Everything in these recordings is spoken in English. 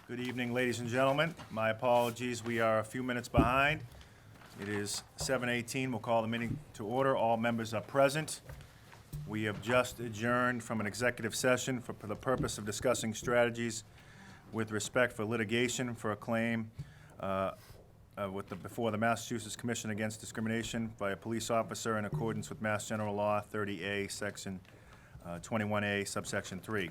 Good evening, ladies and gentlemen. My apologies, we are a few minutes behind. It is 7:18. We'll call the meeting to order. All members are present. We have just adjourned from an executive session for the purpose of discussing strategies with respect for litigation for a claim before the Massachusetts Commission Against Discrimination by a police officer in accordance with Mass General Law 30A, Section 21A, subsection 3.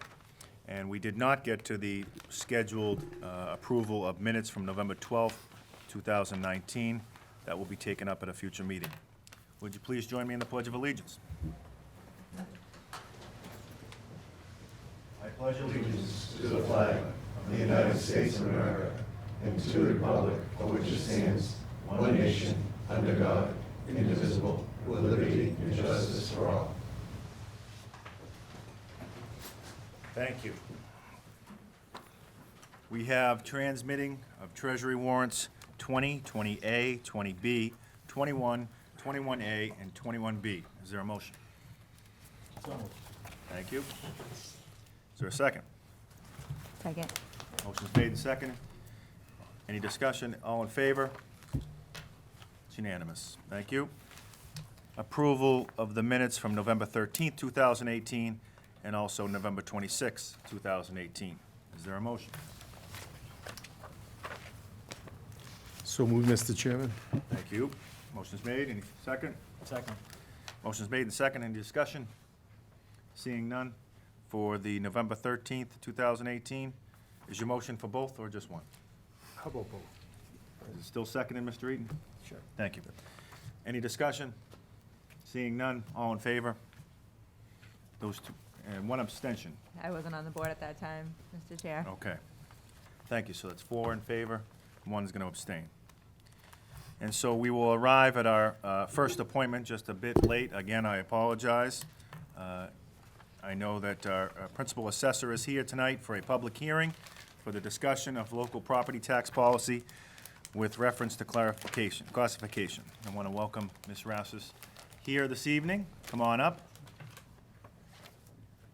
And we did not get to the scheduled approval of minutes from November 12th, 2019. That will be taken up at a future meeting. Would you please join me in the Pledge of Allegiance? I pledge allegiance To the flag of the United States of America and to the republic for which it stands, one nation, under God, indivisible, with liberty and justice for all. Thank you. We have transmitting of Treasury warrants 20, 20A, 20B, 21, 21A, and 21B. Is there a motion? Thank you. Is there a second? Second. Motion's made and seconded. Any discussion? All in favor? It's unanimous. Thank you. Approval of the minutes from November 13th, 2018, and also November 26th, 2018. Is there a motion? So moved, Mr. Chairman. Thank you. Motion's made. Any second? Second. Motion's made and second. Any discussion? Seeing none. For the November 13th, 2018, is your motion for both or just one? How about both? Is it still seconded, Mr. Eaton? Sure. Thank you. Any discussion? Seeing none. All in favor? Those two, and one abstention. I wasn't on the board at that time, Mr. Chair. Okay. Thank you. So that's 4 in favor, 1 is going to abstain. And so we will arrive at our first appointment just a bit late. Again, I apologize. I know that our principal assessor is here tonight for a public hearing for the discussion of local property tax policy with reference to classification. I want to welcome Ms. Rassus here this evening. Come on up.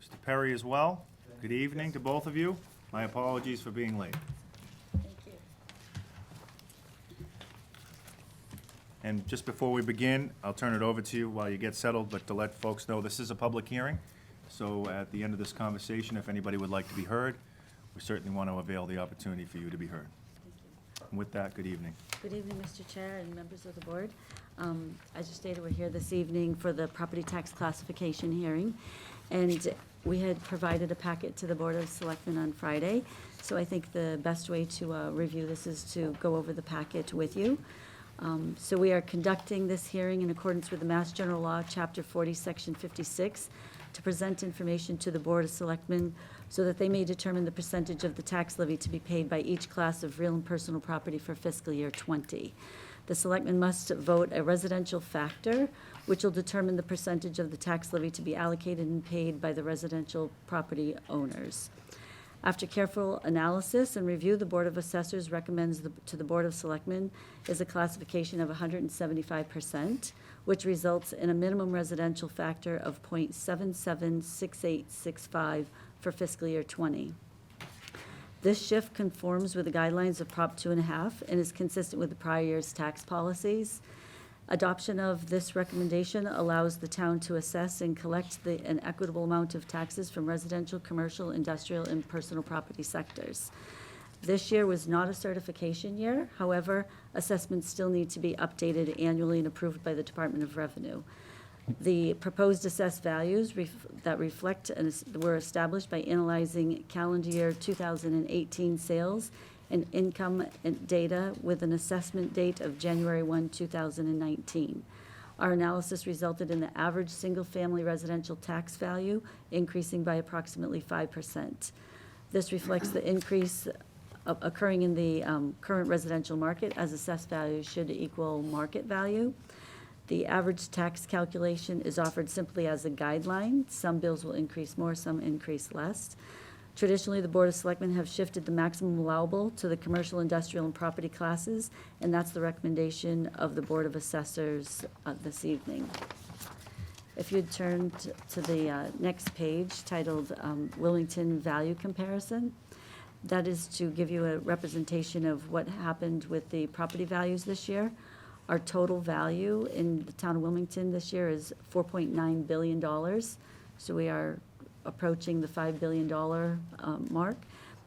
Mr. Perry as well. Good evening to both of you. My apologies for being late. Thank you. And just before we begin, I'll turn it over to you while you get settled, but to let folks know, this is a public hearing. So at the end of this conversation, if anybody would like to be heard, we certainly want to avail the opportunity for you to be heard. And with that, good evening. Good evening, Mr. Chair and members of the board. As you stated, we're here this evening for the property tax classification hearing. And we had provided a packet to the Board of Selectmen on Friday. So I think the best way to review this is to go over the packet with you. So we are conducting this hearing in accordance with the Mass General Law, Chapter 40, Section 56, to present information to the Board of Selectmen so that they may determine the percentage of the tax levy to be paid by each class of real and personal property for fiscal year 20. The Selectmen must vote a residential factor, which will determine the percentage of the tax levy to be allocated and paid by the residential property owners. After careful analysis and review, the Board of Assessors recommends to the Board of Selectmen is a classification of 175%, which results in a minimum residential factor of 0.776865 for fiscal year 20. This shift conforms with the guidelines of Prop 2.5 and is consistent with the prior year's tax policies. Adoption of this recommendation allows the town to assess and collect an equitable amount of taxes from residential, commercial, industrial, and personal property sectors. This year was not a certification year. However, assessments still need to be updated annually and approved by the Department of Revenue. The proposed assessed values that reflect and were established by analyzing calendar year 2018 sales and income and data with an assessment date of January 1, 2019. Our analysis resulted in the average single-family residential tax value increasing by approximately 5%. This reflects the increase occurring in the current residential market, as assessed values should equal market value. The average tax calculation is offered simply as a guideline. Some bills will increase more, some increase less. Traditionally, the Board of Selectmen have shifted the maximum allowable to the commercial, industrial, and property classes, and that's the recommendation of the Board of Assessors this evening. If you'd turn to the next page titled Wilmington Value Comparison. That is to give you a representation of what happened with the property values this year. Our total value in the town of Wilmington this year is $4.9 billion. So we are approaching the $5 billion mark.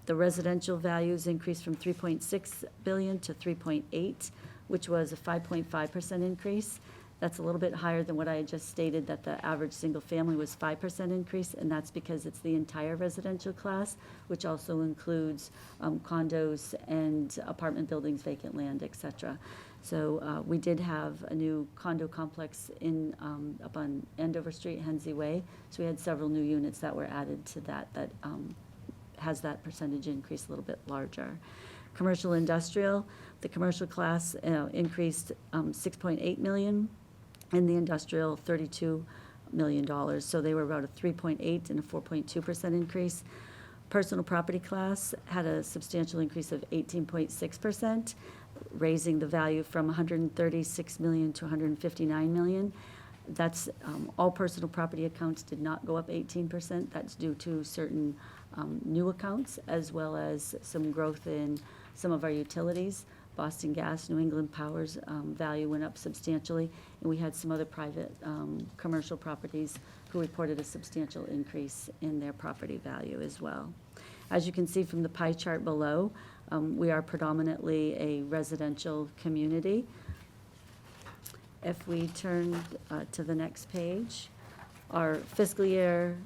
The residential values increased from 3.6 billion to 3.8, which was a 5.5% increase. That's a little bit higher than what I had just stated, that the average single family was 5% increase, and that's because it's the entire residential class, which also includes condos and apartment buildings, vacant land, et cetera. So we did have a new condo complex in, up on Andover Street, Hensey Way. So we had several new units that were added to that, that has that percentage increase a little bit larger. Commercial industrial, the commercial class increased 6.8 million, and the industrial $32 million. So they were about a 3.8 and a 4.2% increase. Personal property class had a substantial increase of 18.6%, raising the value from 136 million to 159 million. That's all personal property accounts did not go up 18%. That's due to certain new accounts, as well as some growth in some of our utilities. Boston Gas, New England Power's value went up substantially, and we had some other private commercial properties who reported a substantial increase in their property value as well. As you can see from the pie chart below, we are predominantly a residential community. If we turn to the next page, our fiscal year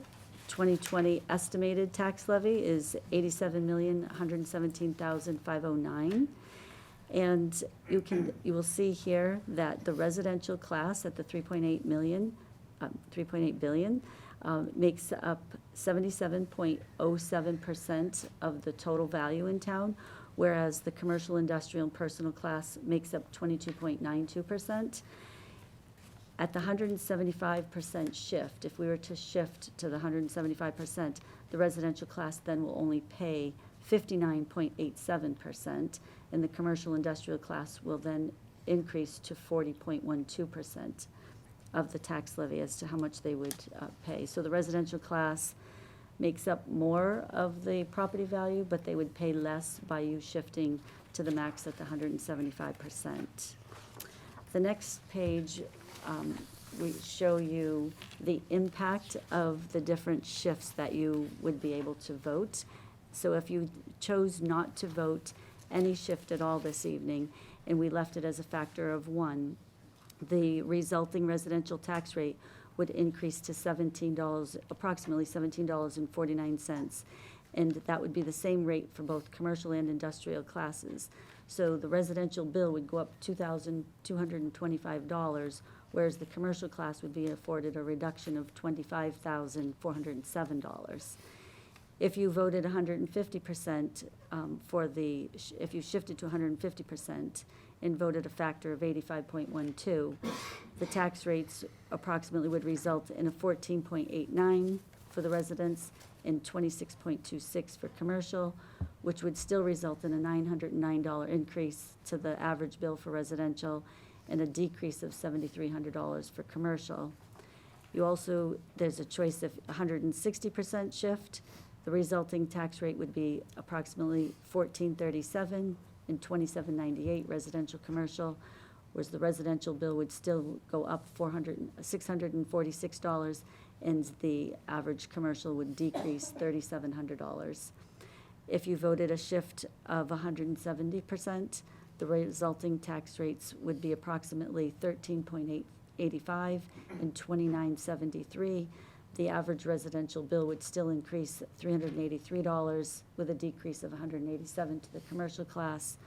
2020 estimated tax levy is $87,117,509. And you will see here that the residential class at the 3.8 billion makes up 77.07% of the total value in town, whereas the commercial, industrial, and personal class makes up 22.92%. At the 175% shift, if we were to shift to the 175%, the residential class then will only pay 59.87%, and the commercial industrial class will then increase to 40.12% of the tax levy as to how much they would pay. So the residential class makes up more of the property value, but they would pay less by you shifting to the max at the 175%. The next page, we show you the impact of the different shifts that you would be able to vote. So if you chose not to vote any shift at all this evening, and we left it as a factor of 1, the resulting residential tax rate would increase to $17, approximately $17.49. And that would be the same rate for both commercial and industrial classes. So the residential bill would go up $2,225, whereas the commercial class would be afforded a reduction of $25,407. If you voted 150% if you shifted to 150% and voted a factor of 85.12, the tax rates approximately would result in a 14.89 for the residents and 26.26 for commercial, which would still result in a $909 increase to the average bill for residential and a decrease of $7,300 for commercial. There's a choice of 160% shift. The resulting tax rate would be approximately $1,437 and $27.98 residential commercial, whereas the residential bill would still go up $646, and the average commercial would decrease $3,700. If you voted a shift of 170%, the resulting tax rates would be approximately $13.85 and $29.73. The average residential bill would still increase $383 with a decrease of $187 to the commercial class.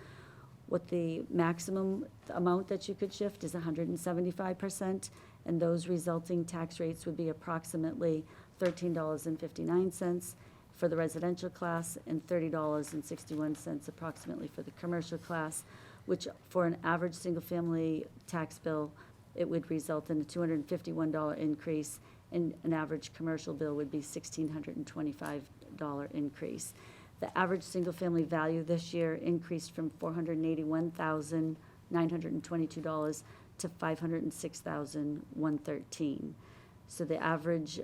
What the maximum amount that you could shift is 175%, and those resulting tax rates would be approximately $13.59 for the residential class and $30.61 approximately for the commercial class, which for an average single-family tax bill, it would result in a $251 increase, and an average commercial bill would be $1,625 increase. The average single-family value this year increased from $481,922 to $506,113. So the average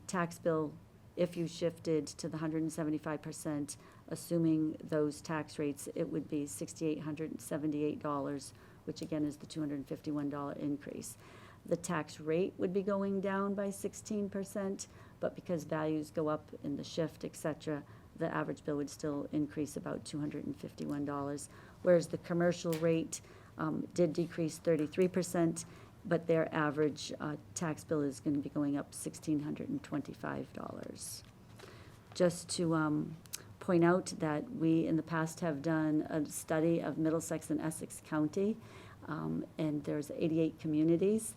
tax bill, if you shifted to the 175% assuming those tax rates, it would be $6,878, which again is the $251 increase. The tax rate would be going down by 16%, but because values go up in the shift, et cetera, the average bill would still increase about $251, whereas the commercial rate did decrease 33%, but their average tax bill is going to be going up $1,625. Just to point out that we in the past have done a study of Middlesex and Essex County, and there's 88 communities.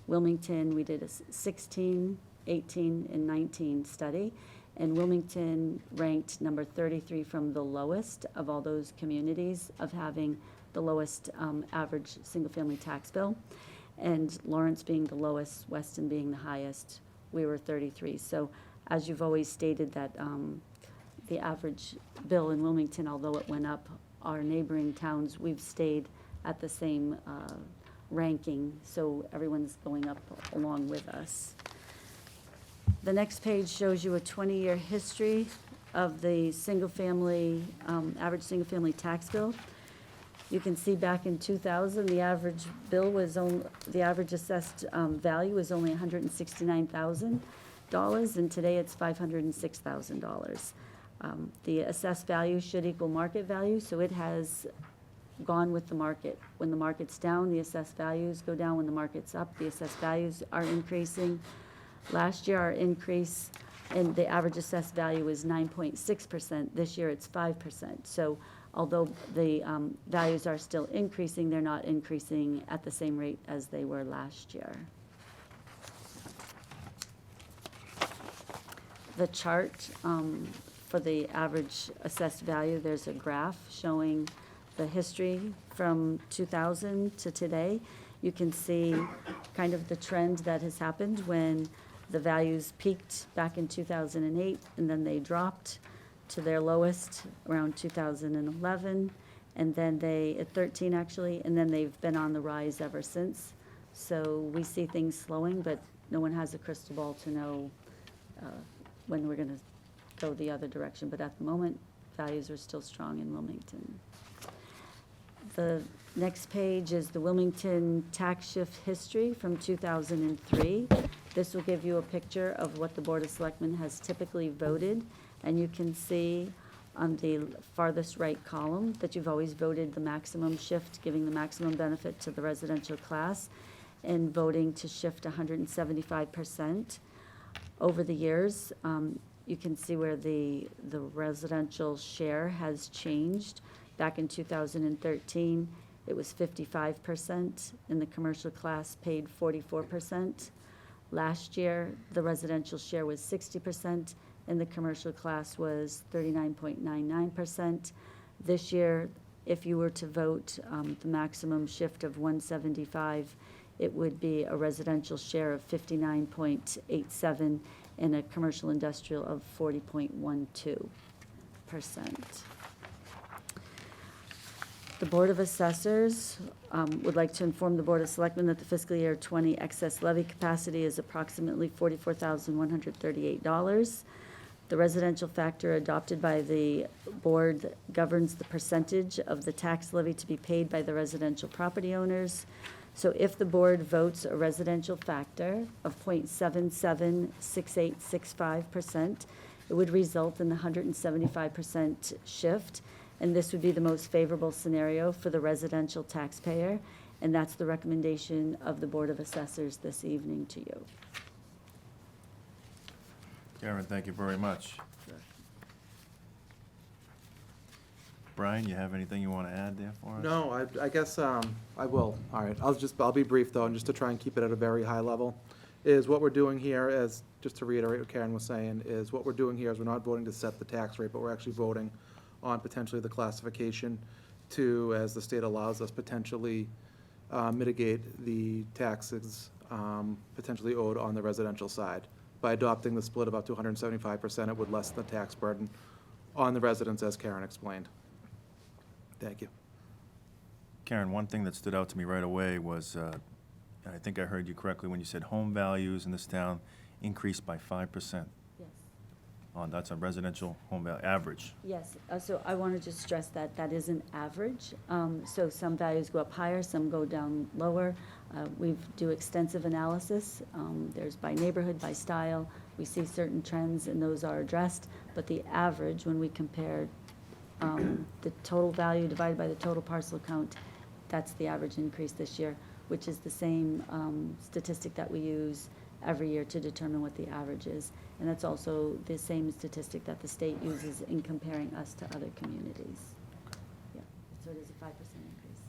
Wilmington, we did a 16, 18, and 19 study, and Wilmington ranked number 33 from the lowest of all those communities of having the lowest average single-family tax bill, and Lawrence being the lowest, Weston being the highest, we were 33. So as you've always stated that the average bill in Wilmington, although it went up, our neighboring towns, we've stayed at the same ranking, so everyone's going up along with us. The next page shows you a 20-year history of the single-family, average single-family tax bill. You can see back in 2000, the average bill was the average assessed value was only $169,000, and today it's $506,000. The assessed value should equal market value, so it has gone with the market. When the market's down, the assessed values go down. When the market's up, the assessed values are increasing. Last year, our increase in the average assessed value was 9.6%. This year, it's 5%. So although the values are still increasing, they're not increasing at the same rate as they were last year. The chart for the average assessed value, there's a graph showing the history from 2000 to today. You can see kind of the trend that has happened when the values peaked back in 2008, and then they dropped to their lowest around 2011, and then at 13 actually, and then they've been on the rise ever since. So we see things slowing, but no one has a crystal ball to know when we're gonna go the other direction. But at the moment, values are still strong in Wilmington. The next page is the Wilmington tax shift history from 2003. This will give you a picture of what the Board of Selectmen has typically voted, and you can see on the farthest right column that you've always voted the maximum shift, giving the maximum benefit to the residential class, and voting to shift 175%. Over the years, you can see where the residential share has changed. Back in 2013, it was 55%, and the commercial class paid 44%. Last year, the residential share was 60%, and the commercial class was 39.99%. This year, if you were to vote the maximum shift of 175, it would be a residential share of 59.87 and a commercial industrial of 40.12%. The Board of Assessors would like to inform the Board of Selectmen that the fiscal year 20 excess levy capacity is approximately $44,138. The residential factor adopted by the board governs the percentage of the tax levy to be paid by the residential property owners. So if the board votes a residential factor of 0.776865%, it would result in the 175% shift, and this would be the most favorable scenario for the residential taxpayer, and that's the recommendation of the Board of Assessors this evening to you. Karen, thank you very much. Brian, you have anything you want to add there for us? No, I guess I will. All right, I'll be brief though, and just to try and keep it at a very high level, is what we're doing here is, just to reiterate what Karen was saying, is what we're doing here is we're not voting to set the tax rate, but we're actually voting on potentially the classification to, as the state allows us, potentially mitigate the taxes potentially owed on the residential side. By adopting the split of up to 175%, it would lessen the tax burden on the residents, as Karen explained. Thank you. Karen, one thing that stood out to me right away was, I think I heard you correctly when you said home values in this town increased by 5%. Yes. That's a residential home value, average. Yes, so I want to just stress that that is an average. So some values go up higher, some go down lower. We do extensive analysis. There's by neighborhood, by style. We see certain trends, and those are addressed. But the average, when we compare the total value divided by the total parcel count, that's the average increase this year, which is the same statistic that we use every year to determine what the average is. And that's also the same statistic that the state uses in comparing us to other communities. Yeah, so it is a 5% increase.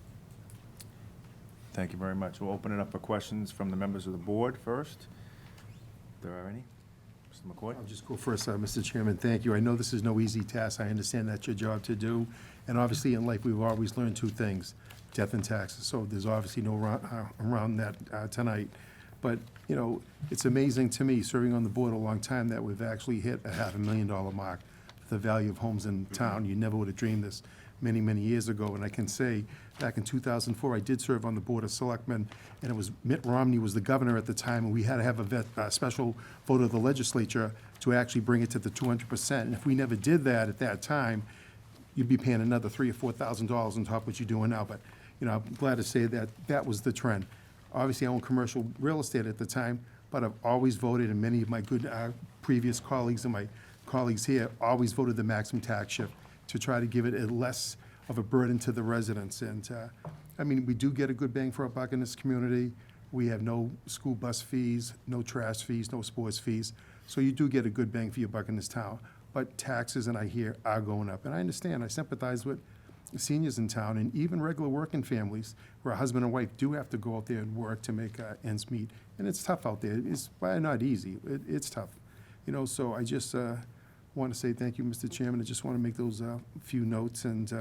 Thank you very much. We'll open it up for questions from the members of the board first. If there are any. Mr. McCoy? I'll just go first, Mr. Chairman. Thank you. I know this is no easy task. I understand that's your job to do. And obviously, in life, we've always learned two things, death and taxes. So there's obviously no around that tonight. But, you know, it's amazing to me, serving on the board a long time, that we've actually hit a $500,000 mark for the value of homes in town. You never would have dreamed this many, many years ago. And I can say, back in 2004, I did serve on the Board of Selectmen, and it was Mitt Romney was the governor at the time, and we had to have a special vote of the legislature to actually bring it to the 200%. And if we never did that at that time, you'd be paying another $3,000 or $4,000 on top of what you're doing now. But, you know, I'm glad to say that that was the trend. Obviously, I owned commercial real estate at the time, but I've always voted, and many of my good previous colleagues and my colleagues here always voted the maximum tax shift to try to give it a less of a burden to the residents. And, I mean, we do get a good bang for our buck in this community. We have no school bus fees, no trash fees, no sports fees. So you do get a good bang for your buck in this town. But taxes, and I hear, are going up. And I understand, I sympathize with seniors in town, and even regular working families, where a husband and wife do have to go out there and work to make ends meet. And it's tough out there. It's not easy. It's tough. You know, so I just want to say thank you, Mr. Chairman. I just want to make those few notes, and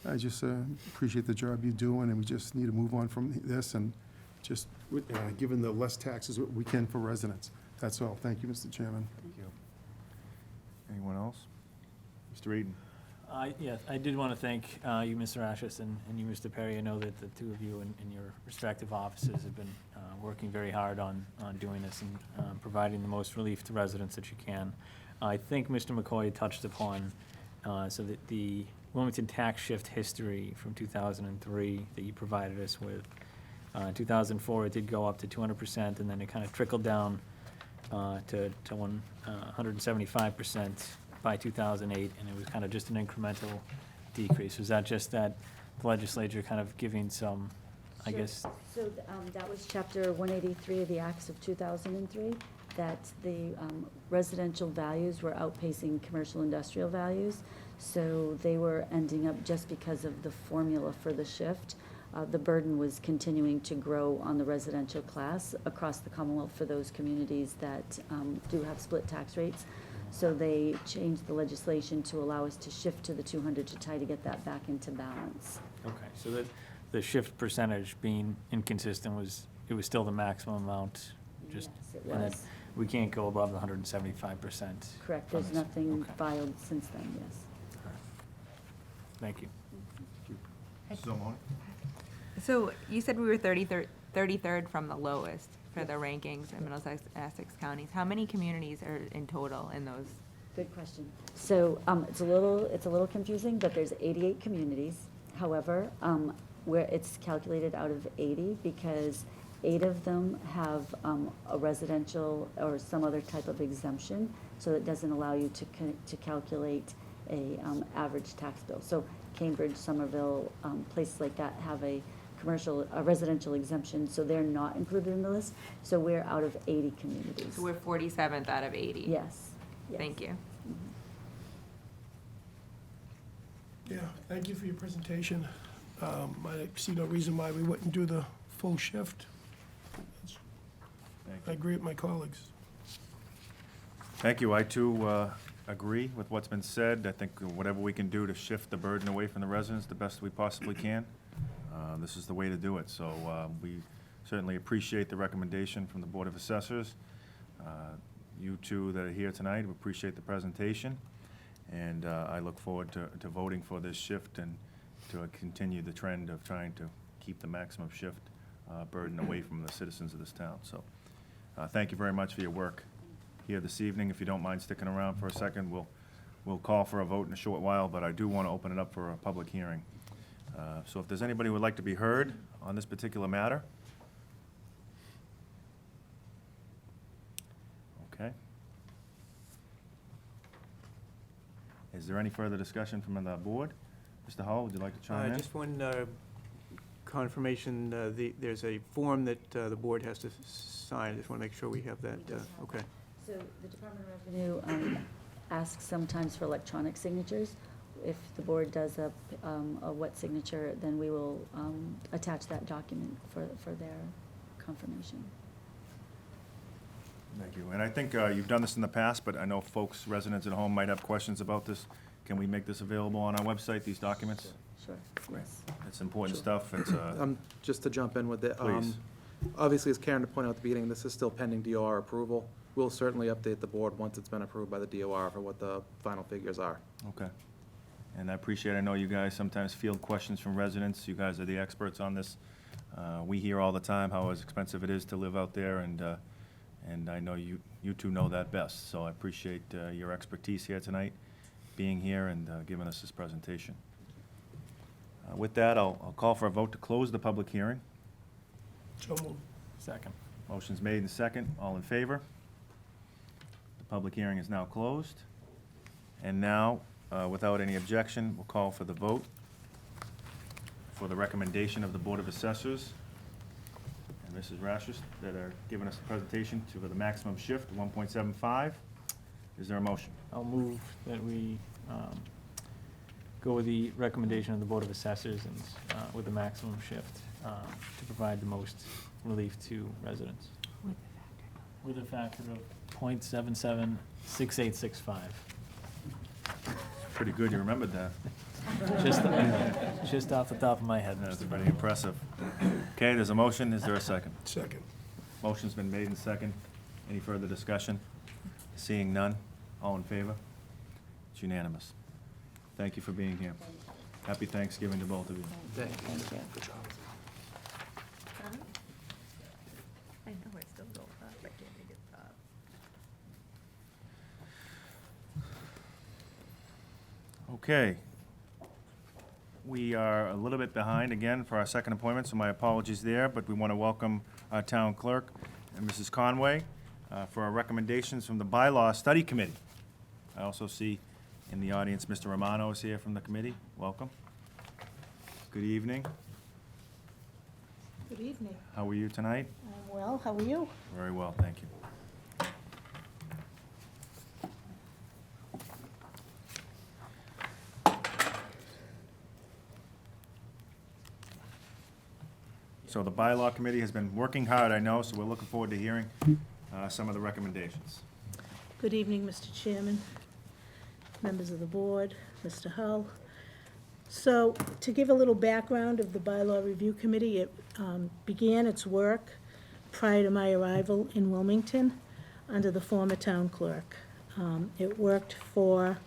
I just appreciate the job you're doing, and we just need to move on from this and just giving the less taxes we can for residents. That's all. Thank you, Mr. Chairman. Thank you. Anyone else? Mr. Eden? Yes, I did want to thank you, Mr. Ashis, and you, Mr. Perry. I know that the two of you in your respective offices have been working very hard on doing this and providing the most relief to residents that you can. I think Mr. McCoy touched upon so that the Wilmington tax shift history from 2003 that you provided us with. In 2004, it did go up to 200%, and then it kind of trickled down to 175% by 2008, and it was kind of just an incremental decrease. Was that just that the legislature kind of giving some, I Sure. guess? So that was Chapter 183 of the Acts of 2003, that the residential values were outpacing commercial industrial values. So they were ending up, just because of the formula for the shift, the burden was continuing to grow on the residential class across the Commonwealth for those communities that do have split tax rates. So they changed the legislation to allow us to shift to the 200 to try to get that back into balance. Okay, so that the shift percentage being inconsistent it was still the maximum amount? Just Yes, it and was. we can't go above the 175%? Correct, on there's this. nothing Okay. filed since then, yes. Thank you. So you said we were 33rd from the lowest for the rankings in Middlesex, Essex counties. How many communities are in total in those? Good question. So it's a little confusing, but there's 88 communities. However, where it's calculated out of 80, because 8 of them have a residential or some other type of exemption, so it doesn't allow you to calculate a average tax bill. So Cambridge, Somerville, places like that have a residential exemption, so they're not included in the list. So we're out of 80 communities. So we're 47th out of 80. Yes. Yes. Thank you. Yeah, thank you for your presentation. I see no reason why we wouldn't do the full shift. I agree with my colleagues. Thank you. I too agree with what's been said. I think whatever we can do to shift the burden away from the residents the best we possibly can, this is the way to do it. So we certainly appreciate the recommendation from the Board of Assessors. You two that are here tonight, we appreciate the presentation, and I look forward to voting for this shift and to continue the trend of trying to keep the maximum shift burden away from the citizens of this town. So thank you very much for your work. here this evening. If you don't mind sticking around for a second, we'll call for a vote in a short while, but I do want to open it up for a public hearing. So if there's anybody who would like to be heard on this particular matter? Okay. Is there any further discussion from the board? Mr. Hull, would you like to chime in? Just one confirmation, there's a form that the board has to sign. I just want to make sure we have that, okay. So the Department of Revenue asks sometimes for electronic signatures. If the board does a wet signature, then we will attach that document for their confirmation. Thank you. And I think you've done this in the past, but I know folks, residents at home might have questions about this. Can we make this available on our website, these documents? Sure, yes. It's important Sure. stuff. It's, Just to jump in with it. Please. Obviously, as Karen pointed out at the beginning, this is still pending DOR approval. We'll certainly update the board once it's been approved by the DOR for what the final figures are. okay. And I appreciate, I know you guys sometimes field questions from residents. You guys are the experts on this. We hear all the time how expensive it is to live out there, and I know you two know that best. So I appreciate your expertise here tonight, being here and giving us this presentation. With that, I'll call for a vote to close the public hearing. So moved. Second. Motion's made and second. All in favor? The public hearing is now closed. And now, without any objection, we'll call for the vote for the recommendation of the Board of Assessors and Mrs. Rashes that are giving us the presentation for the maximum shift, 1.75. Is there a motion? I'll move that we go with the recommendation of the Board of Assessors and with the maximum shift to provide the most relief to residents. With a factor of .776865. Pretty good, you remembered that. Just off the top of my head, That's Mr. pretty impressive. Okay, there's a motion. Is there a second? Second. Motion's been made and second. Any further discussion? Seeing none, all in favor? It's unanimous. Thank you for being here. Happy Thanksgiving to both of you. Thank you. I know we're still going up, I can't make it stop. Okay. We are a little bit behind again for our second appointment, so my apologies there, but we want to welcome our town clerk, Mrs. Conway, for our recommendations from the Bylaw Study Committee. I also see in the audience, Mr. Romano is here from the committee. Welcome. Good evening. Good evening. How are you tonight? I'm well. How are you? Very well, thank you. So the bylaw committee has been working hard, I know, so we're looking forward to hearing some of the recommendations. Good evening, Mr. Chairman, members of the board, Mr. Hull. So, to give a little background of the Bylaw Review Committee, it began its work prior to my arrival in Wilmington under the former town clerk. It worked for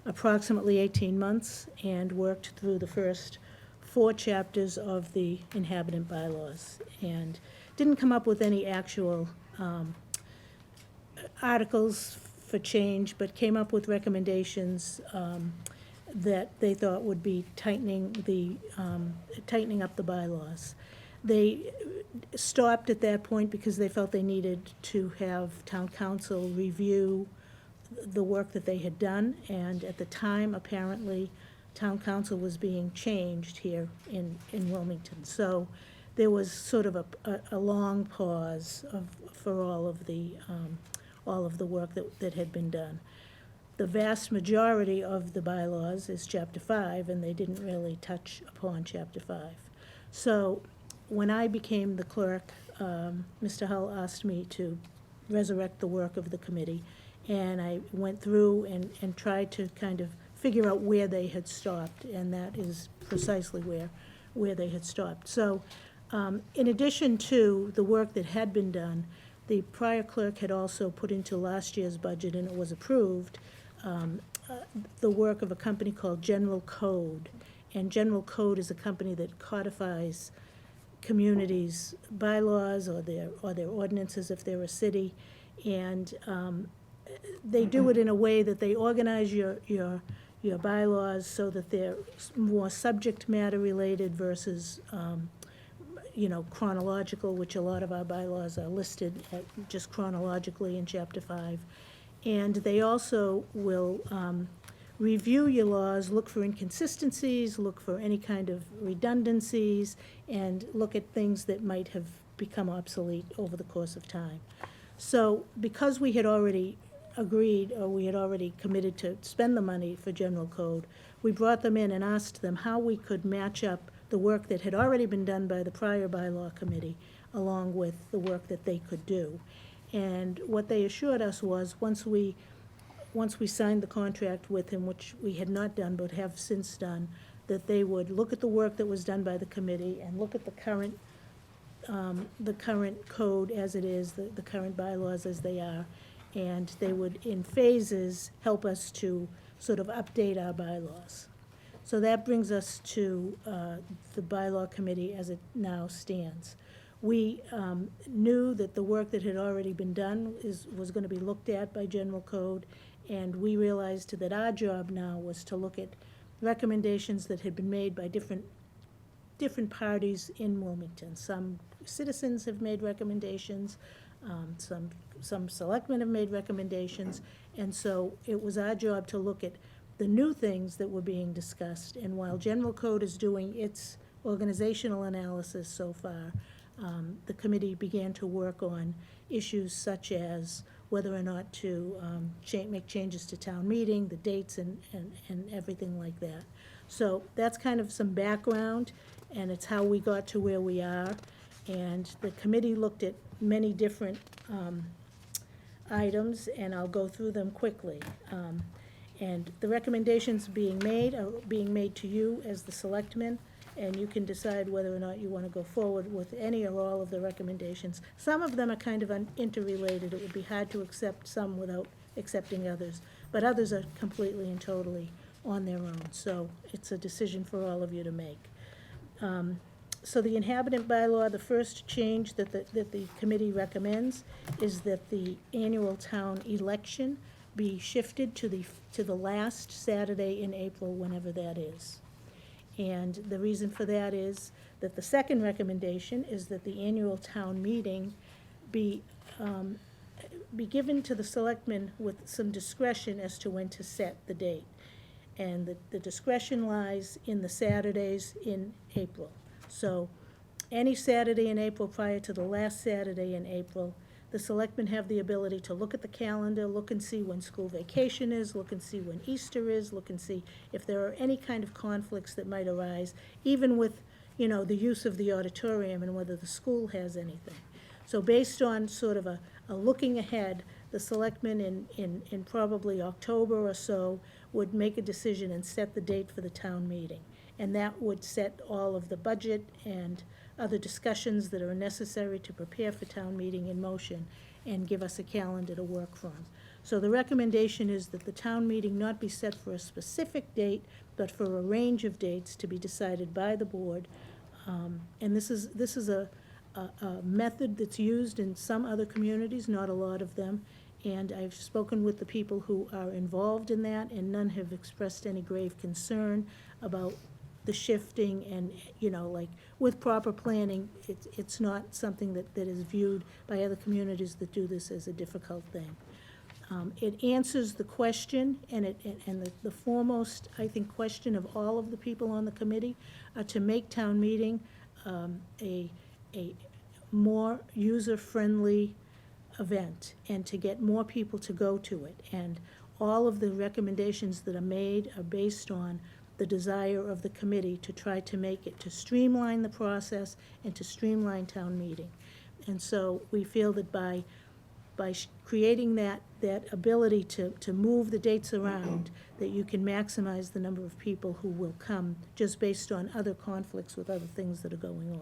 approximately 18 months and worked through the first 4 chapters of the inhabitant bylaws, and didn't come up with any actual articles for change, but came up with recommendations that they thought would be tightening up the bylaws. They stopped at that point because they felt they needed to have town council review the work that they had done, and at the time, apparently, town council was being changed here in Wilmington. So there was sort of a long pause for all of the work that had been done. The vast majority of the bylaws is Chapter 5, and they didn't really touch upon Chapter 5. So when I became the clerk, Mr. Hull asked me to resurrect the work of the committee, and I went through and tried to kind of figure out where they had stopped, and that is precisely where they had stopped. So in addition to the work that had been done, the prior clerk had also put into last year's budget, and it was approved, the work of a company called General Code. And General Code is a company that codifies communities' bylaws or their ordinances if they're a city. And they do it in a way that they organize your bylaws so that they're more subject matter related versus, chronological, which a lot of our bylaws are listed at just chronologically in Chapter 5. And they also will review your laws, look for inconsistencies, look for any kind of redundancies, and look at things that might have become obsolete over the course of time. So because we had already agreed, or we had already committed to spend the money for general code, we brought them in and asked them how we could match up the work that had already been done by the prior bylaw committee along with the work that they could do. And what they assured us was, once we signed the contract with him, which we had not done but have since done, that they would look at the work that was done by the committee and look at the current code as it is, the current bylaws as they are, and they would, in phases, help us to sort of update our bylaws. So that brings us to the bylaw committee as it now stands. We knew that the work that had already been done was going to be looked at by general code, and we realized that our job now was to look at recommendations that had been made by different parties in Wilmington. Some citizens have made recommendations, some selectmen have made recommendations, and so it was our job to look at the new things that were being discussed. And while general code is doing its organizational analysis so far, the committee began to work on issues such as whether or not to make changes to town meeting, the dates, and everything like that. So that's kind of some background, and it's how we got to where we are. And the committee looked at many different items, and I'll go through them quickly. And the recommendations being made are being made to you as the selectmen, and you can decide whether or not you want to go forward with any or all of the recommendations. Some of them are kind of interrelated. It would be hard to accept some without accepting others, but others are completely and totally on their own. So it's a decision for all of you to make. So the inhabitant bylaw, the first change that the committee recommends is that the annual town election be shifted to the last Saturday in April, whenever that is. And the reason for that is that the second recommendation is that the annual town meeting be given to the selectmen with some discretion as to when to set the date. And the discretion lies in the Saturdays in April. So any Saturday in April prior to the last Saturday in April, the selectmen have the ability to look at the calendar, look and see when school vacation is, look and see when Easter is, look and see if there are any kind of conflicts that might arise, even with, the use of the auditorium and whether the school has anything. So based on sort of a looking ahead, the selectmen in probably October or so would make a decision and set the date for the town meeting. And that would set all of the budget and other discussions that are necessary to prepare for town meeting in motion and give us a calendar to work from. So the recommendation is that the town meeting not be set for a specific date, but for a range of dates to be decided by the board. And this is a method that's used in some other communities, not a lot of them. And I've spoken with the people who are involved in that, and none have expressed any grave concern about the shifting, and, with proper planning, it's not something that is viewed by other communities that do this as a difficult thing. It answers the question, and the foremost, I think, question of all of the people on the committee are to make town meeting a more user-friendly event, and to get more people to go to it. And all of the recommendations that are made are based on the desire of the committee to try to make it, to streamline the process and to streamline town meeting. And so we feel that by creating that ability to move the dates around, that you can maximize the number of people who will come, just based on other conflicts with other things that are going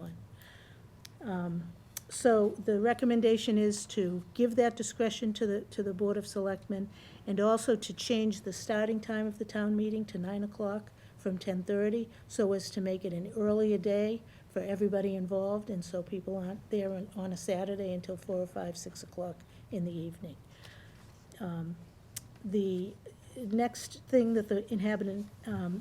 on. So the recommendation is to give that discretion to the Board of Selectmen, and also to change the starting time of the town meeting to 9 o'clock from 10:30, so as to make it an earlier day for everybody involved, and so people aren't there on a Saturday until 4 or 5, 6 o'clock in the evening. The next thing that the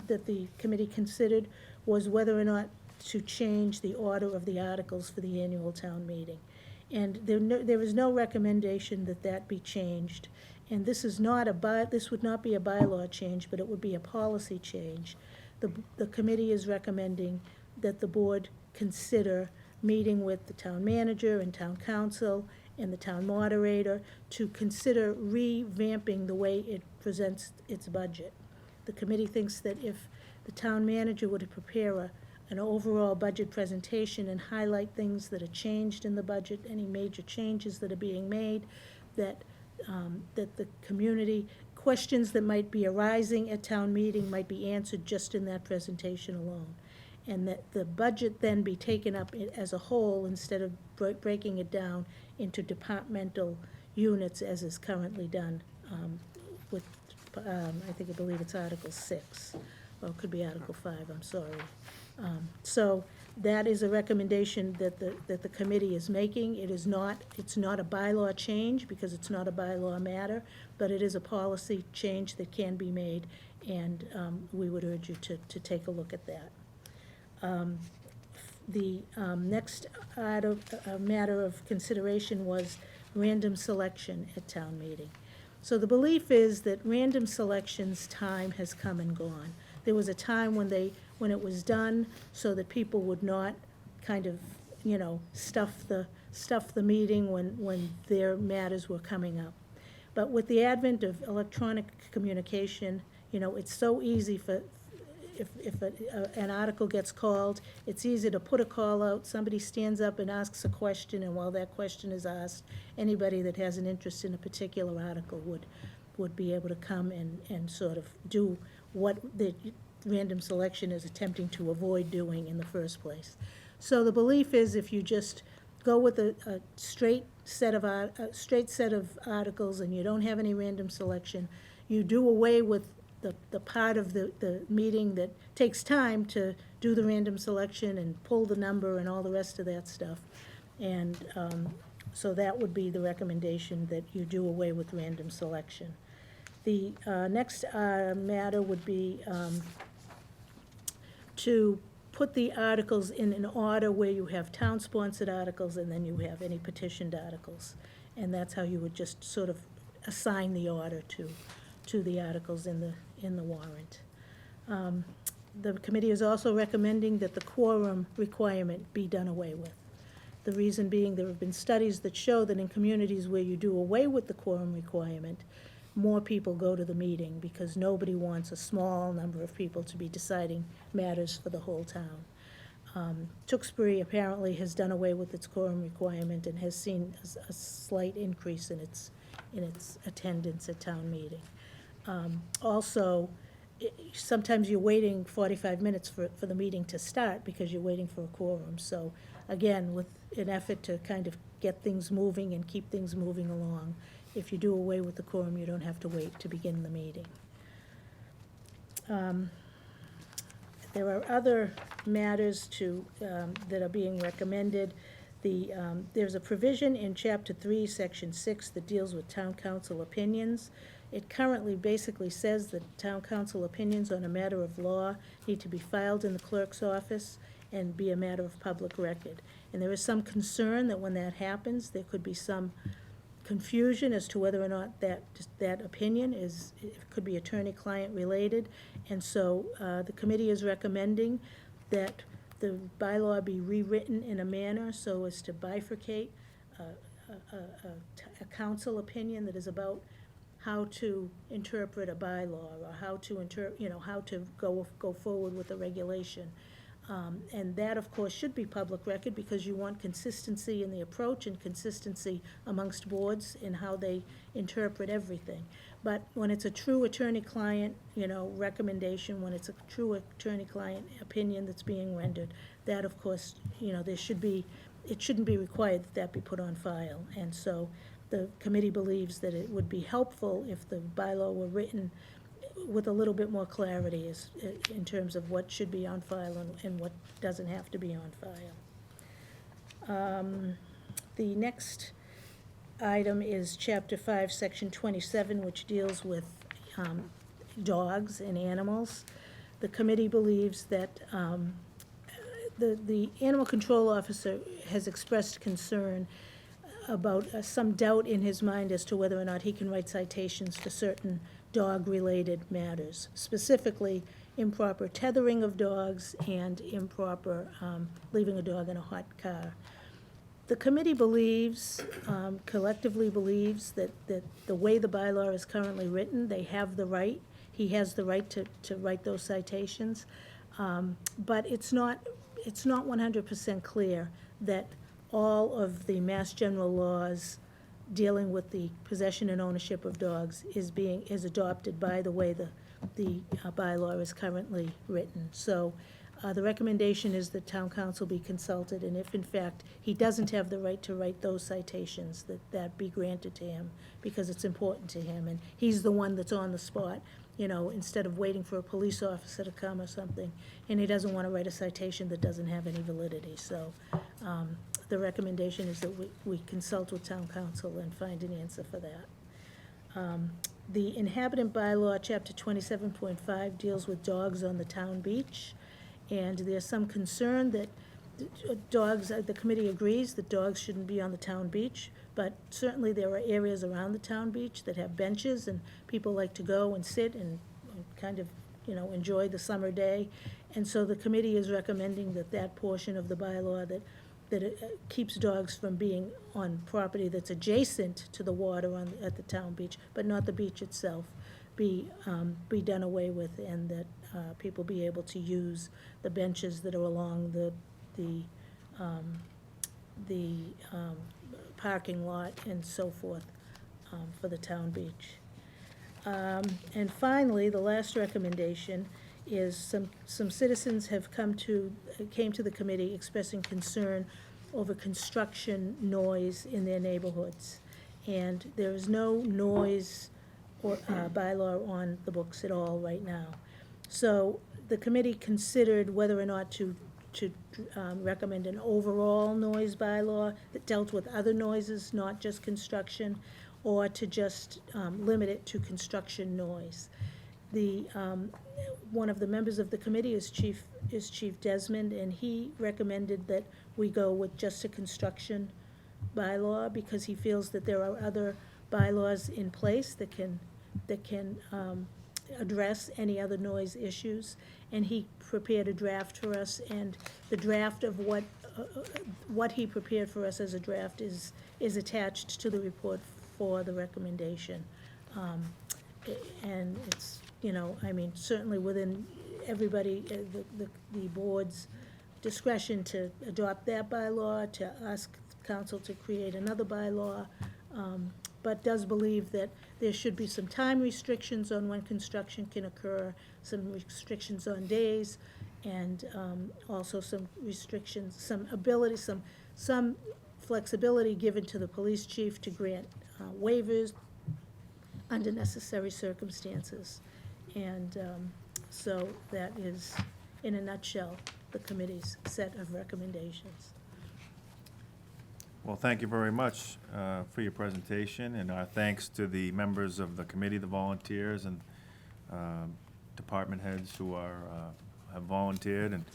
that the committee considered was whether or not to change the order of the articles for the annual town meeting. And there is no recommendation that that be changed. And this is not this would not be a bylaw change, but it would be a policy change. The committee is recommending that the board consider meeting with the town manager and town council and the town moderator to consider revamping the way it presents its budget. The committee thinks that if the town manager were to prepare an overall budget presentation and highlight things that are changed in the budget, any major changes that are being made, that the community, questions that might be arising at town meeting might be answered just in that presentation alone. And that the budget then be taken up as a whole instead of breaking it down into departmental units as is currently done with, I believe it's Article 6, or it could be Article 5, I'm sorry. So that is a recommendation that the committee is making. It's not a bylaw change because it's not a bylaw matter, but it is a policy change that can be made, and we would urge you to take a look at that. The next matter of consideration was random selection at town meeting. So the belief is that random selection's time has come and gone. There was a time when it was done so that people would not kind of, stuff the meeting when their matters were coming up. But with the advent of electronic communication, it's so easy if an article gets called, it's easy to put a call out, somebody stands up and asks a question, and while that question is asked, anybody that has an interest in a particular article would be able to come and sort of do what the random selection is attempting to avoid doing in the first place. So the belief is if you just go with a straight set of articles and you don't have any random selection, you do away with the part of the meeting that takes time to do the random selection and pull the number and all the rest of that stuff. And so that would be the recommendation, that you do away with random selection. The next matter would be to put the articles in an order where you have town-sponsored articles and then you have any petitioned articles. And that's how you would just sort of assign the order to the articles in the warrant. The committee is also recommending that the quorum requirement be done away with. The reason being, there have been studies that show that in communities where you do away with the quorum requirement, more people go to the meeting because nobody wants a small number of people to be deciding matters for the whole town. Tewksbury apparently has done away with its quorum requirement and has seen a slight increase in its attendance at town meeting. Also, sometimes you're waiting 45 minutes for the meeting to start because you're waiting for a quorum. So again, with an effort to kind of get things moving and keep things moving along, if you do away with the quorum, you don't have to wait to begin the meeting. There are other matters that are being recommended. There's a provision in Chapter 3, Section 6, that deals with town council opinions. It currently basically says that town council opinions on a matter of law need to be filed in the clerk's office and be a matter of public record. And there is some concern that when that happens, there could be some confusion as to whether or not that opinion could be attorney-client related. And so the committee is recommending that the bylaw be rewritten in a manner so as to bifurcate a council opinion that is about how to interpret a bylaw, or how to go forward with a regulation. And that, of course, should be public record because you want consistency in the approach and consistency amongst boards in how they interpret everything. But when it's a true attorney-client, recommendation, when it's a true attorney-client opinion that's being rendered, that, of course, it shouldn't be required that be put on file. And so the committee believes that it would be helpful if the bylaw were written with a little bit more clarity in terms of what should be on file and what doesn't have to be on file. The next item is Chapter 5, Section 27, which deals with dogs and animals. The committee believes that the animal control officer has expressed concern about some doubt in his mind as to whether or not he can write citations for certain dog-related matters, specifically improper tethering of dogs and improper leaving a dog in a hot car. The committee believes, collectively believes, that the way the bylaw is currently written, they have the right, he has the right to write those citations. But it's not 100% clear that all of the Mass General laws dealing with the possession and ownership of dogs is adopted by the way the bylaw is currently written. So the recommendation is that town council be consulted, and if in fact he doesn't have the right to write those citations, that be granted to him, because it's important to him, and he's the one that's on the spot, you know, instead of waiting for a police officer to come or something, and he doesn't want to write a citation that doesn't have any validity. So the recommendation is that we consult with town council and find an answer for that. The inhabitant bylaw, chapter 27.5, deals with dogs on the town beach, and there's some concern that dogs, the committee agrees that dogs shouldn't be on the town beach, but certainly there are areas around the town beach that have benches, and people like to go and sit and kind of, you know, enjoy the summer day. And so the committee is recommending that portion of the bylaw that it keeps dogs from being on property that's adjacent to the water at the town beach, but not the beach itself, be done away with, and that people be able to use the benches that are along the parking lot and so forth for the town beach. And finally, the last recommendation is some citizens have came to the committee expressing concern over construction noise in their neighborhoods. And there is no noise or bylaw on the books at all right now. So the committee considered whether or not to recommend an overall noise bylaw that dealt with other noises, not just construction, or to just limit it to construction noise. One of the members of the committee is Chief Desmond, and he recommended that we go with just a construction bylaw, because he feels that there are other bylaws in place that can address any other noise issues. And he prepared a draft for us, and the draft of what he prepared for us as a draft is attached to the report for the recommendation. And it's, you know, I mean, certainly within everybody, the board's discretion to adopt that bylaw, to ask council to create another bylaw, but does believe that there should be some time restrictions on when construction can occur, some restrictions on days, and also some restrictions, some ability, some flexibility given to the police chief to grant waivers under necessary circumstances. And so that is, in a nutshell, the committee's set of recommendations. Well, thank you very much for your presentation, and our thanks to the members of the committee, the volunteers, and department heads who have volunteered, and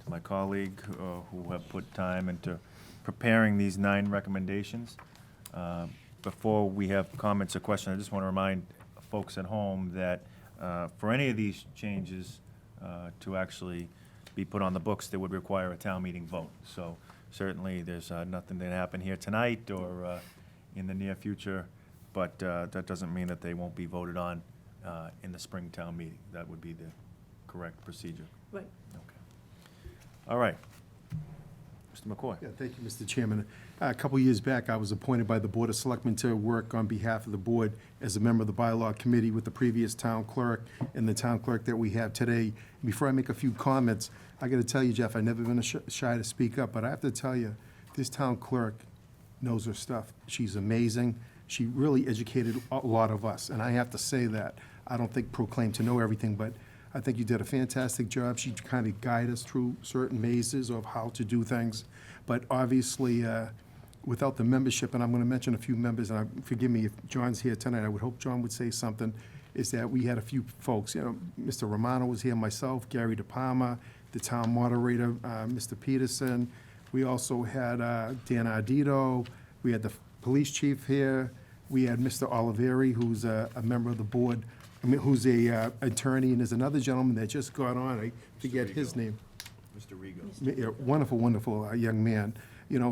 to my colleague who have put time into preparing these 9 recommendations. Before we have comments or questions, I just want to remind folks at home that for any of these changes to actually be put on the books, they would require a town meeting vote. So certainly, there's nothing that happened here tonight or in the near future, but that doesn't mean that they won't be voted on in the spring town meeting. That would be the correct procedure. Right. Okay. All right. Mr. McCoy. Yeah, thank you, Mr. Chairman. A couple years back, I was appointed by the Board of Selectmen to work on behalf of the board as a member of the bylaw committee with the previous town clerk and the town clerk that we have today. Before I make a few comments, I got to tell you, Jeff, I've never been shy to speak up, but I have to tell you, this town clerk knows her stuff. She's amazing. She really educated a lot of us, and I have to say that. I don't think proclaim to know everything, but I think you did a fantastic job. She kind of guided us through certain mazes of how to do things. But obviously, without the membership, and I'm going to mention a few members, and forgive me if John's here tonight, I would hope John would say something, is that we had a few folks, Mr. Romano was here, myself, Gary DePalma, the town moderator, Mr. Peterson. We also had Dan Ardito. We had the police chief here. We had Mr. Oliveri, who's a member of the board, who's a attorney, and there's another gentleman that just got on, I forget his name. Mr. Rego. Yeah, wonderful, wonderful young man.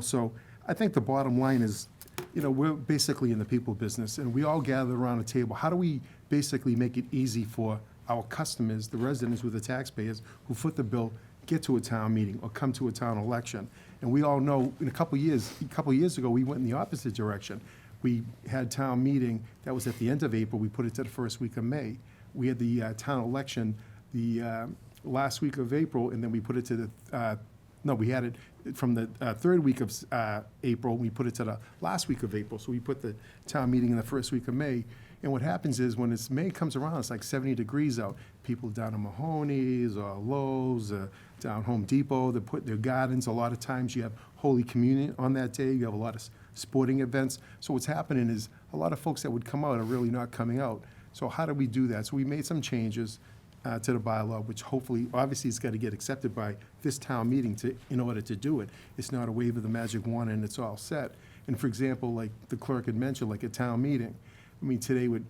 So I think the bottom line is, we're basically in the people business, and we all gather around a table. How do we basically make it easy for our customers, the residents with the taxpayers who foot the bill, get to a town meeting or come to a town election? And we all know, in a couple years ago, we went in the opposite direction. We had town meeting, that was at the end of April, we put it to the first week of May. We had the town election the last week of April, and then we put it to the, we had it from the third week of April, we put it to the last week of April. So we put the town meeting in the first week of May. And what happens is, when May comes around, it's like 70 degrees out. People down at Mahoney's or Lowe's, down Home Depot, they put their gardens. A lot of times you have Holy Communion on that day. You have a lot of sporting events. So what's happening is a lot of folks that would come out are really not coming out. So how do we do that? So we made some changes to the bylaw, which hopefully, obviously, it's got to get accepted by this town meeting in order to do it. It's not a wave of the magic wand and it's all set. And for example, like the clerk had mentioned, like a town meeting. I mean, today with,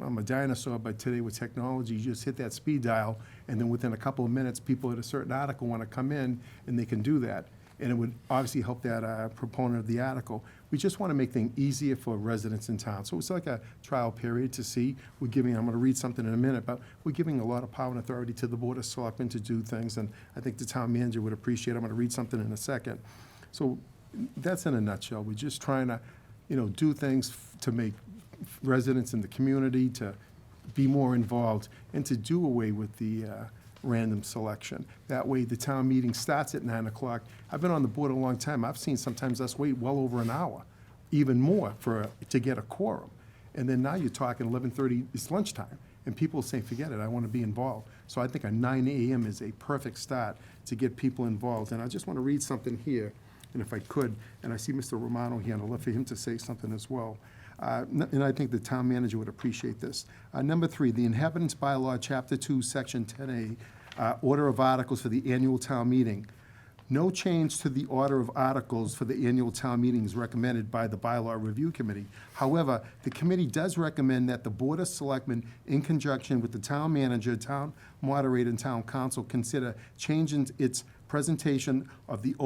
I'm a dinosaur, but today with technology, you just hit that speed dial, and then within a couple of minutes, people at a certain article want to come in, and they can do that. And it would obviously help that proponent of the article. We just want to make things easier for residents in town. So it's like a trial period to see. I'm going to read something in a minute, but we're giving a lot of power and authority to the Board of Selectmen to do things, and I think the town manager would appreciate it. I'm going to read something in a second. So that's in a nutshell. We're just trying to, do things to make residents in the community to be more involved and to do away with the random selection. That way, the town meeting starts at 9 o'clock. I've been on the board a long time. I've seen sometimes us wait well over an hour, even more, to get a quorum. And then now you're talking 11:30, it's lunchtime, and people say, forget it, I want to be involved. So I think a 9 a.m. is a perfect start to get people involved. And I just want to read something here, and if I could, and I see Mr. Romano here, and I'd love for him to say something as well. And I think the town manager would appreciate this. Number 3, the Inhabitants Bylaw, Chapter 2, Section 10A, Order of Articles for the Annual Town Meeting. No change to the order of articles for the annual town meeting is recommended by the Bylaw Review Committee. However, the committee does recommend that the Board of Selectmen, in conjunction with the town manager, town moderator, and town council, consider changing its presentation of the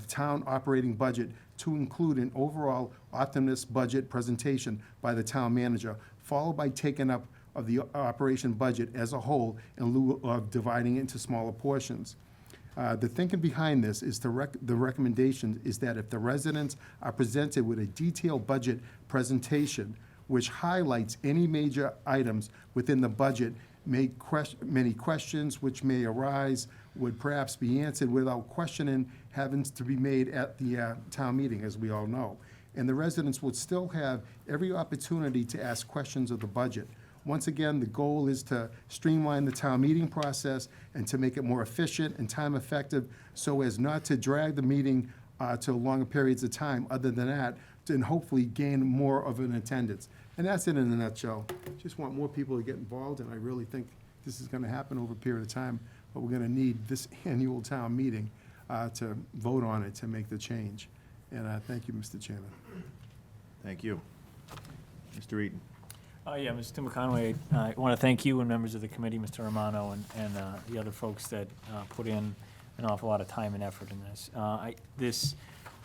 town operating budget to include an overall optimist budget presentation by the town manager, followed by taking up of the operation budget as a whole in lieu of dividing it into smaller portions. The thinking behind this is the recommendation is that if the residents are presented with a detailed budget presentation which highlights any major items within the budget, many questions which may arise would perhaps be answered without questioning having to be made at the town meeting, as we all know. And the residents would still have every opportunity to ask questions of the budget. Once again, the goal is to streamline the town meeting process and to make it more efficient and time effective so as not to drag the meeting to longer periods of time. Other than that, and hopefully gain more of an attendance. And that's it in a nutshell. Just want more people to get involved, and I really think this is going to happen over a period of time, but we're going to need this annual town meeting to vote on it to make the change. And thank you, Mr. Chairman. Thank you. Mr. Eaton. Yeah, Mr. McConaughey, I want to thank you and members of the committee, Mr. Romano, and the other folks that put in an awful lot of time and effort in this.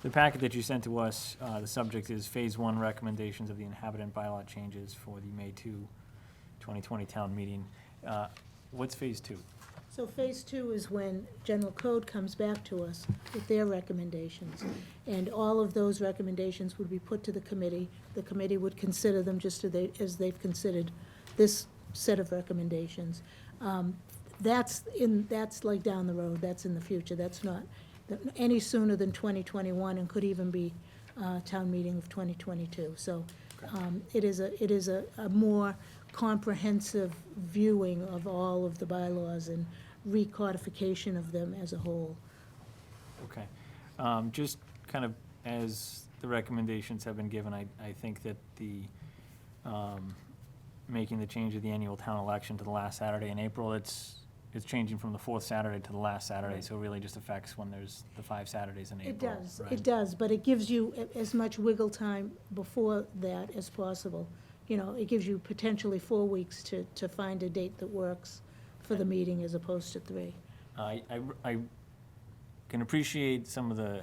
The packet that you sent to us, the subject is Phase 1 recommendations of the inhabitant bylaw changes for the May 2, 2020 town meeting. What's Phase 2? So phase 2 is when general code comes back to us with their recommendations. And all of those recommendations would be put to the committee. The committee would consider them just as they've considered this set of recommendations. That's like down the road, that's in the future. That's not any sooner than 2021 and could even be town meeting of 2022. So it is a more comprehensive viewing of all of the bylaws and recodification of them as a whole. Okay. Just kind of as the recommendations have been given. I think that making the change of the annual town election to the last Saturday in April, it's changing from the fourth Saturday to the last Saturday, so it really just affects when there's the 5 Saturdays in April. Right. It does, but it gives you as much wiggle time before that as possible. You know, it gives you potentially 4 weeks to find a date that works for the meeting as opposed to 3. I can appreciate some of the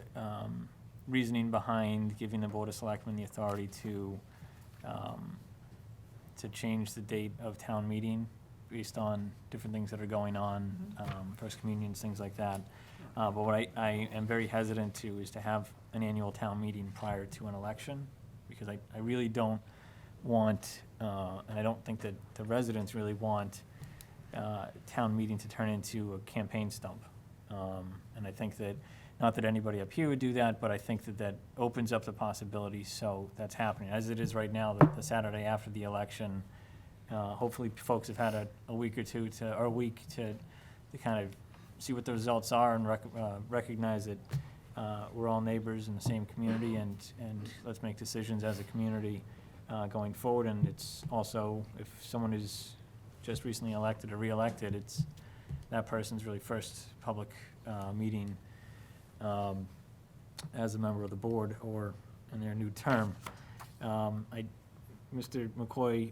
reasoning behind giving the Board of Selectmen the authority to change the date of town meeting based on different things that are going on, First Communions, things like that. But what I am very hesitant to is to have an annual town meeting prior to an election, because I really don't want, and I don't think that the residents really want town meeting to turn into a campaign stump. And I think that, not that anybody up here would do that, but I think that that opens up the possibility, so that's happening. As it is right now, the Saturday after the election, hopefully folks have had a week or two or a week to kind of see what the results are and recognize that we're all neighbors in the same community, and let's make decisions as a community going forward. And it's also, if someone is just recently elected or re-elected, it's that person's really first public meeting as a member of the board or in their new term. Mr. McCoy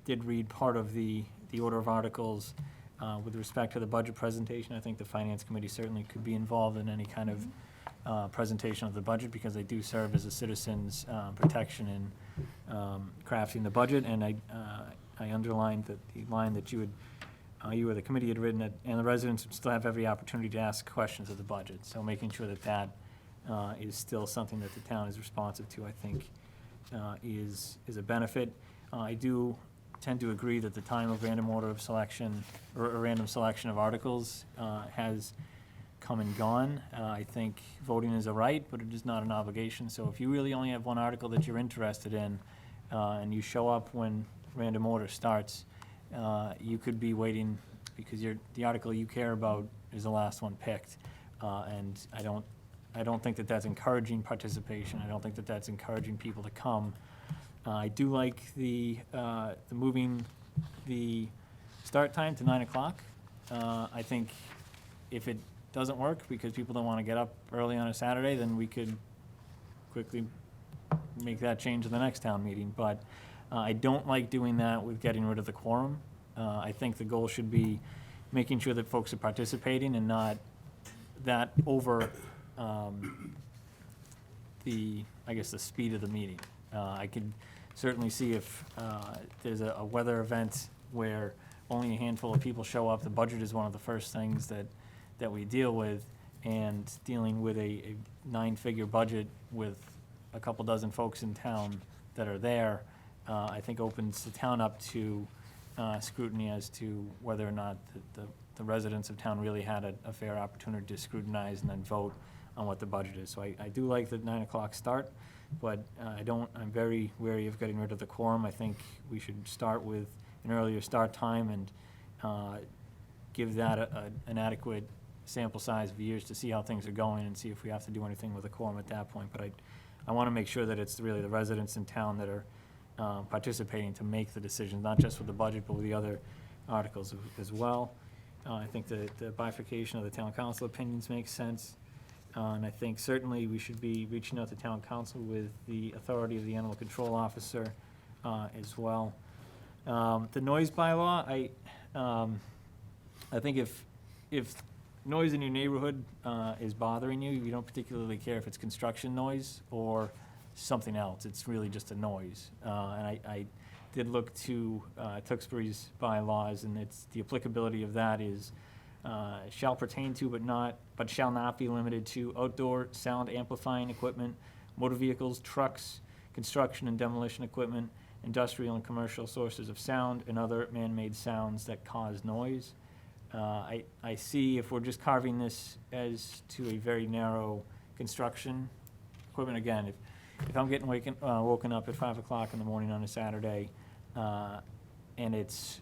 did read part of the order of articles with respect to the budget presentation. I think the Finance Committee certainly could be involved in any kind of presentation of the budget, because they do serve as a citizen's protection in crafting the budget. And I underlined that the line that you or the committee had written, and the residents would still have every opportunity to ask questions of the budget. So making sure that that is still something that the town is responsive to, I think, is a benefit. I do tend to agree that the time of random order of selection, or a random selection of articles, has come and gone. I think voting is a right, but it is not an obligation. So if you really only have one article that you're interested in, and you show up when random order starts, you could be waiting because the article you care about is the last one picked. And I don't think that that's encouraging participation. I don't think that that's encouraging people to come. I do like the moving the start time to 9 o'clock. I think if it doesn't work because people don't want to get up early on a Saturday, then we could quickly make that change in the next town meeting. But I don't like doing that with getting rid of the quorum. I think the goal should be making sure that folks are participating and not that over the speed of the meeting. I could certainly see if there's a weather event where only a handful of people show up. The budget is one of the first things that we deal with, and dealing with a 9-figure budget with a couple dozen folks in town that are there, I think opens the town up to scrutiny as to whether or not the residents of town really had a fair opportunity to scrutinize and then vote on what the budget is. So I do like the 9 o'clock start, but I'm very wary of getting rid of the quorum. I think we should start with an earlier start time and give that an adequate sample size of years to see how things are going and see if we have to do anything with the quorum at that point. But I want to make sure that it's really the residents in town that are participating to make the decisions, not just with the budget, but with the other articles as well. I think the bifurcation of the town council opinions makes sense. And I think certainly we should be reaching out to town council with the authority of the animal control officer as well. The noise bylaw, I think if noise in your neighborhood is bothering you, you don't particularly care if it's construction noise or something else. It's really just a noise. And I did look to Tewksbury's bylaws, and the applicability of that is shall pertain to but shall not be limited to outdoor sound amplifying equipment, motor vehicles, trucks, construction and demolition equipment, industrial and commercial sources of sound, and other man-made sounds that cause noise. I see if we're just carving this as to a very narrow construction equipment, again, if I'm getting woken up at 5 o'clock in the morning on a Saturday, and it's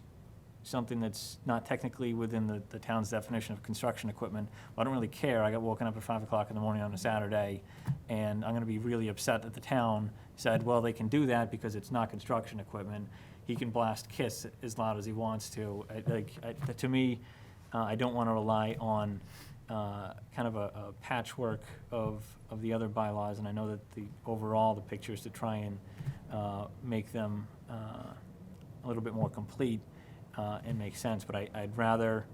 something that's not technically within the town's definition of construction equipment, well, I don't really care. I got woken up at 5 o'clock in the morning on a Saturday, and I'm gonna be really upset that the town said, well, they can do that because it's not construction equipment. He can blast KISS as loud as he wants to. To me, I don't wanna rely on kind of a patchwork of the other bylaws, and I know that overall, the picture is to try and make them a little bit more complete and make sense, but I'd rather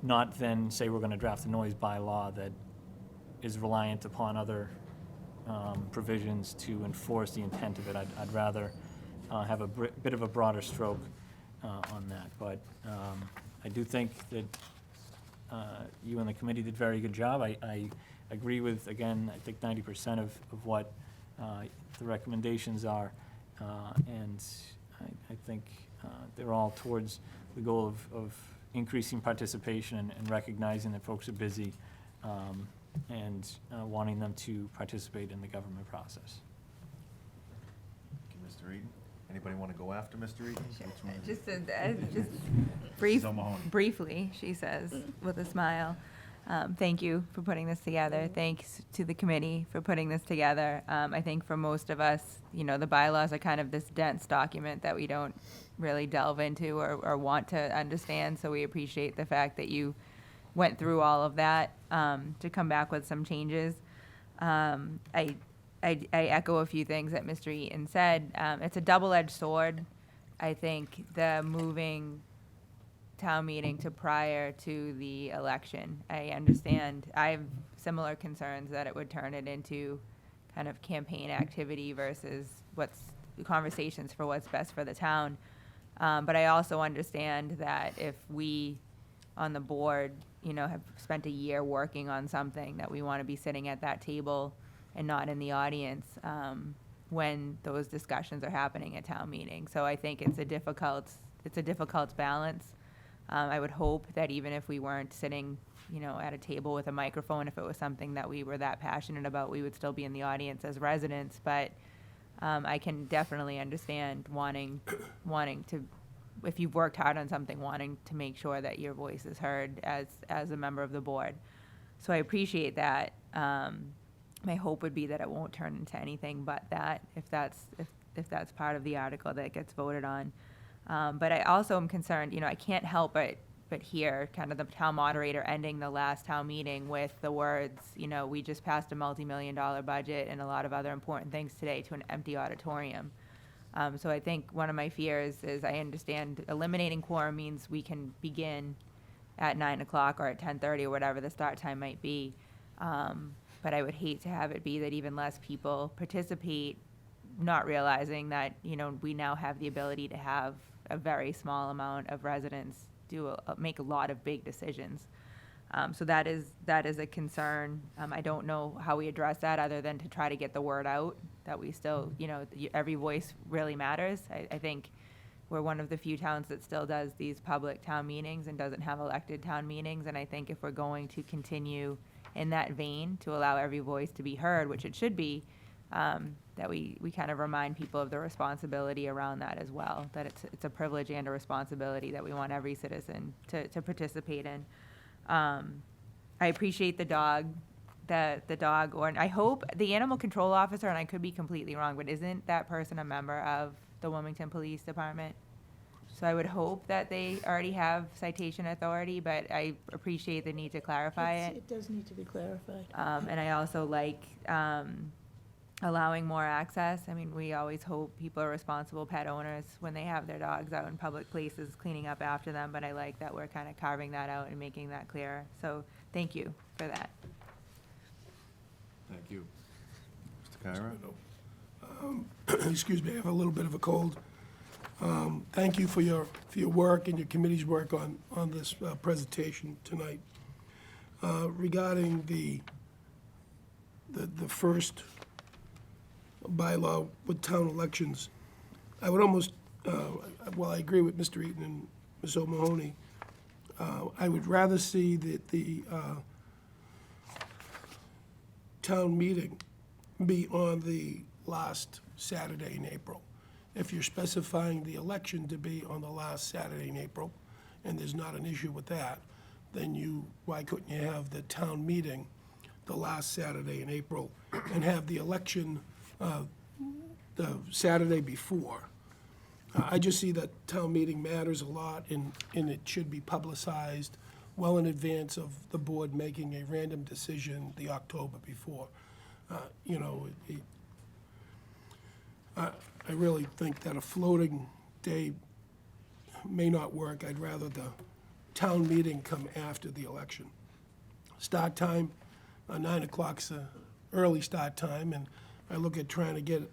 not then say we're gonna draft a noise bylaw that is reliant upon other provisions to enforce the intent of it. I'd rather have a bit of a broader stroke on that, but I do think that you and the committee did a very good job. I agree with, again, I think 90% of what the recommendations are, and I think they're all towards the goal of increasing participation and recognizing that folks are busy, and wanting them to participate in the government process. Thank you, Mr. Eaton. Anybody want to go after Mr. Eaton? Which one? Just Mrs. O'Mahony. briefly, she says, with a smile, thank you for putting this together. Thanks to the committee for putting this together. I think for most of us, the bylaws are kind of this dense document that we don't really delve into or want to understand, so we appreciate the fact that you went through all of that to come back with some changes. I echo a few things that Mr. Eaton said. It's a double-edged sword. I think the moving town meeting to prior to the election, I understand. I have similar concerns that it would turn it into kind of campaign activity versus conversations for what's best for the town. But I also understand that if we on the board, have spent a year working on something, that we want to be sitting at that table and not in the audience when those discussions are happening at town meeting. So I think it's a difficult balance. I would hope that even if we weren't sitting, at a table with a microphone, if it was something that we were that passionate about, we would still be in the audience as residents. But I can definitely understand wanting to, if you've worked hard on something, wanting to make sure that your voice is heard as a member of the board. So I appreciate that. My hope would be that it won't turn into anything but that, if that's part of the article that gets voted on. But I also am concerned, I can't help but hear kind of the town moderator ending the last town meeting with the words, we just passed a multi-million-dollar budget and a lot of other important things today to an empty auditorium. So I think one of my fears is, I understand eliminating quorum means we can begin at 9 o'clock or at 10:30 or whatever the start time might be. But I would hate to have it be that even less people participate, not realizing that, we now have the ability to have a very small amount of residents make a lot of big decisions. So that is a concern. I don't know how we address that other than to try to get the word out that we still, every voice really matters. I think we're one of the few towns that still does these public town meetings and doesn't have elected town meetings. And I think if we're going to continue in that vein to allow every voice to be heard, which it should be, that we kind of remind people of the responsibility around that as well, that it's a privilege and a responsibility that we want every citizen to participate in. I appreciate the dog, or I hope the animal control officer, and I could be completely wrong, but isn't that person a member of the Wilmington Police Department? So I would hope that they already have citation authority, but I appreciate the need to clarify it. It does need to be clarified. And I also like allowing more access. I mean, we always hope people are responsible pet owners when they have their dogs out in public places, cleaning up after them, but I like that we're kind of carving that out and making that clearer. So thank you for that. Thank you. Mr. Kyra? Excuse me, I have a little bit of a cold. Thank you for your work and your committee's work on this presentation tonight. Regarding the first bylaw with town elections, I would almost, while I agree with Mr. Eaton and Ms. O'Mahony, I would rather see that the town meeting be on the last Saturday in April. if you're specifying the election to be on the last Saturday in April, and there's not an issue with that, then why couldn't you have the town meeting the last Saturday in April and have the election the Saturday before? I just see that town meeting matters a lot, and it should be publicized well in advance of the board making a random decision the October before. You know, I really think that a floating day may not work. I'd rather the town meeting come after the election. Start time, 9 o'clock's the early start time, and I look at trying to get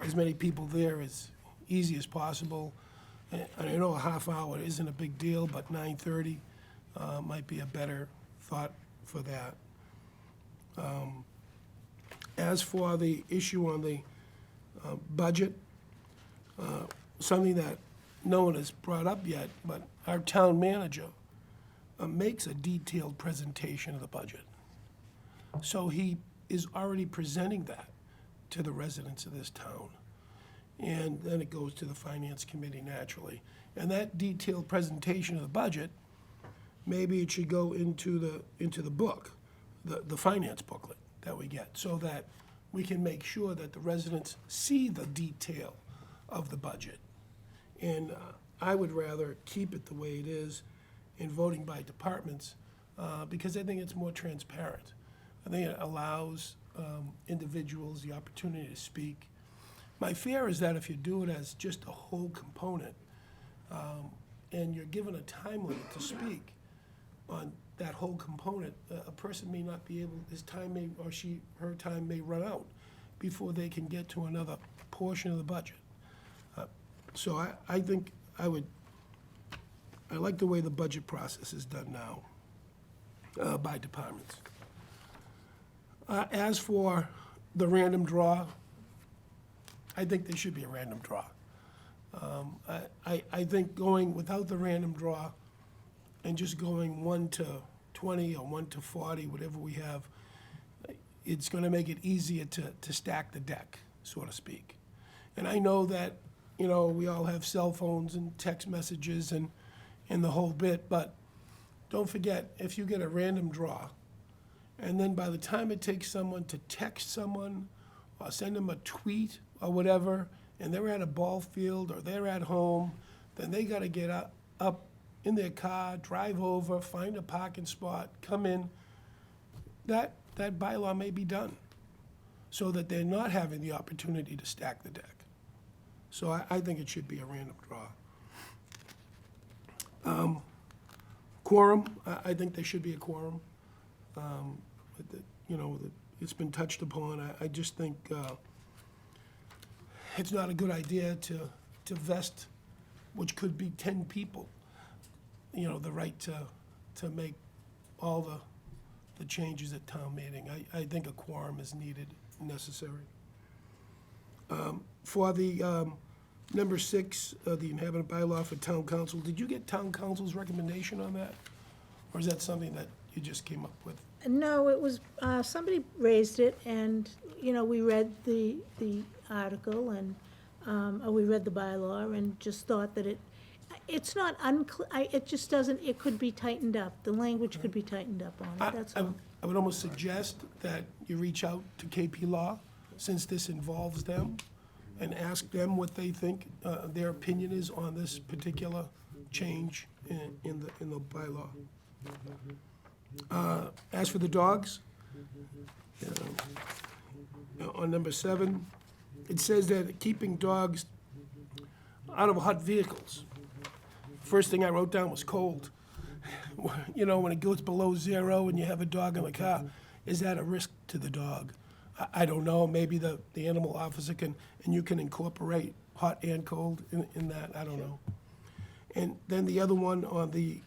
as many people there as easy as possible. And I know a half hour isn't a big deal, but 9:30 might be a better thought for that. As for the issue on the budget, something that no one has brought up yet, but our town manager makes a detailed presentation of the budget. So he is already presenting that to the residents of this town. And then it goes to the finance committee naturally. And that detailed presentation of the budget, maybe it should go into the book, the finance booklet that we get, so that we can make sure that the residents see the detail of the budget. And I would rather keep it the way it is in voting by departments, because I think it's more transparent. I think it allows individuals the opportunity to speak. My fear is that if you do it as just a whole component, and you're given a time limit to speak on that whole component, a person may not be able, his time may, or her time may run out before they can get to another portion of the budget. So I think I like the way the budget process is done now by departments. As for the random draw, I think there should be a random draw. I think going without the random draw and just going 1 to 20 or 1 to 40, whatever we have, it's going to make it easier to stack the deck, so to speak. And I know that, you know, we all have cell phones and text messages and the whole bit, but don't forget, if you get a random draw, and then by the time it takes someone to text someone or send them a tweet or whatever, and they're at a ball field or they're at home, then they got to get up in their car, drive over, find a parking spot, come in. That bylaw may be done so that they're not having the opportunity to stack the deck. So I think it should be a random draw. Quorum, I think there should be a quorum. You know, it's been touched upon. I just think it's not a good idea to vest, which could be 10 people, you know, the right to make all the changes at town meeting. I think a quorum is needed, necessary. For the number 6, the inhabitant bylaw for town council, did you get town council's recommendation on that? Or is that something that you just came up with? No, it was, somebody raised it, and, you know, we read the article, and, or we read the bylaw, and just thought that it's not unclear, it just doesn't, it could be tightened up. The language could be tightened up on it, that's all. I would almost suggest that you reach out to KP Law, since this involves them, and ask them what they think their opinion is on this particular change in the bylaw. As for the dogs, on number 7, it says that keeping dogs out of hot vehicles. First thing I wrote down was cold. You know, when it goes below 0 and you have a dog in the car, is that a risk to the dog? I don't know, maybe the animal officer can, and you can incorporate hot and cold in that, I don't know. And then the other one on the,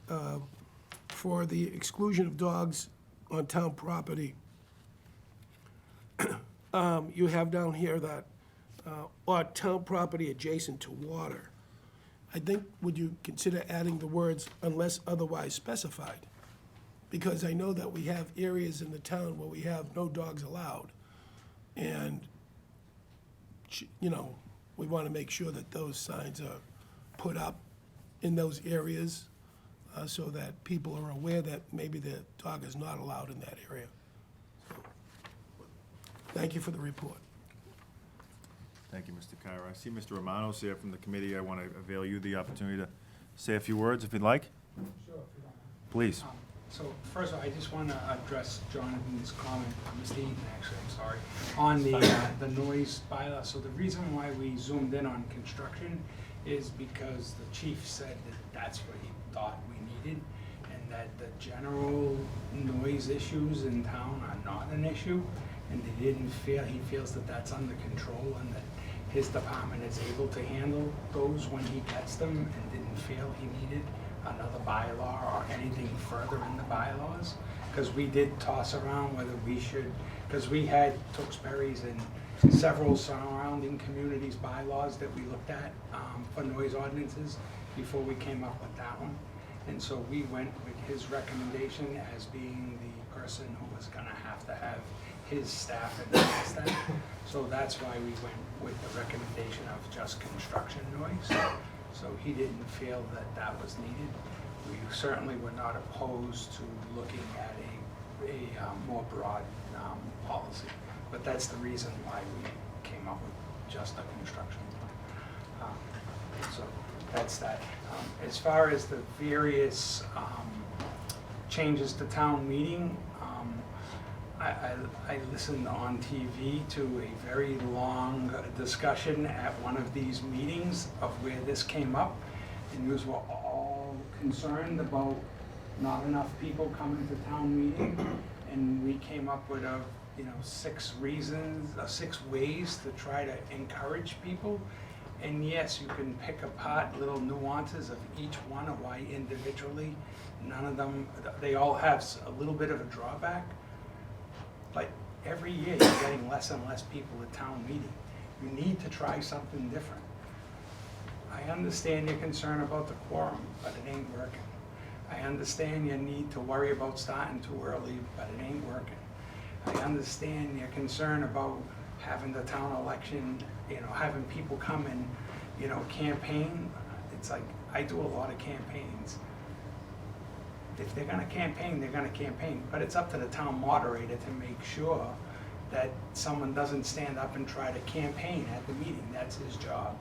for the exclusion of dogs on town property, you have down here that, or town property adjacent to water. I think, would you consider adding the words unless otherwise specified? Because I know that we have areas in the town where we have no dogs allowed. And, you know, we want to make sure that those signs are put up in those areas so that people are aware that maybe the dog is not allowed in that area. So, thank you for the report. Thank you, Mr. Kyra. I see Mr. Romano's here from the committee. I want to avail you the opportunity to say a few words if you'd like. Sure, if you don't mind. Please. So first of all, I just want to address Jonathan's comment, Mr. Eaton, actually, I'm sorry, on the noise bylaw. So the reason why we zoomed in on construction is because the chief said that that's what he thought we needed, and that the general noise issues in town are not an issue, and he feels that that's under control, and that his department is able to handle those when he gets them, and didn't feel he needed another bylaw or anything further in the bylaws, because we did toss around whether we should, because we had Tewksbury's and several surrounding communities' bylaws that we looked at for noise ordinances before we came up with that one. And so we went with his recommendation as being the person who was gonna have to have his staff advance that. So that's why we went with the recommendation of just construction noise. So he didn't feel that that was needed. We certainly were not opposed to looking at a more broad policy, but that's the reason why we came up with just a construction one. So that's that. As far as the various changes to town meeting, I listened on TV to a very long discussion at one of these meetings of where this came up, and you were all concerned about not enough people coming to town meeting, and we came up with 6 ways to try to encourage people. And yes, you can pick apart little nuances of each one of why individually, none of them, they all have a little bit of a drawback. But every year, you're getting less and less people at town meeting. You need to try something different. I understand your concern about the quorum, but it ain't working. I understand your need to worry about starting too early, but it ain't working. I understand your concern about having the town election, having people come and, campaign. It's like, I do a lot of campaigns. If they're gonna campaign, they're gonna campaign, but it's up to the town moderator to make sure that someone doesn't stand up and try to campaign at the meeting. That's his job.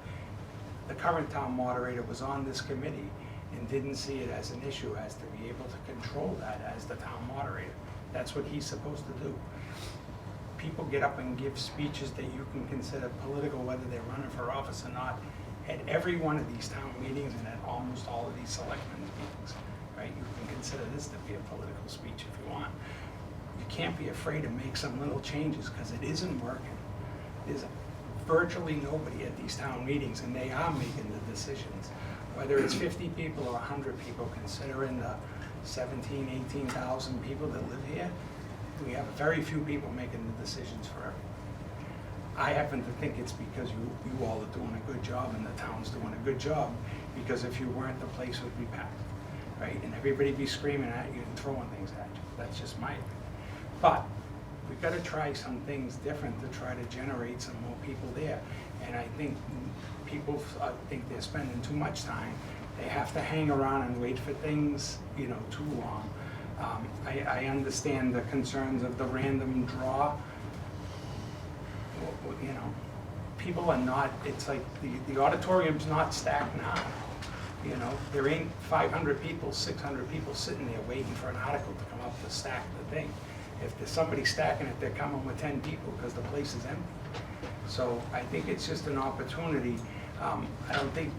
The current town moderator was on this committee and didn't see it as an issue, as to be able to control that as the town moderator. That's what he's supposed to do. People get up and give speeches that you can consider political, whether they're running for office or not, at every one of these town meetings and at almost all of these selectmen meetings. Right? You can consider this to be a political speech if you want. You can't be afraid to make some little changes, because it isn't working. There's virtually nobody at these town meetings, and they are making the decisions. Whether it's 50 people or 100 people, considering the 17,000, 18,000 people that live here, we have very few people making the decisions for everyone. I happen to think it's because you all are doing a good job and the town's doing a good job, because if you weren't, the place would be packed. Right? And everybody be screaming at you and throwing things at you. That's just my opinion. But we've got to try some things different to try to generate some more people there. And I think people think they're spending too much time. They have to hang around and wait for things, too long. I understand the concerns of the random draw. People are not, it's like the auditorium's not stacked now. There ain't 500 people, 600 people sitting there waiting for an article to come up to stack the thing. If there's somebody stacking it, they're coming with 10 people because the place is empty. So I think it's just an opportunity. I don't think,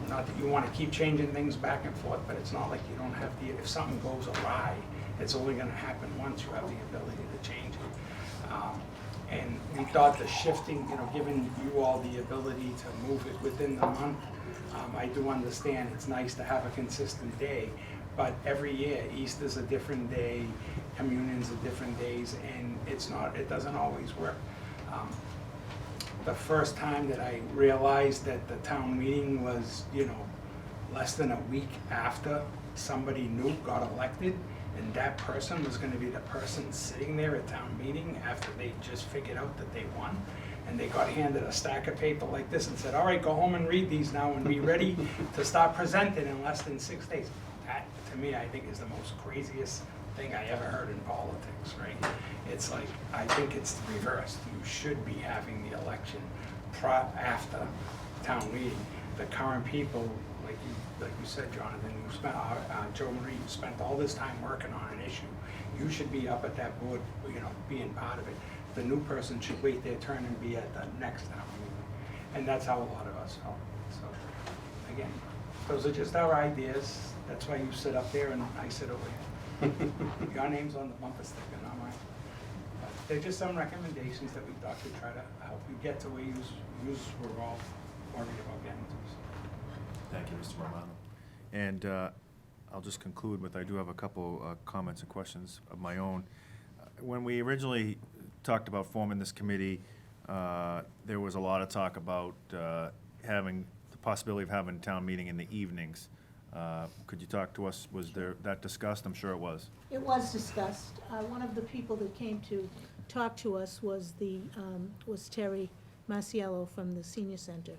not that you want to keep changing things back and forth, but it's not like you don't have the, if something goes awry, it's only going to happen once. You have the ability to change it. And we thought the shifting, giving you all the ability to move it within the month, I do understand it's nice to have a consistent day, but every year, Easter's a different day, communion's a different days, and it doesn't always work. The first time that I realized that the town meeting was, less than a week after somebody new got elected, and that person was gonna be the person sitting there at town meeting after they just figured out that they won, and they got handed a stack of paper like this and said, all right, go home and read these now and be ready to start presenting in less than 6 days. That, to me, I think is the most craziest thing I ever heard in politics, right? It's like, I think it's reversed. You should be having the election after town meeting. The current people, like you said, Jonathan, you spent, Joe Marie, you spent all this time working on an issue. You should be up at that board, being part of it. The new person should wait their turn and be at the next town meeting. And that's how a lot of us felt. So, again, those are just our ideas. That's why you sit up there and I sit over here. Your name's on the bumper sticker, not mine. But they're just some recommendations that we thought could try to help you get to where you were all worried about getting to. Thank you, Mr. Romano. And I'll just conclude with, I do have a couple comments and questions of my own. When we originally talked about forming this committee, there was a lot of talk about having the possibility of having a town meeting in the evenings. Could you talk to us, was there that discussed? I'm sure it was. It was discussed. One of the people that came to talk to us was Terry Masiello from the Senior Center.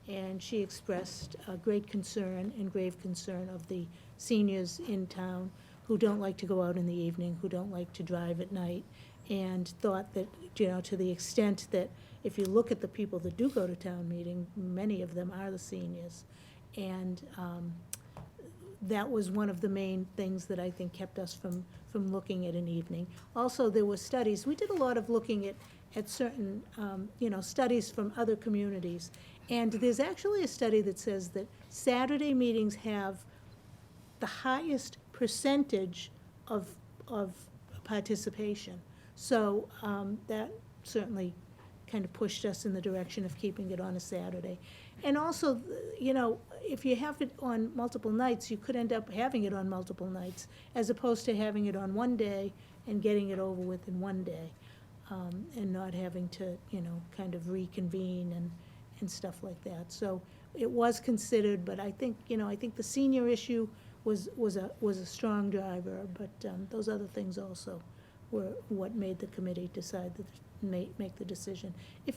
And she expressed a great concern and grave concern of the seniors in town who don't like to go out in the evening, who don't like to drive at night, and thought that, to the extent that if you look at the people that do go to town meeting, many of them are the seniors. And that was one of the main things that I think kept us from looking at an evening. Also, there were studies. We did a lot of looking at certain, studies from other communities. And there's actually a study that says that Saturday meetings have the highest percentage of participation. So that certainly kind of pushed us in the direction of keeping it on a Saturday. And also, if you have it on multiple nights, you could end up having it on multiple nights, as opposed to having it on one day and getting it over with in one day, and not having to, kind of reconvene and stuff like that. So it was considered, but I think, I think the senior issue was a strong driver, but those other things also were what made the committee decide that make the decision.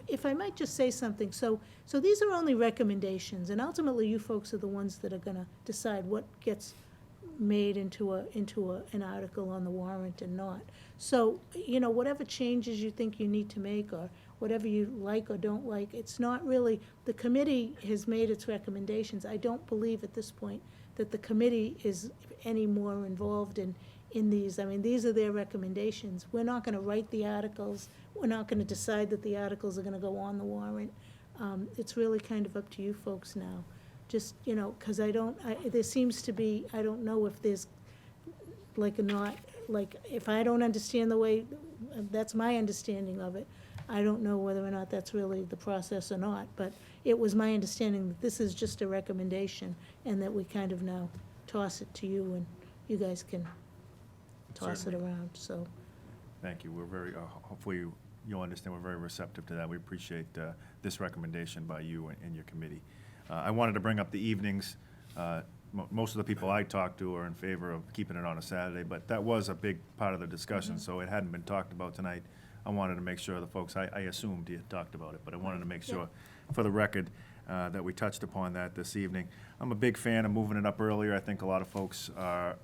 If I might just say something, so these are only recommendations, and ultimately you folks are the ones that are gonna decide what gets made into an article on the warrant and not. So, whatever changes you think you need to make, or whatever you like or don't like, it's not really, the committee has made its recommendations. I don't believe at this point that the committee is any more involved in these. I mean, these are their recommendations. We're not gonna write the articles. We're not gonna decide that the articles are gonna go on the warrant. It's really kind of up to you folks now. Just, because there seems to be, I don't know if there's if I don't understand the way, that's my understanding of it. I don't know whether or not that's really the process or not, but it was my understanding that this is just a recommendation, and that we kind of now toss it to you, and you guys can toss it Certainly. around, so. Thank you. We're very, hopefully you'll understand, we're very receptive to that. We appreciate this recommendation by you and your committee. I wanted to bring up the evenings. Most of the people I talked to are in favor of keeping it on a Saturday, but that was a big part of the discussion, so it hadn't been talked about tonight. I wanted to make sure the folks, I assumed you had talked about it, but I wanted to make sure, for the record, that we touched upon that this evening. I'm a big fan of moving it up earlier. I think a lot of folks are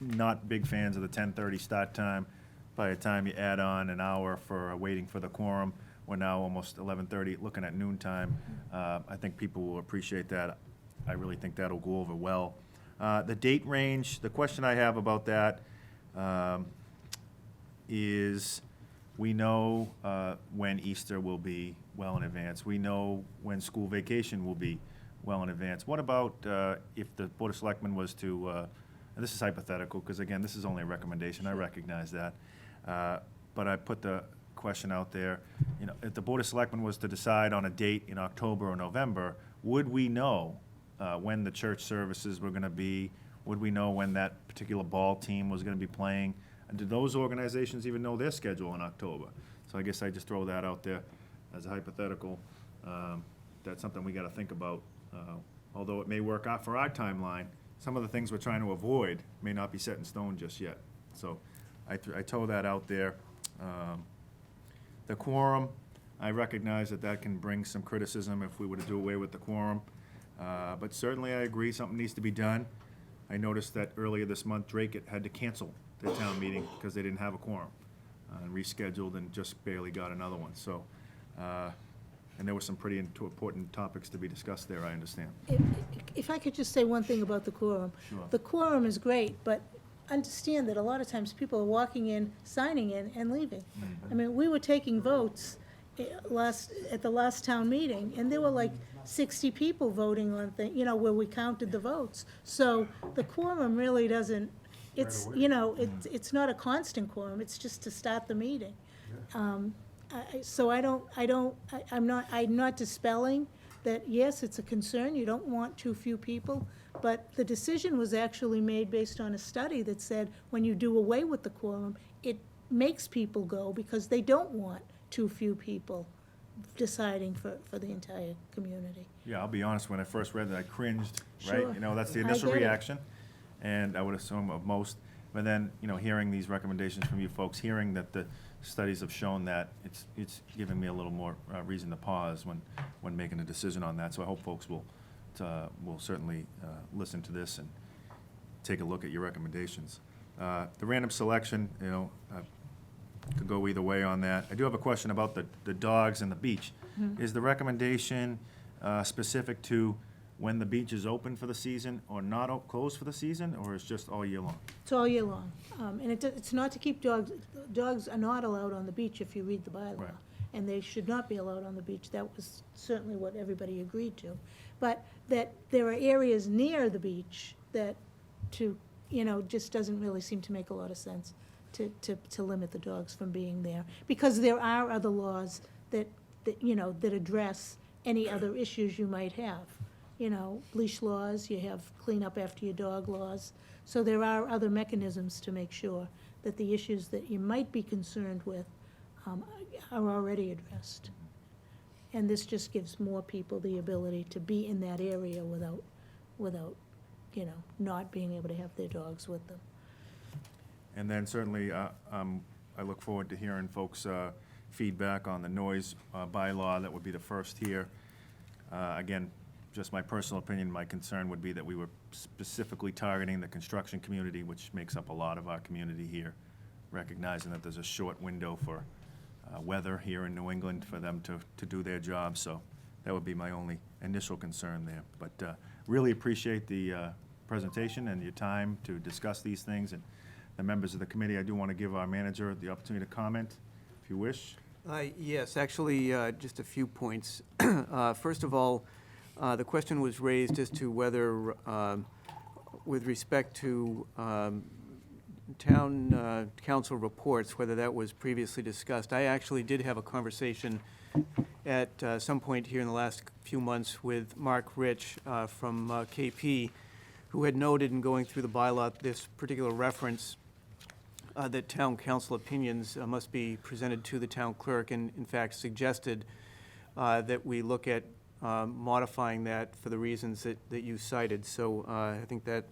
not big fans of the 10:30 start time. By the time you add on an hour for waiting for the quorum, we're now almost 11:30, looking at noon time. I think people will appreciate that. I really think that'll go over well. The date range, the question I have about that is, we know when Easter will be well in advance. We know when school vacation will be well in advance. What about if the Board of Selectmen was to, and this is hypothetical, because again, this is only a recommendation, I recognize that, but I put the question out there, if the Board of Selectmen was to decide on a date in October or November, would we know when the church services were gonna be? Would we know when that particular ball team was gonna be playing? And do those organizations even know their schedule in October? So I guess I just throw that out there as a hypothetical. That's something we gotta think about. Although it may work out for our timeline, some of the things we're trying to avoid may not be set in stone just yet. So I throw that out there. The quorum, I recognize that that can bring some criticism if we were to do away with the quorum. But certainly I agree something needs to be done. I noticed that earlier this month, Drake had to cancel their town meeting because they didn't have a quorum, and rescheduled and just barely got another one. So, and there were some pretty important topics to be discussed there, I understand. If I could just say one thing about the quorum. Sure. The quorum is great, but understand that a lot of times people are walking in, signing in, and leaving. I mean, we were taking votes at the last town meeting, and there were like 60 people voting on where we counted the votes. So the quorum really doesn't, it's not a constant quorum, it's just to start the meeting. So I'm not dispelling that, yes, it's a concern, you don't want too few people, but the decision was actually made based on a study that said when you do away with the quorum, it makes people go because they don't want too few people deciding for the entire community. Yeah, I'll be honest, when I first read that, I cringed, right? Sure. You know, that's the I initial get it. reaction, and I would assume of most. But then, hearing these recommendations from you folks, hearing that the studies have shown that, it's given me a little more reason to pause when making a decision on that. So I hope folks will certainly listen to this and take a look at your recommendations. The random selection, could go either way on that. I do have a question about the dogs and the beach. Is the recommendation specific to when the beach is open for the season or not closed for the season, or is just all year long? It's all year long. And it's not to keep dogs, dogs are not allowed on the beach if you read the bylaw. Right. And they should not be allowed on the beach. That was certainly what everybody agreed to. But that there are areas near the beach that just doesn't really seem to make a lot of sense to limit the dogs from being there. Because there are other laws that address any other issues you might have. Leash laws, you have clean up after your dog laws. So there are other mechanisms to make sure that the issues that you might be concerned with are already addressed. And this just gives more people the ability to be in that area without not being able to have their dogs with them. And then certainly, I look forward to hearing folks' feedback on the noise bylaw. That would be the first here. Again, just my personal opinion, my concern would be that we were specifically targeting the construction community, which makes up a lot of our community here, recognizing that there's a short window for weather here in New England for them to do their job. So that would be my only initial concern there. But really appreciate the presentation and your time to discuss these things. And the members of the committee, I do want to give our manager the opportunity to comment, if you wish. Yes, actually, just a few points. First of all, the question was raised as to whether, with respect to town council reports, whether that was previously discussed. I actually did have a conversation at some point here in the last few months with Mark Rich from KP, who had noted in going through the bylaw this particular reference that town council opinions must be presented to the town clerk, and in fact suggested that we look at modifying that for the reasons that you cited. So I think that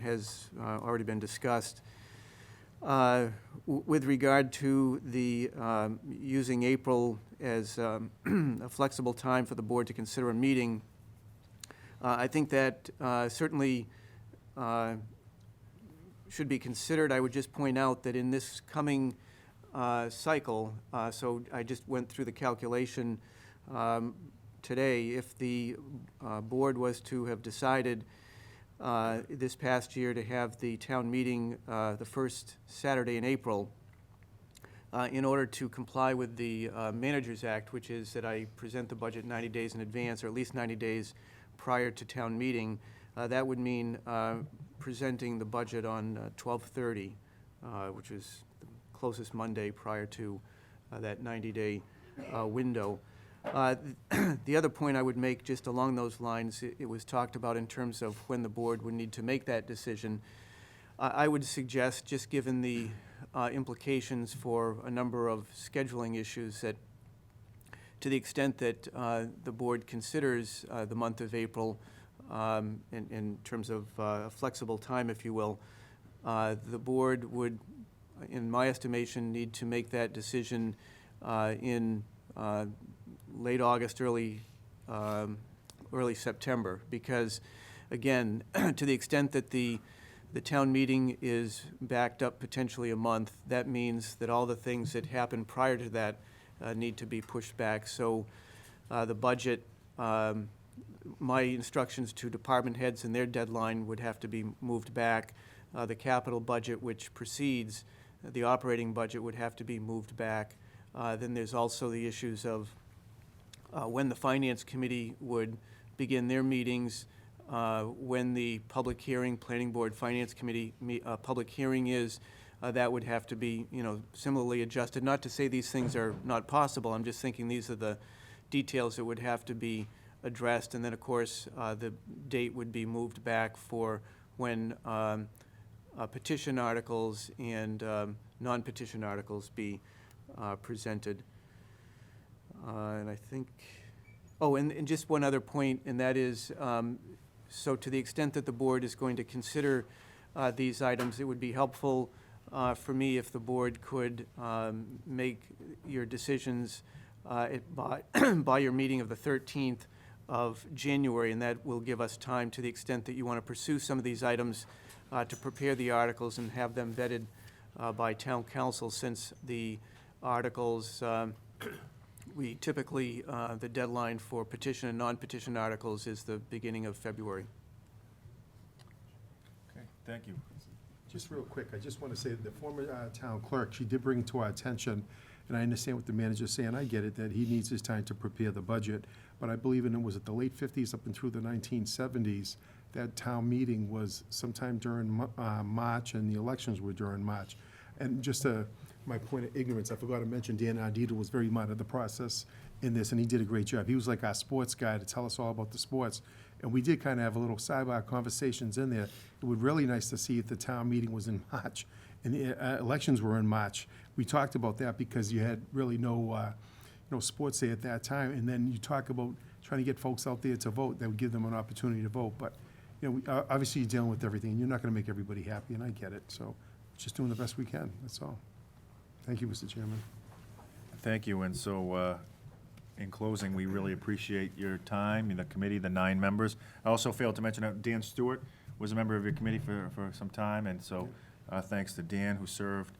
has already been discussed. With regard to the using April as a flexible time for the board to consider a meeting, I think that certainly should be considered. I would just point out that in this coming cycle, so I just went through the calculation today, if the board was to have decided this past year to have the town meeting the first Saturday in April, in order to comply with the Managers Act, which is that I present the budget 90 days in advance, or at least 90 days prior to town meeting, that would mean presenting the budget on 12/30, which is the closest Monday prior to that 90-day window. The other point I would make just along those lines, it was talked about in terms of when the board would need to make that decision. I would suggest, just given the implications for a number of scheduling issues, that to the extent that the board considers the month of April in terms of a flexible time, if you will, the board would, in my estimation, need to make that decision in late August, early September, because, again, to the extent that the town meeting is backed up potentially a month, that means that all the things that happened prior to that need to be pushed back. So the budget, my instructions to department heads and their deadline would have to be moved back. The capital budget, which precedes the operating budget, would have to be moved back. Then there's also the issues of when the Finance Committee would begin their meetings, when the public hearing, Planning Board, Finance Committee public hearing is, that would have to be, similarly adjusted. Not to say these things are not possible, I'm just thinking these are the details that would have to be addressed. And then, of course, the date would be moved back for when petition articles and non-petition articles be presented. And I think, and just one other point, and that is, so to the extent that the board is going to consider these items, it would be helpful for me if the board could make your decisions by your meeting of the 13th of January, and that will give us time, to the extent that you want to pursue some of these items, to prepare the articles and have them vetted by town council, since the articles, we typically, the deadline for petition and non-petition articles is the beginning of February. Okay, thank you. Just real quick, I just want to say that the former town clerk, she did bring to our attention, and I understand what the manager's saying, I get it, that he needs his time to prepare the budget, but I believe in, it was at the late 50s up and through the 1970s, that town meeting was sometime during March, and the elections were during March. And just my point of ignorance, I forgot to mention, Dan Ardita was very much of the process in this, and he did a great job. He was like our sports guy to tell us all about the sports. And we did kind of have a little sidebar conversations in there. It would be really nice to see if the town meeting was in March and the elections were in March. We talked about that because you had really no sports day at that time. And then you talk about trying to get folks out there to vote. That would give them an opportunity to vote. But obviously you're dealing with everything. You're not going to make everybody happy, and I get it. So just doing the best we can. That's all. Thank you, Mr. Chairman. Thank you, and so, in closing, we really appreciate your time, the committee, the 9 members. I also failed to mention that Dan Stewart was a member of your committee for some time, and so thanks to Dan, who served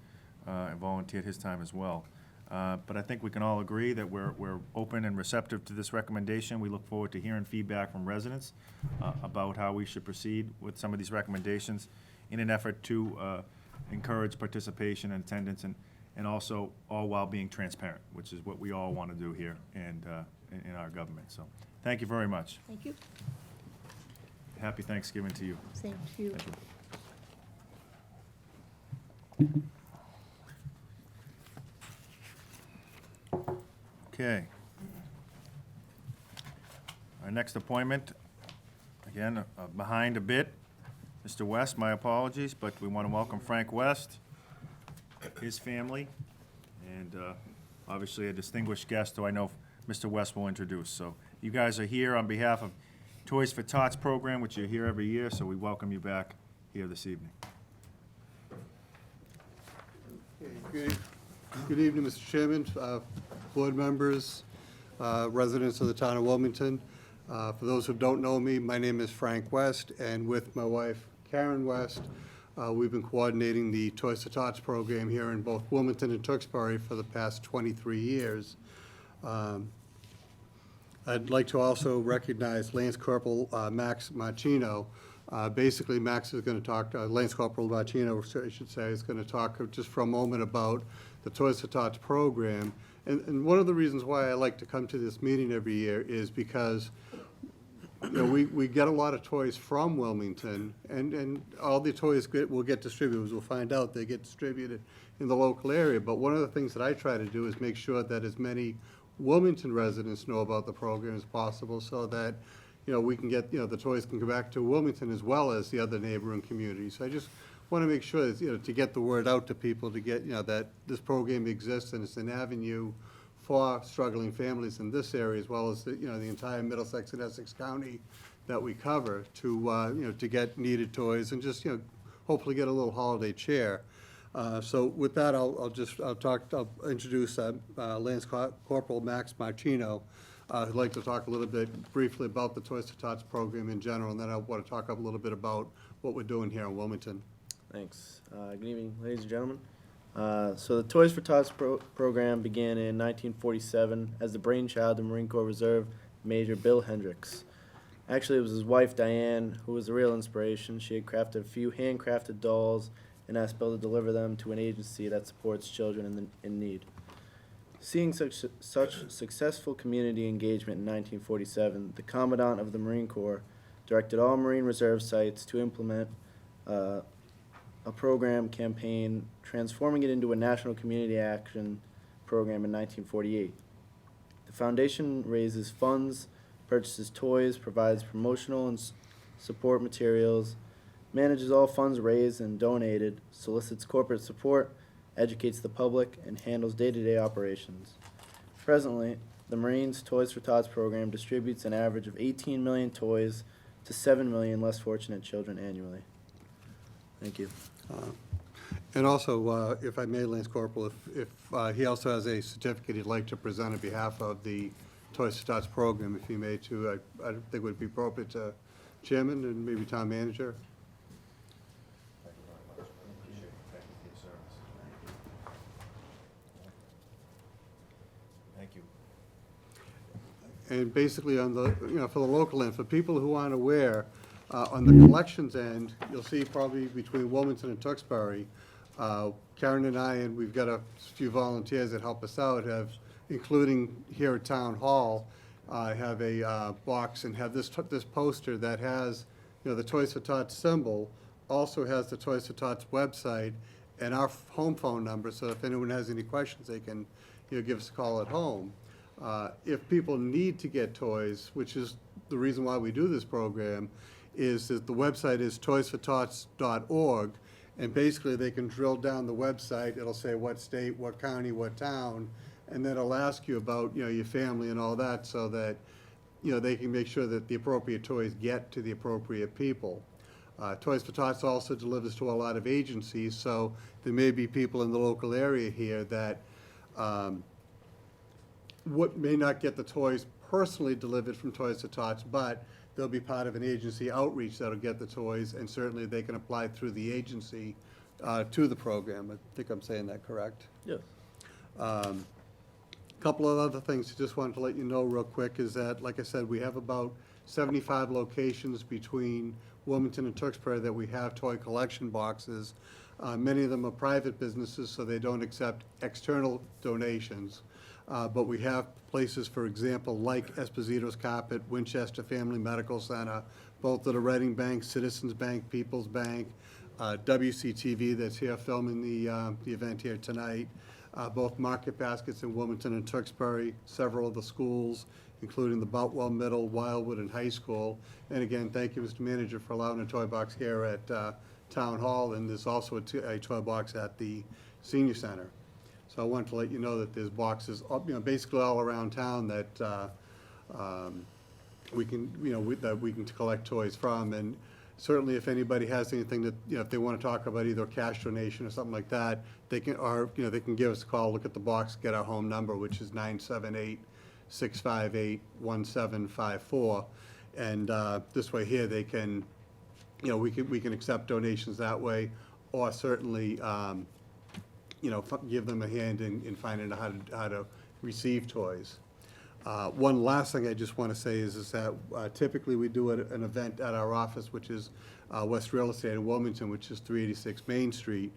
and volunteered his time as well. But I think we can all agree that we're open and receptive to this recommendation. We look forward to hearing feedback from residents about how we should proceed with some of these recommendations in an effort to encourage participation and attendance, and also all while being transparent, which is what we all want to do here and in our government. So thank you very much. Thank you. Happy Thanksgiving to you. Same to you. Thank you. Okay. Our next appointment, again, behind a bit. Mr. West, my apologies, but we want to welcome Frank West, his family, and obviously a distinguished guest who I know Mr. West will introduce. So you guys are here on behalf of Toys for Tots program, which you're here every year, so we welcome you back here this evening. Good evening, Mr. Chairman, board members, residents of the town of Wilmington. For those who don't know me, my name is Frank West, and with my wife, Karen West, we've been coordinating the Toys for Tots program here in both Wilmington and Tewksbury for the past 23 years. I'd like to also recognize Lance Corporal Max Marchino. Basically, Max is going to talk, Lance Corporal Marchino, I should say, is going to talk just for a moment about the Toys for Tots program. And one of the reasons why I like to come to this meeting every year is because we get a lot of toys from Wilmington, and all the toys will get distributed. We'll find out they get distributed in the local area. But one of the things that I try to do is make sure that as many Wilmington residents know about the program as possible, so that we can get the toys can go back to Wilmington as well as the other neighboring communities. So I just want to make sure that, to get the word out to people, to get that this program exists and it's an avenue for struggling families in this area, as well as the entire Middlesex and Essex County that we cover, to to get needed toys and just hopefully get a little holiday cheer. So with that, I'll introduce Lance Corporal Max Martino, who'd like to talk a little bit briefly about the Toys for Tots program in general, and then I want to talk a little bit about what we're doing here in Wilmington. Thanks. Good evening, ladies and gentlemen. So the Toys for Tots program began in 1947 as the brainchild of Marine Corps Reserve Major Bill Hendricks. Actually, it was his wife, Diane, who was the real inspiration. She had crafted a few handcrafted dolls and asked Bill to deliver them to an agency that supports children in need. Seeing such successful community engagement in 1947, the Commandant of the Marine Corps directed all Marine Reserve sites to implement a program campaign, transforming it into a national community action program in 1948. The foundation raises funds, purchases toys, provides promotional and support materials, manages all funds raised and donated, solicits corporate support, educates the public, and handles day-to-day operations. Presently, the Marines Toys for Tots program distributes an average of 18 million toys to 7 million less fortunate children annually. Thank you. And also, if I may, Lance Corporal, if he also has a certificate he'd like to present on behalf of the Toys for Tots program, if he may, too, I think it would be appropriate to Chairman and maybe Town Manager. Thank you. And basically on the, for the local end, for people who aren't aware, on the collections end, you'll see probably between Wilmington and Tewksbury, Karen and I, and we've got a few volunteers that help us out, including here at Town Hall, have a box and have this poster that has, the Toys for Tots symbol, also has the Toys for Tots website and our home phone number, so if anyone has any questions, they can, give us a call at home. If people need to get toys, which is the reason why we do this program, is that the website is toysfortots.org, and basically they can drill down the website. It'll say what state, what county, what town, and then it'll ask you about, your family and all that, so that, they can make sure that the appropriate toys get to the appropriate people. Toys for Tots also delivers to a lot of agencies, so there may be people in the local area here that may not get the toys personally delivered from Toys for Tots, but they'll be part of an agency outreach that'll get the toys, and certainly they can apply through the agency to the program. I think I'm saying that correct? Yes. Couple of other things I just wanted to let you know real quick is that, like I said, we have about 75 locations between Wilmington and Tewksbury that we have toy collection boxes. Many of them are private businesses, so they don't accept external donations. But we have places, for example, like Esposito's Carpet, Winchester Family Medical Center, both at a Reading Bank, Citizens Bank, People's Bank, WCTV that's here filming the event here tonight, both Market Baskets in Wilmington and Tewksbury, several of the schools, including the Boutwell Middle, Wildwood, and High School. And again, thank you, Mr. Manager, for allowing a toy box here at Town Hall, and there's also a toy box at the Senior Center. So I wanted to let you know that there's boxes, basically all around town that we can collect toys from. And certainly, if anybody has anything that, if they want to talk about either a cash donation or something like that, they can, they can give us a call, look at the box, get our home number, which is 978-658-1754. And this way here, they can, we can accept donations that way, or certainly, give them a hand in finding out how to receive toys. One last thing I just want to say is that typically we do an event at our office, which is West Real Estate in Wilmington, which is 386 Main Street,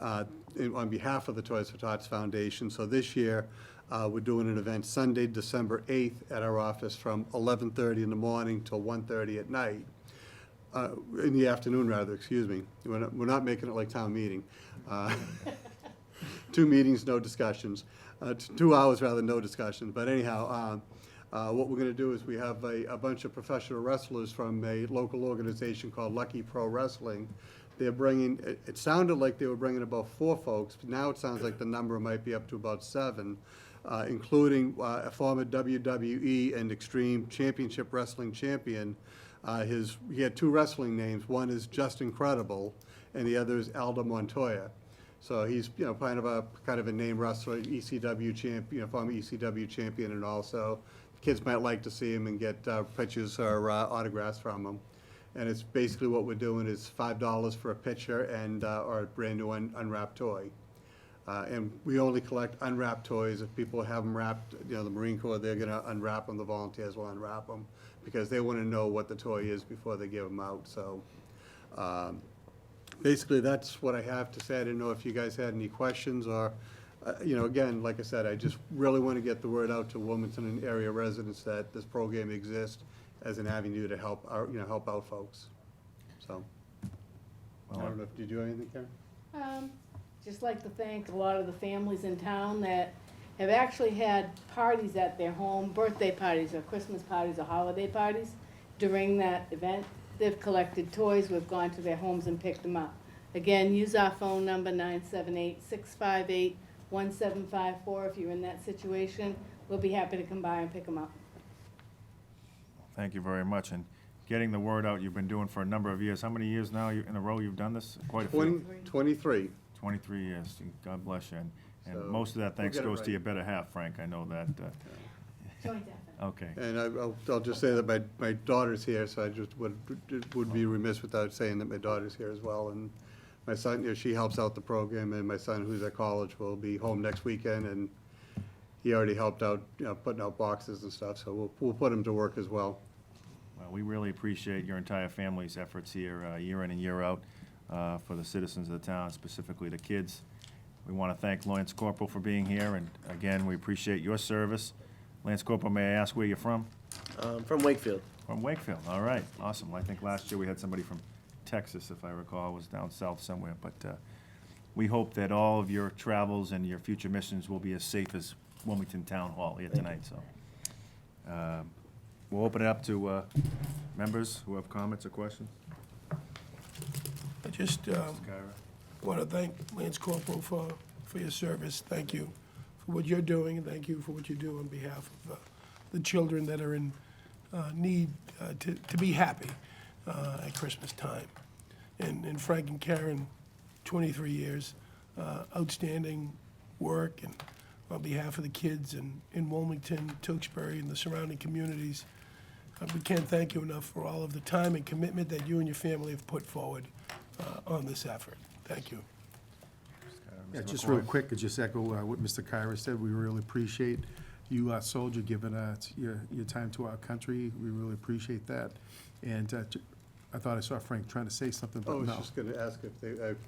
on behalf of the Toys for Tots Foundation. So this year, we're doing an event Sunday, December 8th at our office from 11:30 in the morning till 1:30 at night. In the afternoon, rather, excuse me. We're not making it like town meeting. 2 meetings, no discussions. 2 hours, rather, no discussion. But anyhow, what we're going to do is we have a bunch of professional wrestlers from a local organization called Lucky Pro Wrestling. They're bringing, it sounded like they were bringing about 4 folks, but now it sounds like the number might be up to about 7, including a former WWE and Extreme Championship Wrestling champion. He had 2 wrestling names. One is Just Incredible, and the other is Aldo Montoya. So he's, kind of a name wrestler, ECW champion, former ECW champion, and also kids might like to see him and get pictures or autographs from him. And it's basically what we're doing is $5 for a picture and or a brand new unwrapped toy. And we only collect unwrapped toys. If people have them wrapped, the Marine Corps, they're gonna unwrap them, the volunteers will unwrap them, because they wanna know what the toy is before they give them out, so. Basically, that's what I have to say. I didn't know if you guys had any questions or, again, like I said, I just really wanna get the word out to Wilmington and area residents that this program exists as an avenue to help help out folks, so. I don't know, did you have anything, Karen? Just like to thank a lot of the families in town that have actually had parties at their home, birthday parties or Christmas parties or holiday parties during that event. They've collected toys, we've gone to their homes and picked them up. Again, use our phone number 978-658-1754 if you're in that situation. We'll be happy to come by and pick them up. Thank you very much. And getting the word out, you've been doing for a number of years. How many years now in a row you've done this? Quite a few. 23. 23 years. God bless you. And So, most of that thanks we'll get it goes to right. your better half, Frank. I know that. Joint effort. Okay. And I'll just say that my daughter's here, so I just would be remiss without saying that my daughter's here as well. And my son, she helps out the program, and my son, who's at college, will be home next weekend, and he already helped out, putting out boxes and stuff, so we'll put him to work as well. Well, we really appreciate your entire family's efforts here, year in and year out, for the citizens of the town, specifically the kids. We want to thank Lance Corporal for being here, and again, we appreciate your service. Lance Corporal, may I ask where you're from? From Wakefield. From Wakefield, all right, awesome. I think last year we had somebody from Texas, if I recall, was down south somewhere, but we hope that all of your travels and your future missions will be as safe as Wilmington Town Hall here tonight, so. We'll open it up to members who have comments or questions. I just Skyra? want to thank Lance Corporal for your service. Thank you for what you're doing, and thank you for what you do on behalf of the children that are in need to be happy at Christmas time. And Frank and Karen, 23 years, outstanding work, and on behalf of the kids in Wilmington, Tewksbury, and the surrounding communities, we can't thank you enough for all of the time and commitment that you and your family have put forward on this effort. Thank you. Yeah, Mr. just McCoy? real quick, to just echo what Mr. Kyra said, we really appreciate you, soldier, giving your time to our country. We really appreciate that. And I thought I saw Frank trying to say something, I but was no. just gonna ask if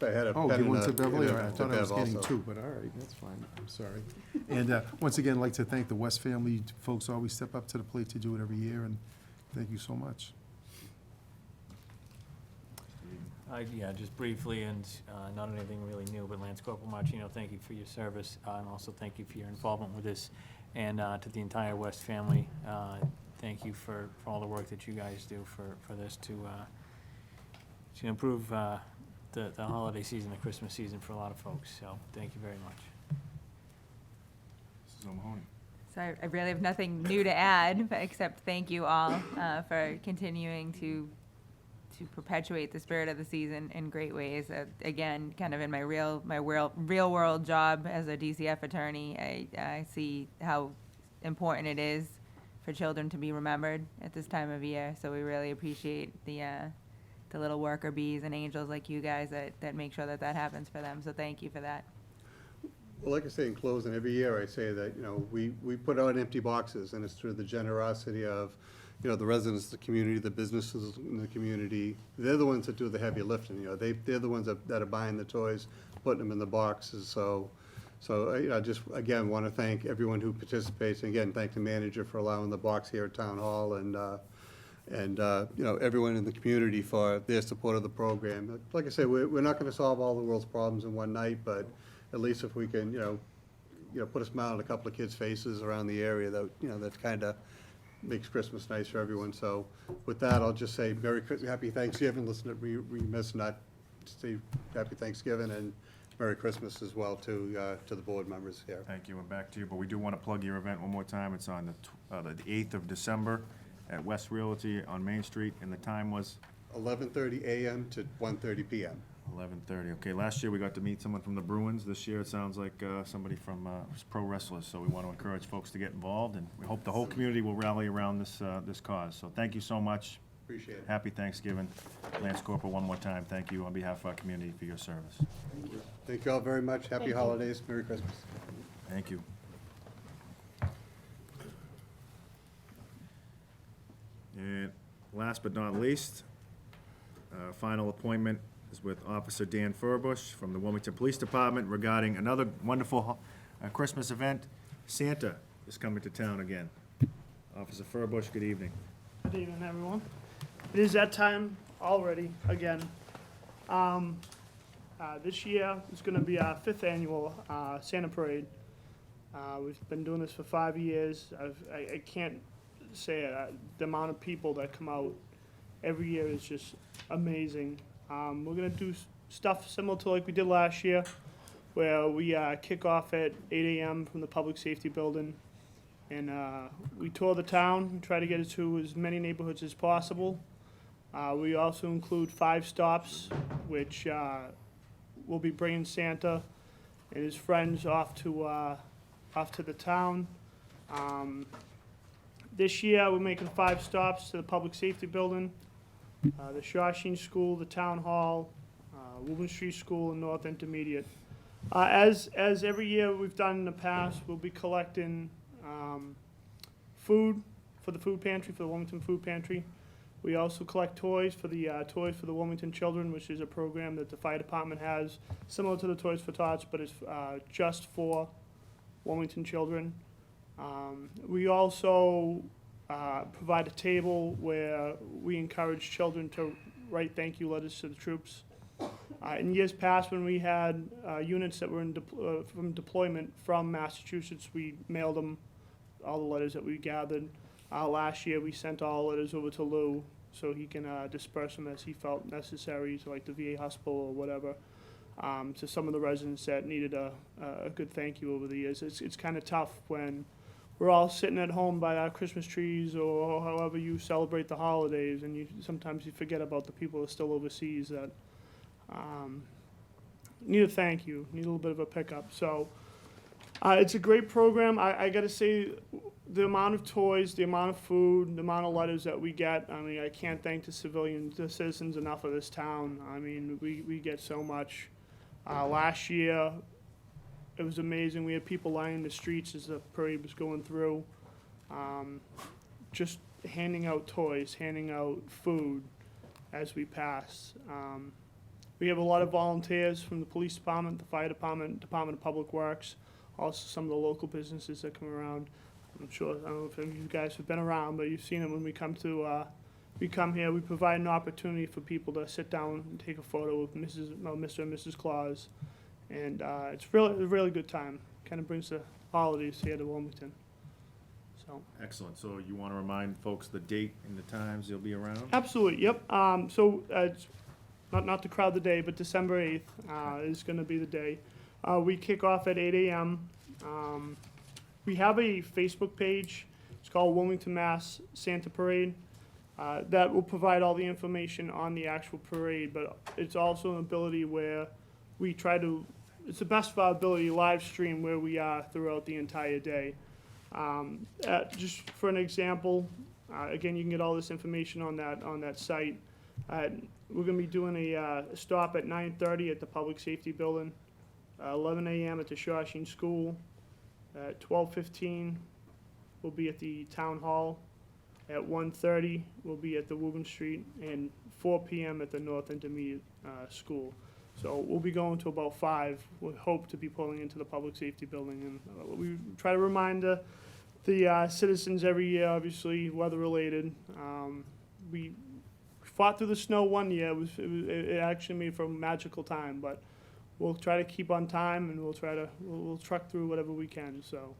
I had a Oh, pen you and went to a- Beverly? and All a- right, I thought I to was Bev getting also. two, but all right, that's fine, I'm sorry. And once again, I'd like to thank the West family. Folks always step up to the plate to do it every year, and thank you so much. Yeah, just briefly, and not anything really new, but Lance Corporal Marchino, thank you for your service, and also thank you for your involvement with this. And to the entire West family, thank you for all the work that you guys do for this to improve the holiday season, the Christmas season for a lot of folks. So thank you very much. Mrs. O'Mahony? So I really have nothing new to add, but except thank you all for continuing to perpetuate the spirit of the season in great ways. Again, kind of in my real world job as a DCF attorney, I see how important it is for children to be remembered at this time of year. So we really appreciate the little worker bees and angels like you guys that make sure that happens for them. So thank you for that. Well, like I say in closing, every year I say that, we put out empty boxes, and it's through the generosity of, the residents of the community, the businesses in the community. They're the ones that do the heavy lifting, they're the ones that are buying the toys, putting them in the boxes, so I just, again, want to thank everyone who participates, and again, thank the manager for allowing the box here at Town Hall, and everyone in the community for their support of the program. Like I say, we're not going to solve all the world's problems in one night, but at least if we can, put a smile on a couple of kids' faces around the area, that kind of makes Christmas nice for everyone. So with that, I'll just say Happy Thanksgiving. Listen, we miss not to say Happy Thanksgiving and Merry Christmas as well to the board members here. Thank you, and back to you, but we do want to plug your event one more time. It's on the 8th of December at West Realty on Main Street, and the time was? 11:30 a.m. to 1:30 p.m. 11:30. Okay, last year we got to meet someone from the Bruins. This year it sounds like somebody from pro wrestlers. So we want to encourage folks to get involved, and we hope the whole community will rally around this cause. So thank you so much. Appreciate it. Happy Thanksgiving. Lance Corporal, one more time, thank you on behalf of our community for your service. Thank you all very much. Happy Thank you. holidays. Merry Christmas. Thank you. And last but not least, final appointment is with Officer Dan Furbush from the Wilmington Police Department regarding another wonderful Christmas event. Santa is coming to town again. Officer Furbush, good evening. Good evening, everyone. It is that time already, again. This year is going to be our 5th annual Santa Parade. We've been doing this for 5 years. I can't say it. The amount of people that come out every year is just amazing. We're going to do stuff similar to like we did last year, where we kick off at 8 a.m. from the Public Safety Building. And we tour the town and try to get it to as many neighborhoods as possible. We also include 5 stops, which will be bringing Santa and his friends off to the town. This year, we're making 5 stops to the Public Safety Building, the Shawshene School, the Town Hall, Woburn Street School, and North Intermediate. As every year we've done in the past, we'll be collecting food for the food pantry, for the Wilmington Food Pantry. We also collect toys for the Wilmington Children, which is a program that the fire department has, similar to the Toys for Tots, but it's just for Wilmington children. We also provide a table where we encourage children to write thank you letters to the troops. In years past, when we had units that were from deployment from Massachusetts, we mailed them all the letters that we gathered. Last year, we sent all letters over to Lou so he can disperse them as he felt necessary, to like the VA hospital or whatever, to some of the residents that needed a good thank you over the years. It's kind of tough when we're all sitting at home by our Christmas trees or however you celebrate the holidays, and sometimes you forget about the people that are still overseas that need a thank you, need a little bit of a pickup. So it's a great program. I got to say, the amount of toys, the amount of food, the amount of letters that we get, I mean, I can't thank the citizens enough of this town. I mean, we get so much. Last year, it was amazing. We had people lining the streets as the parade was going through, just handing out toys, handing out food as we pass. We have a lot of volunteers from the police department, the fire department, Department of Public Works, also some of the local businesses that come around. I'm sure, I don't know if any of you guys have been around, but you've seen it when we come here, we provide an opportunity for people to sit down and take a photo of Mr. and Mrs. Claus. And it's a really good time. Kind of brings the holidays here to Wilmington. So. Excellent. So you want to remind folks the date and the times you'll be around? Absolutely, yep. So it's not to crowd the day, but December 8th is going to be the day. We kick off at 8 a.m. We have a Facebook page. It's called Wilmington Mass Santa Parade. That will provide all the information on the actual parade, but it's also an ability where we try to, it's the best of our ability, live stream where we are throughout the entire day. Just for an example, again, you can get all this information on that site. We're going to be doing a stop at 9:30 at the Public Safety Building, 11 a.m. at the Shawshene School, 12:15 we'll be at the Town Hall, at 1:30 we'll be at the Woburn Street, and 4 p.m. at the North Intermediate School. So we'll be going to about 5. We hope to be pulling into the Public Safety Building, and we try to remind the citizens every year, obviously weather-related. We fought through the snow one year. It actually made for a magical time, but we'll try to keep on time, and we'll truck through whatever we can. So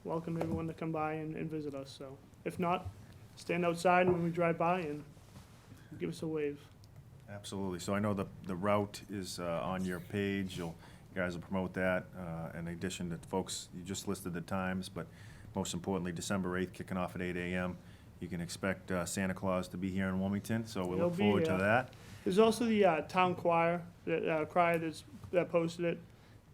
welcome everyone to come by and visit us. So if not, stand outside when we drive by and give us a wave. Absolutely. So I know the route is on your page. You guys will promote that. In addition to folks, you just listed the times, but most importantly, December 8th, kicking off at 8 a.m. You can expect Santa Claus to be here in Wilmington, so we He'll look be forward to here. that. There's also the town choir that posted it,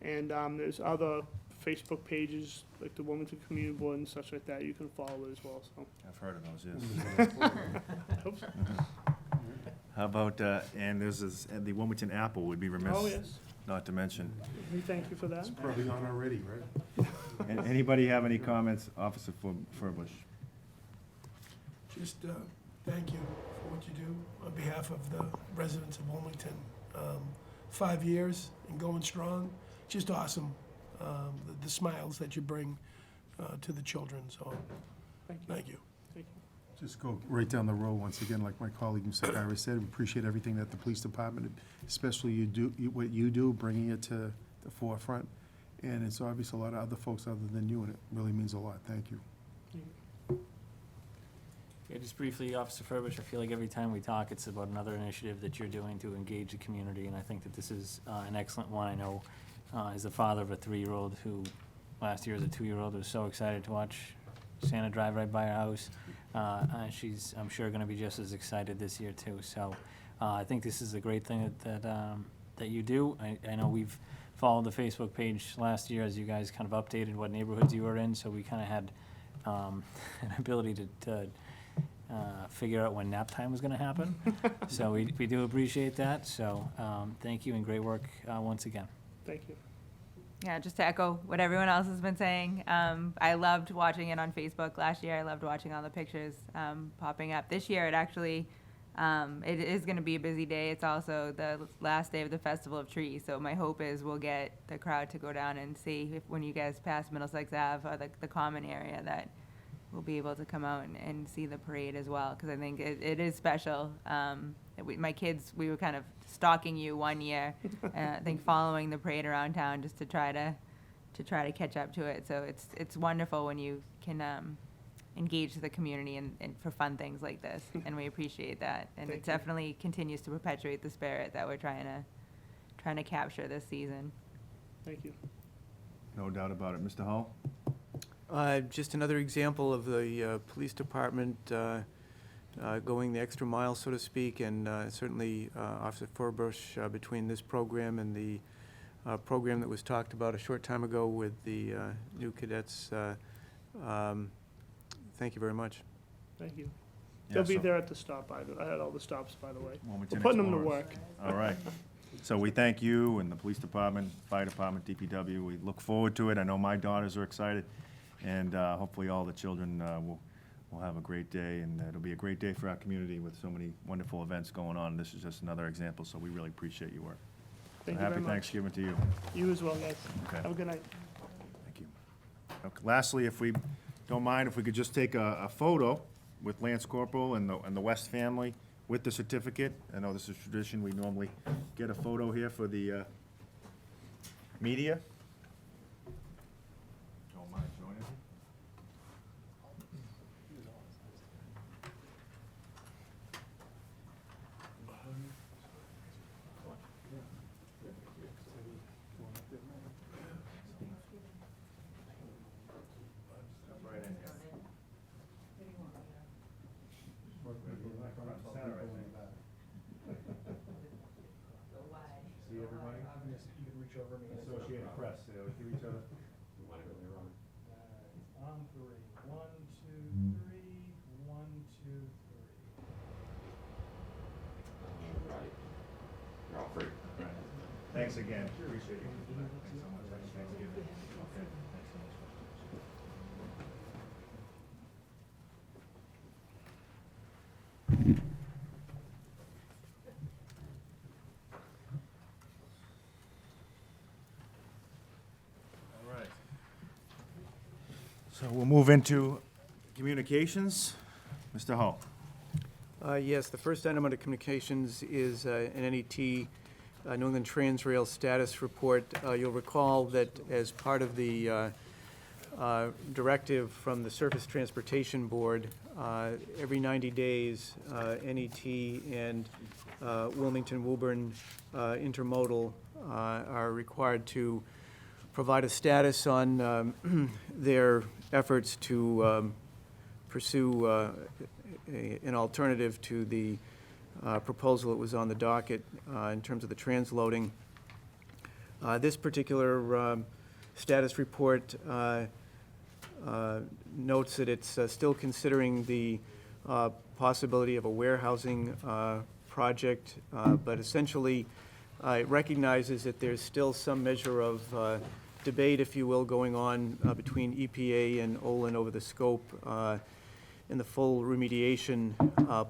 and there's other Facebook pages like the Wilmington Community Board and such like that. You can follow it as well. So I've heard of those, yes. I hope so. How about, and and the Wilmington Apple would be remiss Oh yes, not to mention. we thank you for that. Probably on already, right? And anybody have any comments, Officer Furbush? Just thank you for what you do on behalf of the residents of Wilmington. 5 years and going strong, just awesome. The smiles that you bring to the children, so Thank you. thank you. Thank you. Just go right down the road once again, like my colleague Mr. Kyra said, we appreciate everything that the police department, especially what you do, bringing it to the forefront. And it's obvious a lot of other folks other than you, and it really means a lot. Thank you. Yeah, just briefly, Officer Furbish, I feel like every time we talk, it's about another initiative that you're doing to engage the community, and I think that this is an excellent one. I know, as the father of a 3-year-old who, last year as a 2-year-old, was so excited to watch Santa drive right by our house. She's, I'm sure, gonna be just as excited this year too. So, I think this is a great thing that you do. I know we've followed the Facebook page last year as you guys kind of updated what neighborhoods you were in, so we kind of had an ability to figure out when nap time was gonna happen. So we do appreciate that, so thank you and great work once again. Thank you. Yeah, just to echo what everyone else has been saying, I loved watching it on Facebook last year. I loved watching all the pictures popping up. This year, it actually, it is going to be a busy day. It's also the last day of the Festival of Trees, so my hope is we'll get the crowd to go down and see if, when you guys pass Middlesex Ave or the common area, that we'll be able to come out and see the parade as well, because I think it is special. My kids, we were kind of stalking you one year, I think following the parade around town just to try to catch up to it. So it's wonderful when you can engage the community and for fun things like this, and we appreciate that. And Thank it you. definitely continues to perpetuate the spirit that we're trying to capture this season. Thank you. No doubt about it. Mr. Hull? Just another example of the police department going the extra mile, so to speak, and certainly Officer Furbush between this program and the program that was talked about a short time ago with the new cadets. Thank you very much. Thank you. Yeah, They'll be so- there at the stop. I had all the stops, by the way. Wilmington We're putting them to Explorers. work. All right. So we thank you and the police department, fire department, DPW. We look forward to it. I know my daughters are excited, and hopefully all the children will have a great day, and it'll be a great day for our community with so many wonderful events going on. This is just another example, so we really appreciate your work. Thank you very Happy much. Thanksgiving to you. You as well, guys. Okay. Have a good night. Thank you. Okay, lastly, if we don't mind, if we could just take a photo with Lance Corporal and the West family with the certificate. I know this is tradition, we normally get a photo here for the media. Don't mind joining? See everybody? You can reach over me. Associated Press, they would give each other. On 3. 1, 2, 3. 1, 2, 3. Thanks again, appreciate you. Thanks so much. Happy Thanksgiving. Okay, thanks so much. All right. So we'll move into communications. Mr. Hull. Yes, the first item under communications is an NET, New England Transrail status report. You'll recall that as part of the directive from the Surface Transportation Board, every 90 days, NET and Wilmington Woburn Intermodal are required to provide a status on their efforts to pursue an alternative to the proposal that was on the docket in terms of the transloading. This particular status report notes that it's still considering the possibility of a warehousing project, but essentially it recognizes that there's still some measure of debate, if you will, going on between EPA and Olin over the scope and the full remediation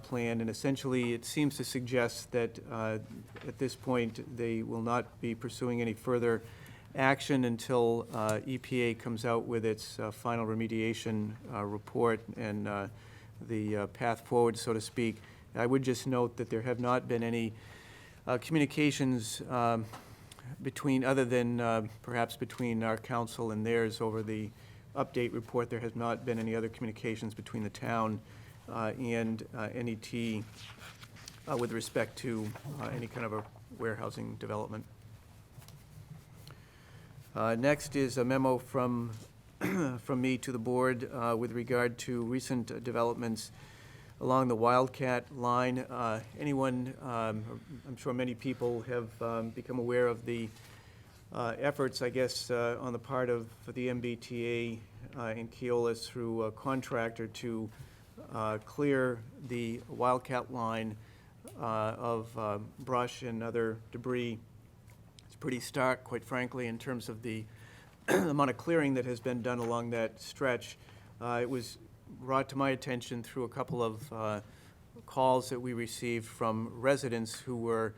plan. And essentially, it seems to suggest that at this point, they will not be pursuing any further action until EPA comes out with its final remediation report and the path forward, so to speak. I would just note that there have not been any communications between, other than perhaps between our council and theirs over the update report. There has not been any other communications between the town and NET with respect to any kind of a warehousing development. Next is a memo from me to the board with regard to recent developments along the Wildcat line. Anyone, I'm sure many people have become aware of the efforts, I guess, on the part of the MBTA in Keolis through a contractor to clear the Wildcat line of brush and other debris. It's pretty stark, quite frankly, in terms of the amount of clearing that has been done along that stretch. It was brought to my attention through a couple of calls that we received from residents who were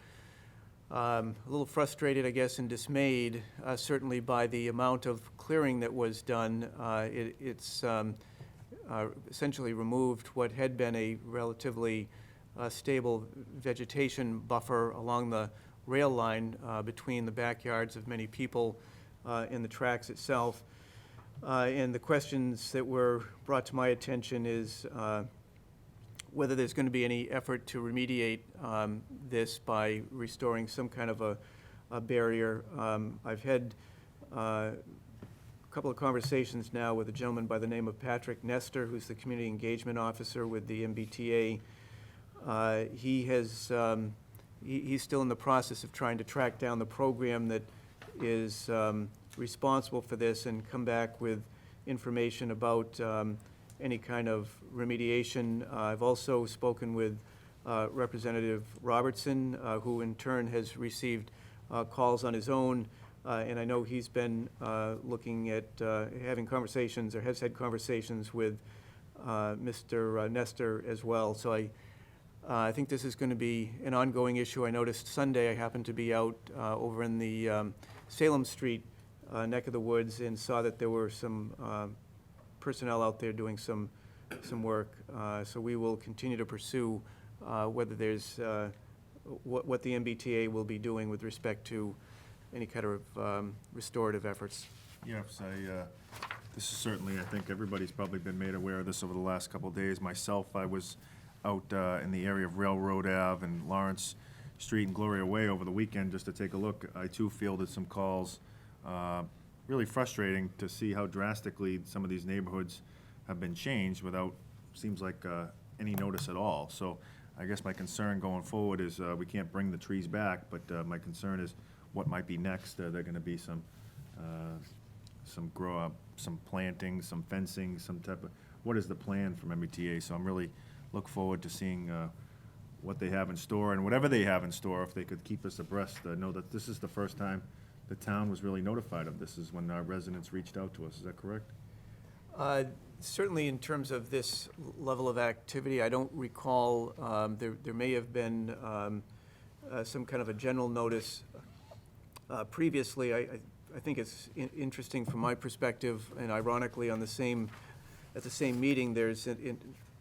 a little frustrated, I guess, and dismayed, certainly by the amount of clearing that was done. It's essentially removed what had been a relatively stable vegetation buffer along the rail line between the backyards of many people and the tracks itself. And the questions that were brought to my attention is whether there's going to be any effort to remediate this by restoring some kind of a barrier. I've had a couple of conversations now with a gentleman by the name of Patrick Nestor, who's the Community Engagement Officer with the MBTA. He's still in the process of trying to track down the program that is responsible for this and come back with information about any kind of remediation. I've also spoken with Representative Robertson, who in turn has received calls on his own, and I know he's been looking at having conversations, or has had conversations with Mr. Nestor as well. So I think this is going to be an ongoing issue. I noticed Sunday I happened to be out over in the Salem Street neck of the woods and saw that there were some personnel out there doing some work. So we will continue to pursue whether there's what the MBTA will be doing with respect to any kind of restorative efforts. Yes, this is certainly, I think everybody's probably been made aware of this over the last couple of days. Myself, I was out in the area of Railroad Ave and Lawrence Street and Gloria Way over the weekend just to take a look. I too fielded some calls. Really frustrating to see how drastically some of these neighborhoods have been changed without, seems like, any notice at all. So I guess my concern going forward is we can't bring the trees back, but my concern is what might be next. There are going to be some planting, some fencing, some type of, what is the plan from MBTA? So I'm really look forward to seeing what they have in store, and whatever they have in store, if they could keep us abreast. Know that this is the first time the town was really notified of this, is when our residents reached out to us. Is that correct? Certainly in terms of this level of activity, I don't recall, there may have been some kind of a general notice previously. I think it's interesting from my perspective, and ironically at the same meeting, there's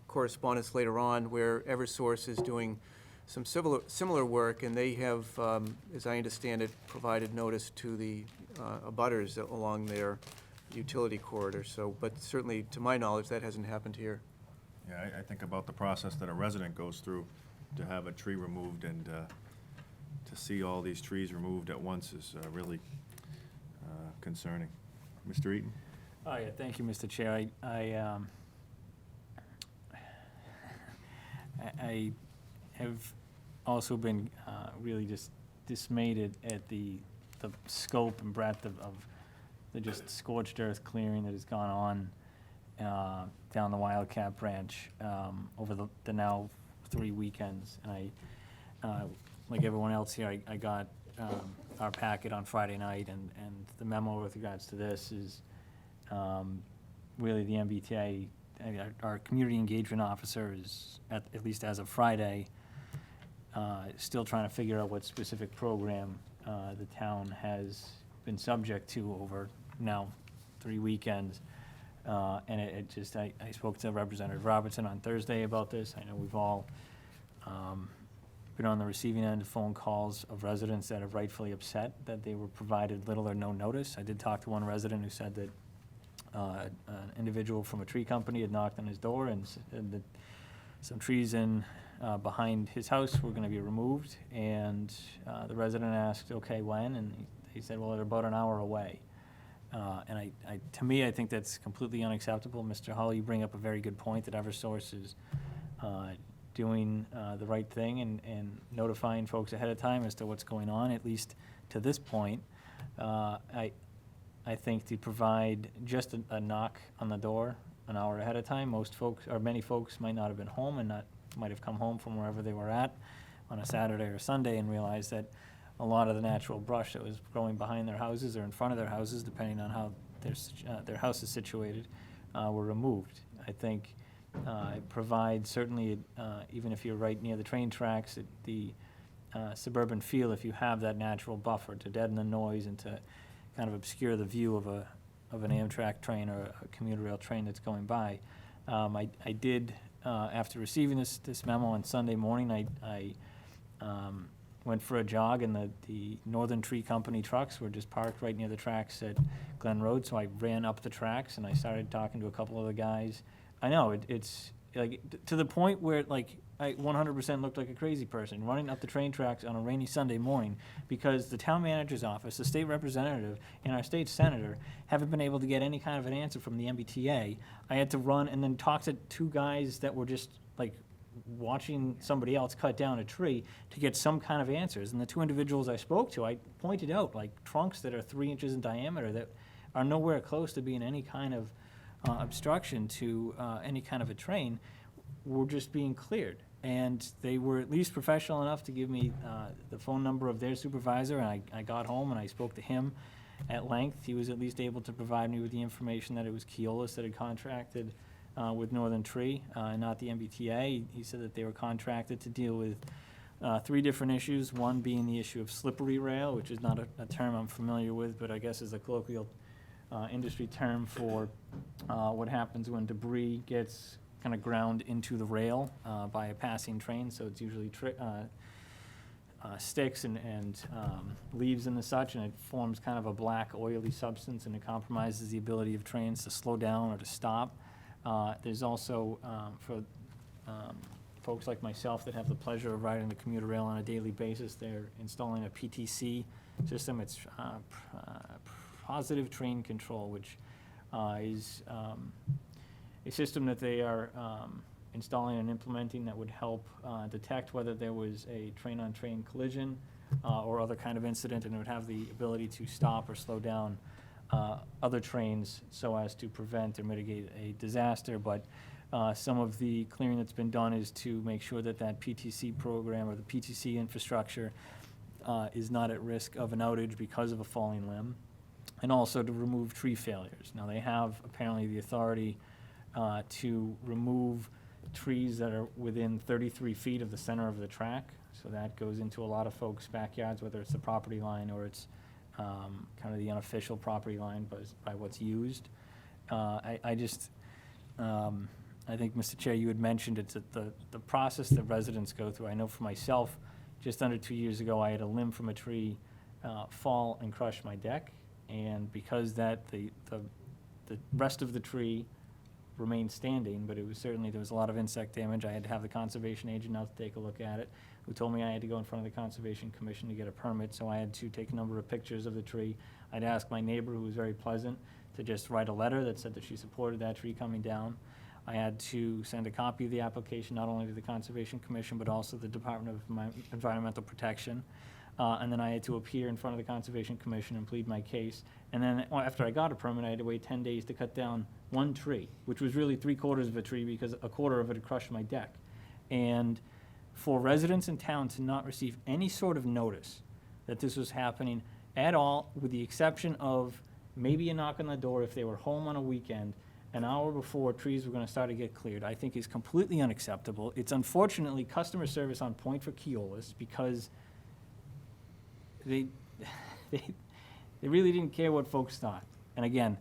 correspondence later on where Eversource is doing some similar work, and they have, as I understand it, provided notice to the abutters along their utility corridor. So, but certainly, to my knowledge, that hasn't happened here. Yeah, I think about the process that a resident goes through to have a tree removed, and to see all these trees removed at once is really concerning. Mr. Eaton? Oh, yeah, thank you, Mr. Chair. I have also been really just dismayed at the scope and breadth of the just scorched earth clearing that has gone on down the Wildcat Branch over the now 3 weekends. And I, like everyone else here, I got our packet on Friday night, and the memo with regards to this is really the MBTA, our community engagement officer is, at least as of Friday, still trying to figure out what specific program the town has been subject to over now 3 weekends. And it just, I spoke to Representative Robertson on Thursday about this. I know we've all been on the receiving end of phone calls of residents that are rightfully upset that they were provided little or no notice. I did talk to one resident who said that an individual from a tree company had knocked on his door and said that some trees behind his house were going to be removed, and the resident asked, okay, when? And he said, well, they're about an hour away. And to me, I think that's completely unacceptable. Mr. Hull, you bring up a very good point that Eversource is doing the right thing and notifying folks ahead of time as to what's going on, at least to this point. I think to provide just a knock on the door an hour ahead of time, most folks, or many folks, might not have been home and might have come home from wherever they were at on a Saturday or Sunday and realized that a lot of the natural brush that was growing behind their houses or in front of their houses, depending on how their house is situated, were removed. I think it provides, certainly, even if you're right near the train tracks, the suburban feel, if you have that natural buffer to deaden the noise and to kind of obscure the view of an Amtrak train or a commuter rail train that's going by. I did, after receiving this memo on Sunday morning, I went for a jog, and the Northern Tree Company trucks were just parked right near the tracks at Glen Road, so I ran up the tracks and I started talking to a couple of the guys. I know, it's like to the point where like I 100% looked like a crazy person running up the train tracks on a rainy Sunday morning because the town manager's office, the state representative, and our state senator haven't been able to get any kind of an answer from the MBTA. I had to run and then talk to 2 guys that were just like watching somebody else cut down a tree to get some kind of answers. And the 2 individuals I spoke to, I pointed out like trunks that are 3 inches in diameter that are nowhere close to being any kind of obstruction to any kind of a train, were just being cleared. And they were at least professional enough to give me the phone number of their supervisor, and I got home and I spoke to him at length. He was at least able to provide me with the information that it was Keolis that had contracted with Northern Tree, not the MBTA. He said that they were contracted to deal with 3 different issues, one being the issue of slippery rail, which is not a term I'm familiar with, but I guess is a colloquial industry term for what happens when debris gets kind of ground into the rail by a passing train. So it's usually sticks and leaves and the such, and it forms kind of a black oily substance, and it compromises the ability of trains to slow down or to stop. There's also, for folks like myself that have the pleasure of riding the commuter rail on a daily basis, they're installing a PTC system. It's positive train control, which is a system that they are installing and implementing that would help detect whether there was a train-on-train collision or other kind of incident, and it would have the ability to stop or slow down other trains so as to prevent or mitigate a disaster. But some of the clearing that's been done is to make sure that that PTC program or the PTC infrastructure is not at risk of an outage because of a falling limb, and also to remove tree failures. Now, they have apparently the authority to remove trees that are within 33 feet of the center of the track. So that goes into a lot of folks' backyards, whether it's the property line or it's kind of the unofficial property line by what's used. I think, Mr. Chair, you had mentioned it's the process that residents go through. I know for myself, just under 2 years ago, I had a limb from a tree fall and crush my deck. And because that, the rest of the tree remained standing, but it was certainly, there was a lot of insect damage. I had to have the conservation agent out to take a look at it, who told me I had to go in front of the Conservation Commission to get a permit, so I had to take a number of pictures of the tree. I'd ask my neighbor, who was very pleasant, to just write a letter that said that she supported that tree coming down. I had to send a copy of the application not only to the Conservation Commission, but also the Department of Environmental Protection. And then I had to appear in front of the Conservation Commission and plead my case. And then after I got a permit, I had to wait 10 days to cut down one tree, which was really 3/4 of a tree because a quarter of it had crushed my deck. And for residents in town to not receive any sort of notice that this was happening at all, with the exception of maybe a knock on the door if they were home on a weekend, an hour before trees were gonna start to get cleared, I think is completely unacceptable. It's unfortunately customer service on point for Keolis this they really didn't care what folks thought. And again,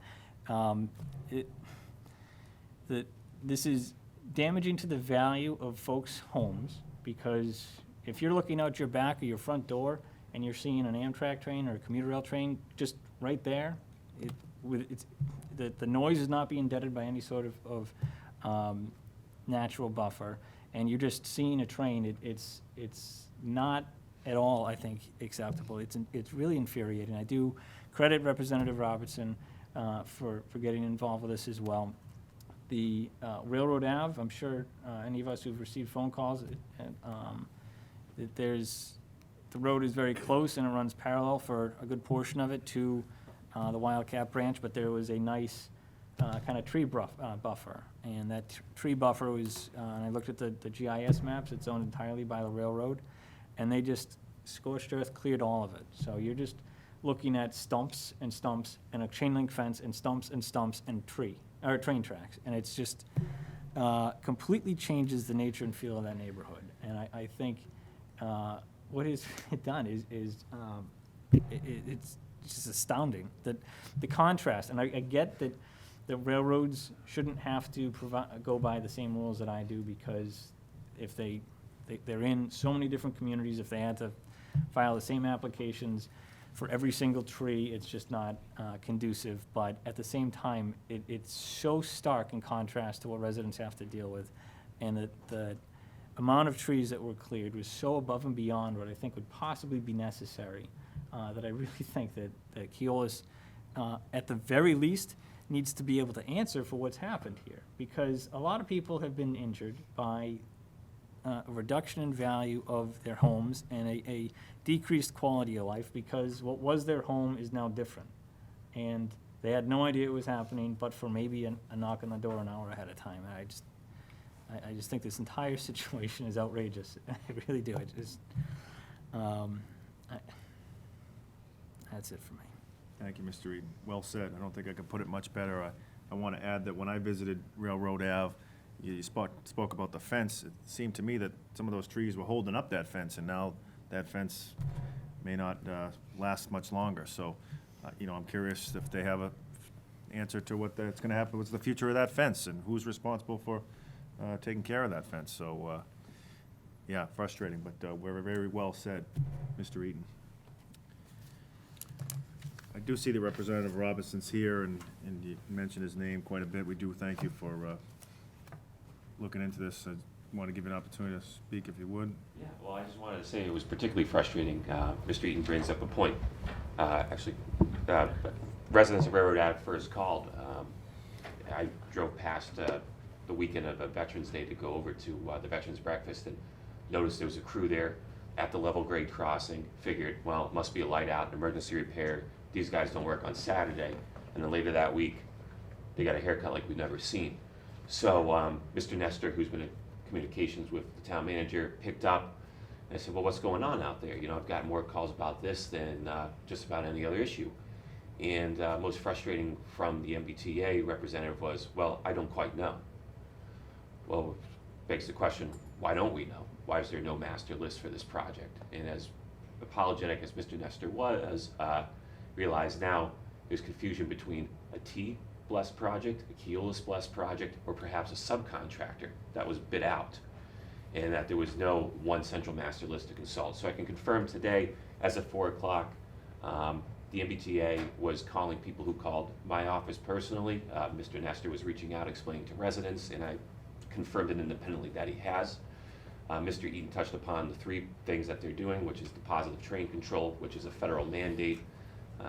this is damaging to the value of folks' homes, because if you're looking out your back or your front door and you're seeing an Amtrak train or a commuter rail train just right there, the noise is not being deadened by any sort of natural buffer, and you're just seeing a train, it's not at all, I think, acceptable. It's really infuriating. I do credit Representative Robertson for getting involved with this as well. The Railroad Ave, I'm sure any of us who've received phone calls, that the road is very close and it runs parallel for a good portion of it to the Wildcat branch, but there was a nice kind of tree buffer. And that tree buffer was, and I looked at the GIS maps, it's owned entirely by the railroad, and they just scorched earth cleared all of it. So you're just looking at stumps and a chain link fence and stumps and train tracks. And it's just completely changes the nature and feel of that neighborhood. And I think what is done is it's just astounding, that the contrast. And I get that the railroads shouldn't have to go by the same rules that I do, because if they're in so many different communities, if they had to file the same applications for every single tree, it's just not conducive. But at the same time, it's so stark in contrast to what residents have to deal with. And the amount of trees that were cleared was so above and beyond what I think would possibly be necessary, that I really think that Keolis, at the very least, needs to be able to answer for what's happened here. Because a lot of people have been injured by a reduction in value of their homes and a decreased quality of life, because what was their home is now different. And they had no idea it was happening, but for maybe a knock on the door an hour ahead of time. And I just think this entire situation is outrageous. I really do. That's it for me. Thank you, Mr. Eaton. Well said. I don't think I could put it much better. I want to add that when I visited Railroad Ave, you spoke about the fence. It seemed to me that some of those trees were holding up that fence, and now that fence may not last much longer. So, I'm curious if they have an answer to what's going to happen. What's the future of that fence, and who's responsible for taking care of that fence? So, yeah, frustrating, but we're very well said, Mr. Eaton. I do see the Representative Robinson's here, and you mentioned his name quite a bit. We do thank you for looking into this. I want to give you an opportunity to speak, if you would. Yeah, well, I just wanted to say it was particularly frustrating. Mr. Eaton brings up a point. Residents of Railroad Ave first called. I drove past the weekend of Veterans Day to go over to the Veterans Breakfast and noticed there was a crew there at the level grade crossing. Figured, well, it must be a light out, emergency repair. These guys don't work on Saturday. And then later that week, they got a haircut like we've never seen. So Mr. Nestor, who's been in communications with the town manager, picked up. And I said, well, what's going on out there? I've got more calls about this than just about any other issue. And most frustrating from the MBTA representative was, well, I don't quite know. Well, begs the question, why don't we know? Why is there no master list for this project? And as apologetic as Mr. Nestor was, realize now there's confusion between a T-Bless project, a Keolis-Bless project, or perhaps a subcontractor that was bid out, and that there was no one central master list to consult. So I can confirm today, as of 4 o'clock, the MBTA was calling people who called my office personally. Mr. Nestor was reaching out, explaining to residents, and I confirmed it independently that he has. Mr. Eaton touched upon the 3 things that they're doing, which is the positive train control, which is a federal mandate,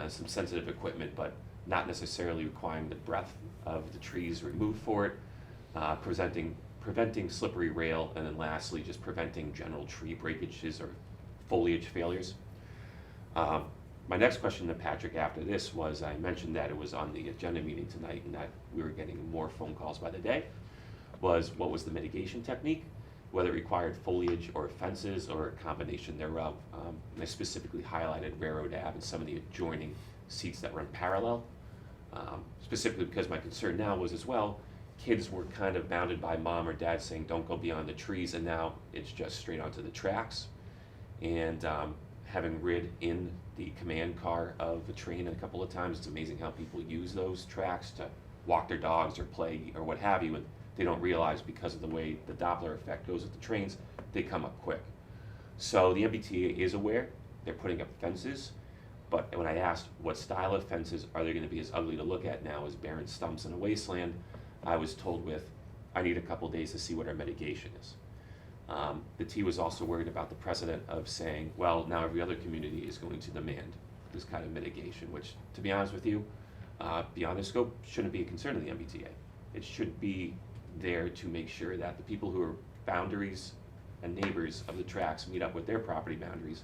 some sensitive equipment, but not necessarily requiring the breadth of the trees removed for it. preventing slippery rail, and then lastly, just preventing general tree breakages or foliage failures. My next question to Patrick after this was, I mentioned that it was on the agenda meeting tonight and that we were getting more phone calls by the day, was what was the mitigation technique, whether it required foliage or fences or a combination thereof. And I specifically highlighted Railroad Ave and some of the adjoining seats that run parallel, specifically because my concern now was as well, kids were kind of bounded by mom or dad saying, don't go beyond the trees, and now it's just straight onto the tracks. And having rid in the command car of the train a couple of times, it's amazing how people use those tracks to walk their dogs or play or what have you, and they don't realize because of the way the Doppler effect goes with the trains, they come up quick. So the MBTA is aware, they're putting up fences, but when I asked what style of fences are they gonna be as ugly to look at now as barren stumps in a wasteland, I was told I need a couple days to see what our mitigation is. The T was also worried about the precedent of saying, well, now every other community is going to demand this kind of mitigation, which, to be honest with you, beyond the scope, shouldn't be a concern of the MBTA. It should be there to make sure that the people who are boundaries and neighbors of the tracks meet up with their property boundaries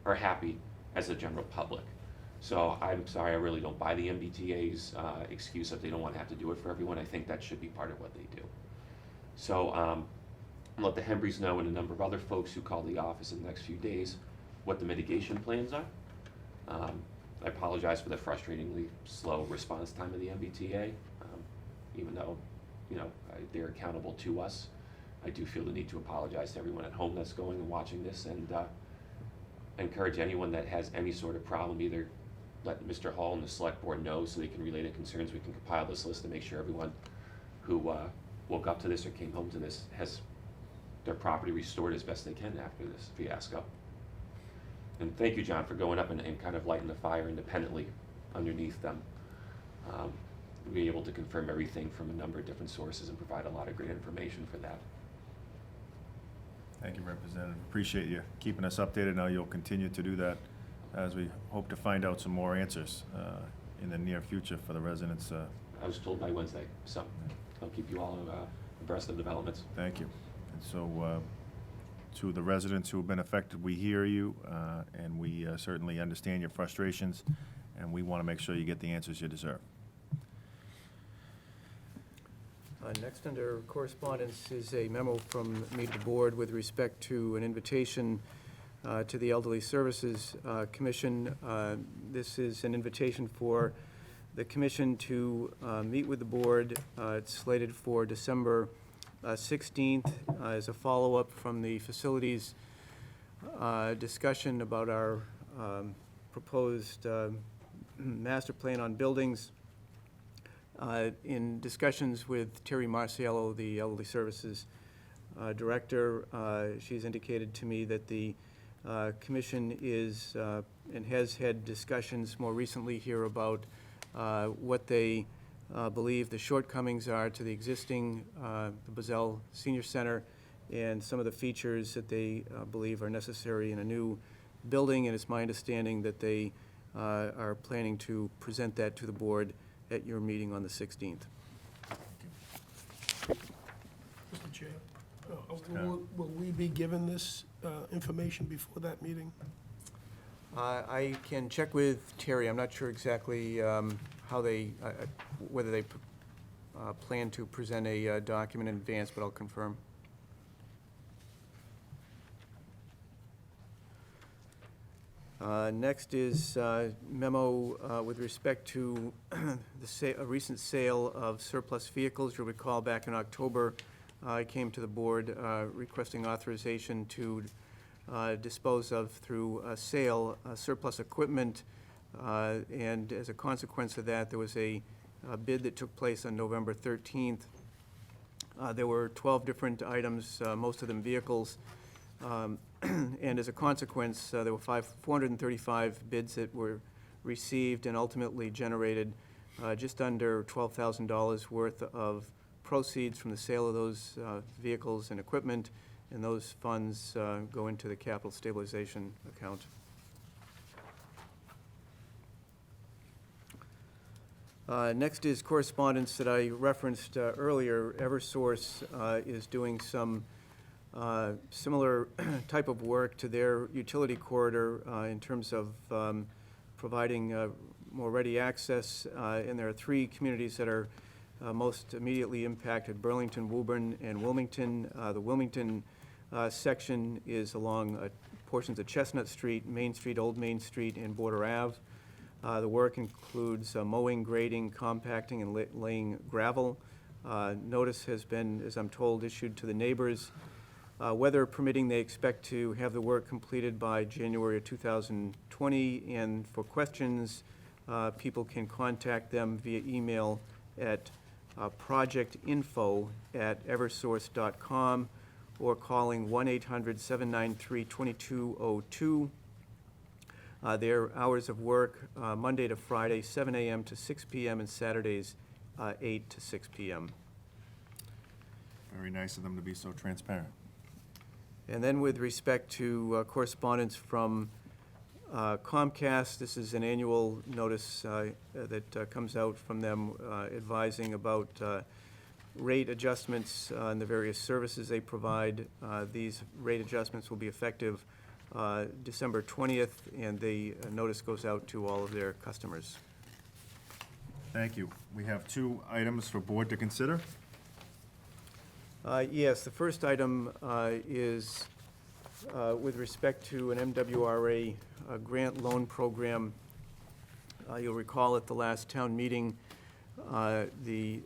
are happy as the general public. So I'm sorry, I really don't buy the MBTA's excuse that they don't want to have to do it for everyone. I think that should be part of what they do. So I'll let the Hembrys know and a number of other folks who call the office in the next few days what the mitigation plans are. I apologize for the frustratingly slow response time of the MBTA, even though they're accountable to us. I do feel the need to apologize to everyone at home that's going and watching this, and encourage anyone that has any sort of problem, either let Mr. Hall and the select board know so they can relay the concerns. We can compile this list to make sure everyone who woke up to this or came home to this has their property restored as best they can after this fiasco. And thank you, John, for going up and kind of lighting the fire independently underneath them. Being able to confirm everything from a number of different sources and provide a lot of great information for that. Thank you, Representative. Appreciate you keeping us updated. Now you'll continue to do that as we hope to find out some more answers in the near future for the residents. I was told by Wednesday, so I'll keep you all abreast of developments. Thank you. And so to the residents who have been affected, we hear you and we certainly understand your frustrations, and we want to make sure you get the answers you deserve. Next, under correspondence, is a memo from me to the board with respect to an invitation to the Elderly Services Commission. This is an invitation for the commission to meet with the board. It's slated for December 16th as a follow-up from the facilities discussion about our proposed master plan on buildings. In discussions with Terry Marciello, the Elderly Services Director, she's indicated to me that the commission is and has had discussions more recently here about what they believe the shortcomings are to the existing the Buzzell Senior Center and some of the features that they believe are necessary in a new building, and it's my understanding that they are planning to present that to the board at your meeting on the 16th. Mr. Chair, will we be given this information before that meeting? I can check with Terry. I'm not sure exactly how they, whether they plan to present a document in advance, but I'll confirm. Next is memo with respect to a recent sale of surplus vehicles. You'll recall back in October, I came to the board requesting authorization to dispose of through a sale surplus equipment, and as a consequence of that, there was a bid that took place on November 13th. There were 12 different items, most of them vehicles. And as a consequence, there were 435 bids that were received and ultimately generated just under $12,000 worth of proceeds from the sale of those vehicles and equipment, and those funds go into the capital stabilization account. Next is correspondence that I referenced earlier. Eversource is doing some similar type of work to their utility corridor in terms of providing more ready access. And there are three communities that are most immediately impacted: Burlington, Woburn, and Wilmington. The Wilmington section is along portions of Chestnut Street, Main Street, Old Main Street, and Border Ave. The work includes mowing, grading, compacting, and laying gravel. Notice has been, as I'm told, issued to the neighbors. Weather permitting, they expect to have the work completed by January of 2020. And for questions, people can contact them via email at projectinfo@eversource.com or calling 1-800-793-2202. Their hours of work, Monday to Friday, 7 a.m. to 6 p.m., and Saturdays, 8 to 6 p.m. Very nice of them to be so transparent. And then with respect to correspondence from Comcast, this is an annual notice that comes out from them advising about rate adjustments and the various services they provide. These rate adjustments will be effective December 20th, and the notice goes out to all of their customers. Thank you. We have two items for board to consider. Yes, the first item is with respect to an MWRA grant loan program. You'll recall at the last town meeting, the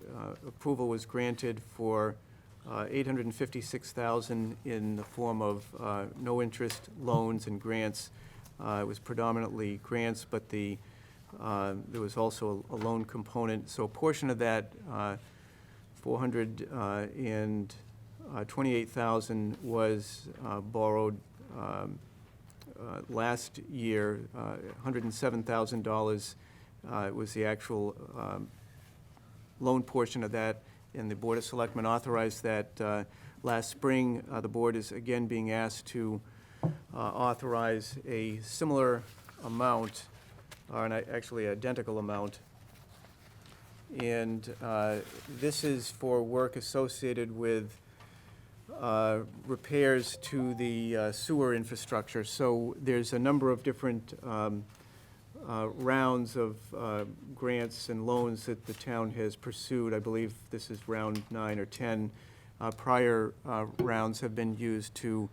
approval was granted for $856,000 in the form of no-interest loans and grants. It was predominantly grants, but there was also a loan component. So a portion of that, $428,000, was borrowed last year. $107,000 was the actual loan portion of that, and the Board of Selectmen authorized that last spring. The board is again being asked to authorize a similar amount, or actually identical amount. And this is for work associated with repairs to the sewer infrastructure. So there's a number of different rounds of grants and loans that the town has pursued. I believe this is round 9 or 10. Prior rounds have been used to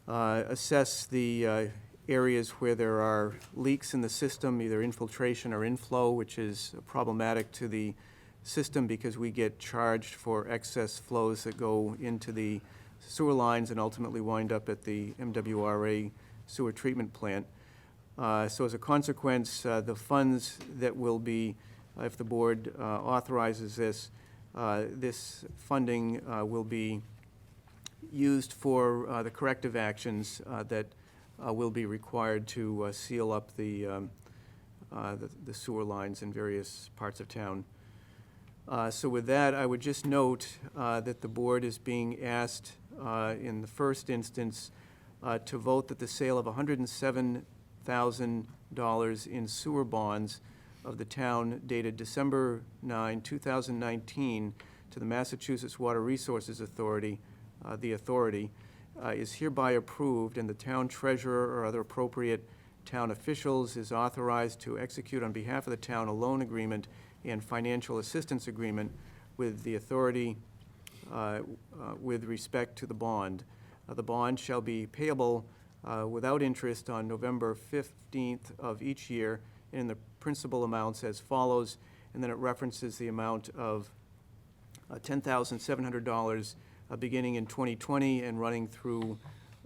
assess the areas where there are leaks in the system, either infiltration or inflow, which is problematic to the system because we get charged for excess flows that go into the sewer lines and ultimately wind up at the MWRA sewer treatment plant. So as a consequence, the funds that will be, if the board authorizes this, this funding will be used for the corrective actions that will be required to seal up the sewer lines in various parts of town. So with that, I would just note that the board is being asked in the first instance to vote that the sale of $107,000 in sewer bonds of the town dated December 9, 2019 to the Massachusetts Water Resources Authority, the authority, is hereby approved, and the town treasurer or other appropriate town officials is authorized to execute on behalf of the town a loan agreement and financial assistance agreement with the authority with respect to the bond. The bond shall be payable without interest on November 15th of each year in the principal amounts as follows, and then it references the amount of $10,700 beginning in 2020 and running through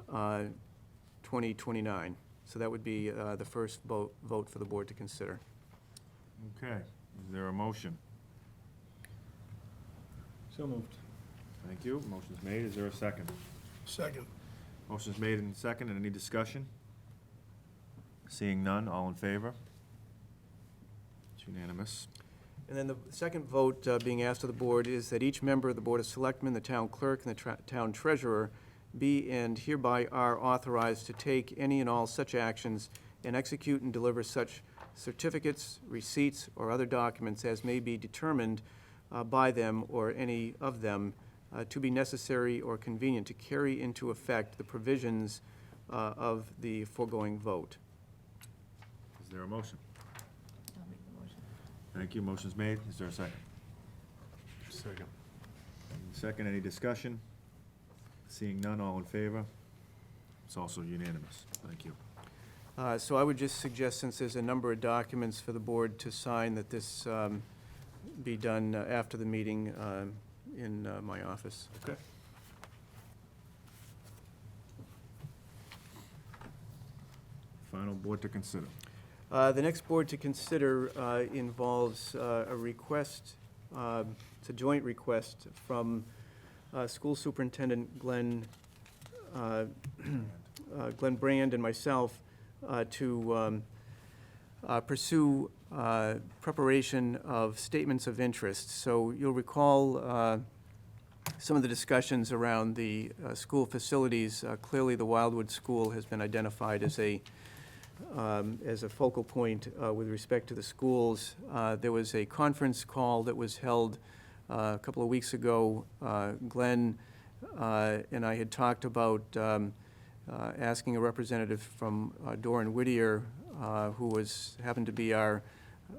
2029. So that would be the first vote for the board to consider. Okay, is there a motion? So moved. Thank you. Motion's made. Is there a second? Second. Motion's made and seconded. Any discussion? Seeing none, all in favor? It's unanimous. And then the second vote being asked of the board is that each member of the Board of Selectmen, the town clerk, and the town treasurer be and hereby are authorized to take any and all such actions and execute and deliver such certificates, receipts, or other documents as may be determined by them or any of them to be necessary or convenient to carry into effect the provisions of the foregoing vote. Is there a motion? Thank you. Motion's made. Is there a second? Second. Second, any discussion? Seeing none, all in favor? It's also unanimous. Thank you. So I would just suggest, since there's a number of documents for the board to sign, that this be done after the meeting in my office. Okay. Final board to consider. The next board to consider involves a request, it's a joint request from School Superintendent Glenn Brand and myself to pursue preparation of statements of interest. So you'll recall some of the discussions around the school facilities. Clearly, the Wildwood School has been identified as a focal point with respect to the schools. There was a conference call that was held a couple of weeks ago. Glenn and I had talked about asking a representative from Doran Whittier, who happened to be our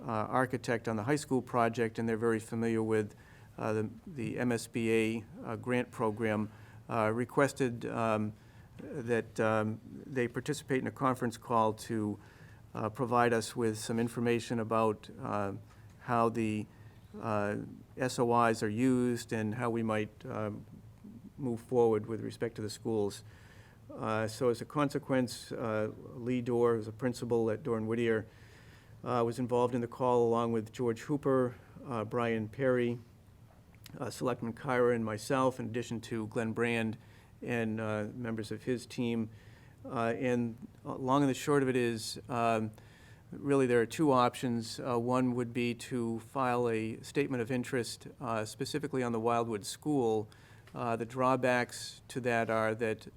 architect on the high school project, and they're very familiar with the MSBA grant program, requested that they participate in a conference call to provide us with some information about how the SOIs are used and how we might move forward with respect to the schools. So as a consequence, Lee Dorr, who's a principal at Doran Whittier, was involved in the call along with George Hooper, Brian Perry, Selectman Kyra, and myself, in addition to Glenn Brand and members of his team. And long and the short of it is, really there are two options. One would be to file a statement of interest specifically on the Wildwood School. The drawbacks to that are that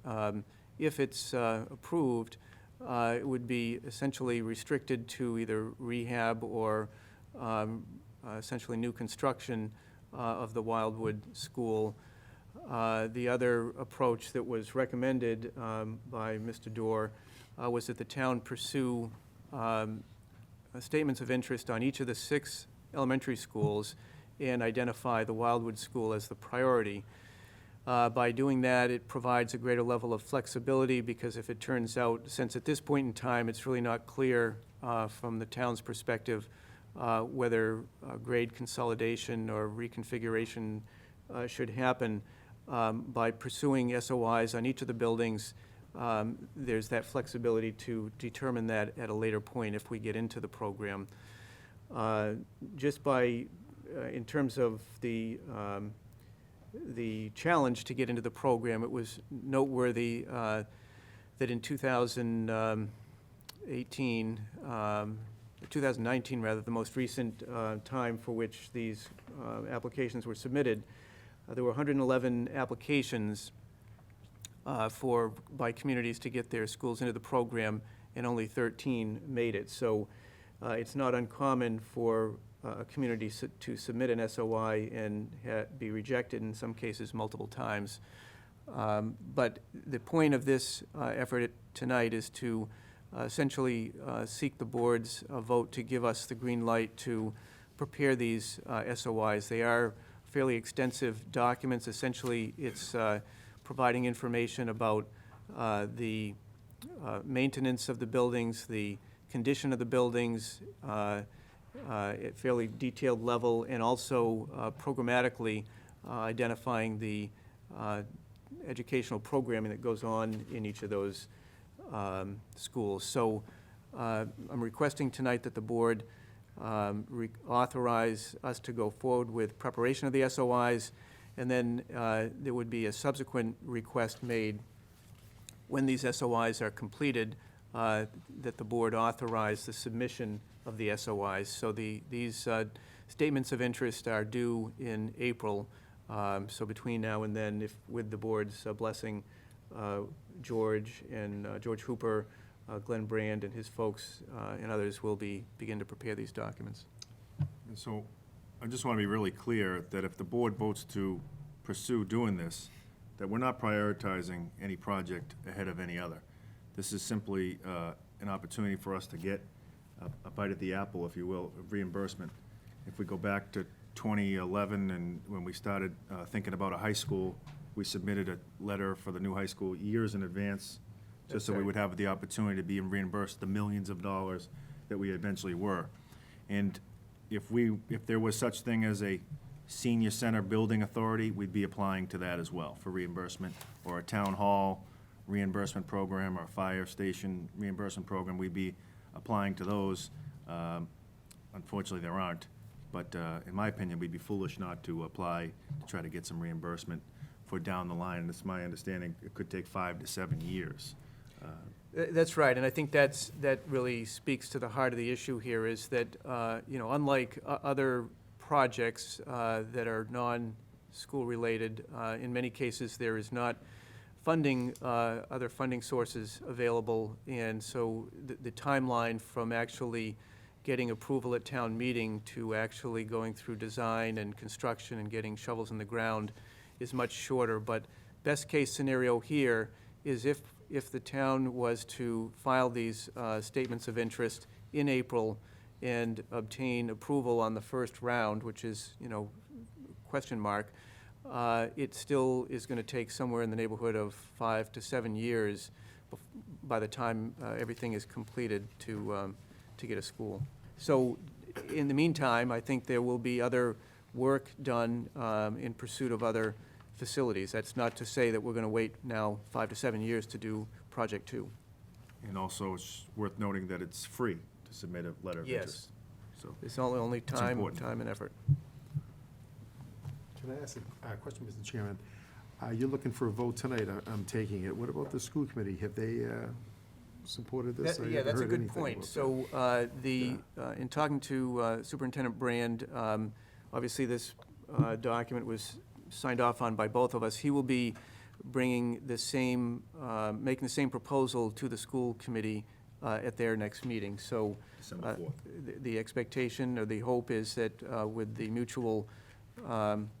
if it's approved, it would be essentially restricted to either rehab or essentially new construction of the Wildwood School. The other approach that was recommended by Mr. Dorr was that the town pursue statements of interest on each of the 6 elementary schools and identify the Wildwood School as the priority. By doing that, it provides a greater level of flexibility, because if it turns out, since at this point in time it's really not clear from the town's perspective whether grade consolidation or reconfiguration should happen, by pursuing SOIs on each of the buildings, there's that flexibility to determine that at a later point if we get into the program. Just by, in terms of the challenge to get into the program, it was noteworthy that in 2019, rather, the most recent time for which these applications were submitted, there were 111 applications by communities to get their schools into the program, and only 13 made it. So it's not uncommon for a community to submit an SOI and be rejected, in some cases multiple times. But the point of this effort tonight is to essentially seek the board's vote to give us the green light to prepare these SOIs. They are fairly extensive documents. Essentially, it's providing information about the maintenance of the buildings, the condition of the buildings, at fairly detailed level, and also programmatically identifying the educational programming that goes on in each of those schools. So I'm requesting tonight that the board authorize us to go forward with preparation of the SOIs, and then there would be a subsequent request made when these SOIs are completed, that the board authorize the submission of the SOIs. So these statements of interest are due in April. So between now and then, if with the board's blessing, George Hooper Glenn Brand and his folks and others will begin to prepare these documents. And so, I just want to be really clear that if the board votes to pursue doing this, that we're not prioritizing any project ahead of any other. This is simply an opportunity for us to get a bite at the apple, if you will, of reimbursement. If we go back to 2011 and when we started thinking about a high school, we submitted a letter for the new high school years in advance, just so we would have the opportunity to be reimbursed the millions of dollars that we eventually were. And if there was such thing as a senior center building authority, we'd be applying to that as well for reimbursement, or a town hall reimbursement program, or a fire station reimbursement program, we'd be applying to those. Unfortunately, there aren't, but in my opinion, we'd be foolish not to apply to try to get some reimbursement for down the line, and it's my understanding it could take 5 to 7 years. That's right, and I think that really speaks to the heart of the issue here, is that, unlike other projects that are non-school related, in many cases, there is not other funding sources available, and so the timeline from actually getting approval at town meeting to actually going through design and construction and getting shovels in the ground is much shorter. But best case scenario here is if the town was to file these statements of interest in April and obtain approval on the first round, which is, question mark, it still is going to take somewhere in the neighborhood of 5 to 7 years by the time everything is completed to get a school. So in the meantime, I think there will be other work done in pursuit of other facilities. That's not to say that we're going to wait now 5 to 7 years to do Project 2. And also, it's worth noting that it's free to submit a letter of interest. So It's only time important. and effort. Can I ask a question, Mr. Chairman? You're looking for a vote tonight, I'm taking it. What about the school committee? Have they supported this? I Yeah, haven't that's a heard good anything point. about So in talking to Superintendent Brand, obviously this document was signed off on by both of us. He will be bringing the same, making the same proposal to the school committee at their next meeting. So December 4th. the expectation or the hope is that with the mutual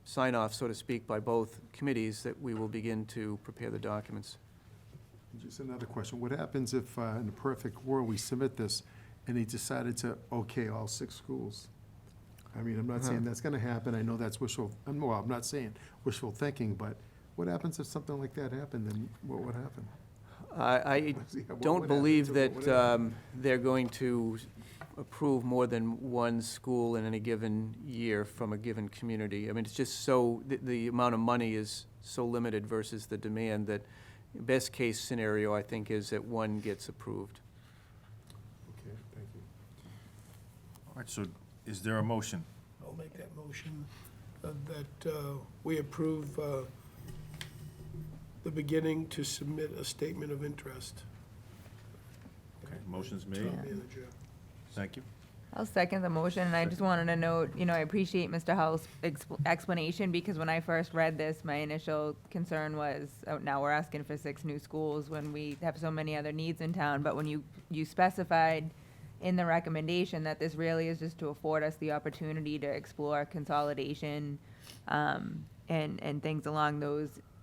sign-off, so to speak, by both committees, that we will begin to prepare the documents. Just another question. What happens if, in a perfect world, we submit this and they decided to okay all 6 schools? I mean, I'm not saying that's gonna happen. I know that's wishful, well, I'm not saying wishful thinking, but what happens if something like that happened, then what would happen? I Yeah, what don't would believe happen to- that what would happen? they're going to approve more than one school in any given year from a given community. I mean, it's just so, the amount of money is so limited versus the demand that best case scenario, I think, is that one gets approved. Okay, thank you. All right, so is there a motion? I'll make that motion that we approve the beginning to submit a statement of interest. Okay, motion's made. Town manager. Thank you. I'll second the motion, and I just wanted to note, I appreciate Mr. Hull's explanation, because when I first read this, my initial concern was, oh, now we're asking for 6 new schools when we have so many other needs in town, but when you specified in the recommendation that this really is just to afford us the opportunity to explore consolidation, and things along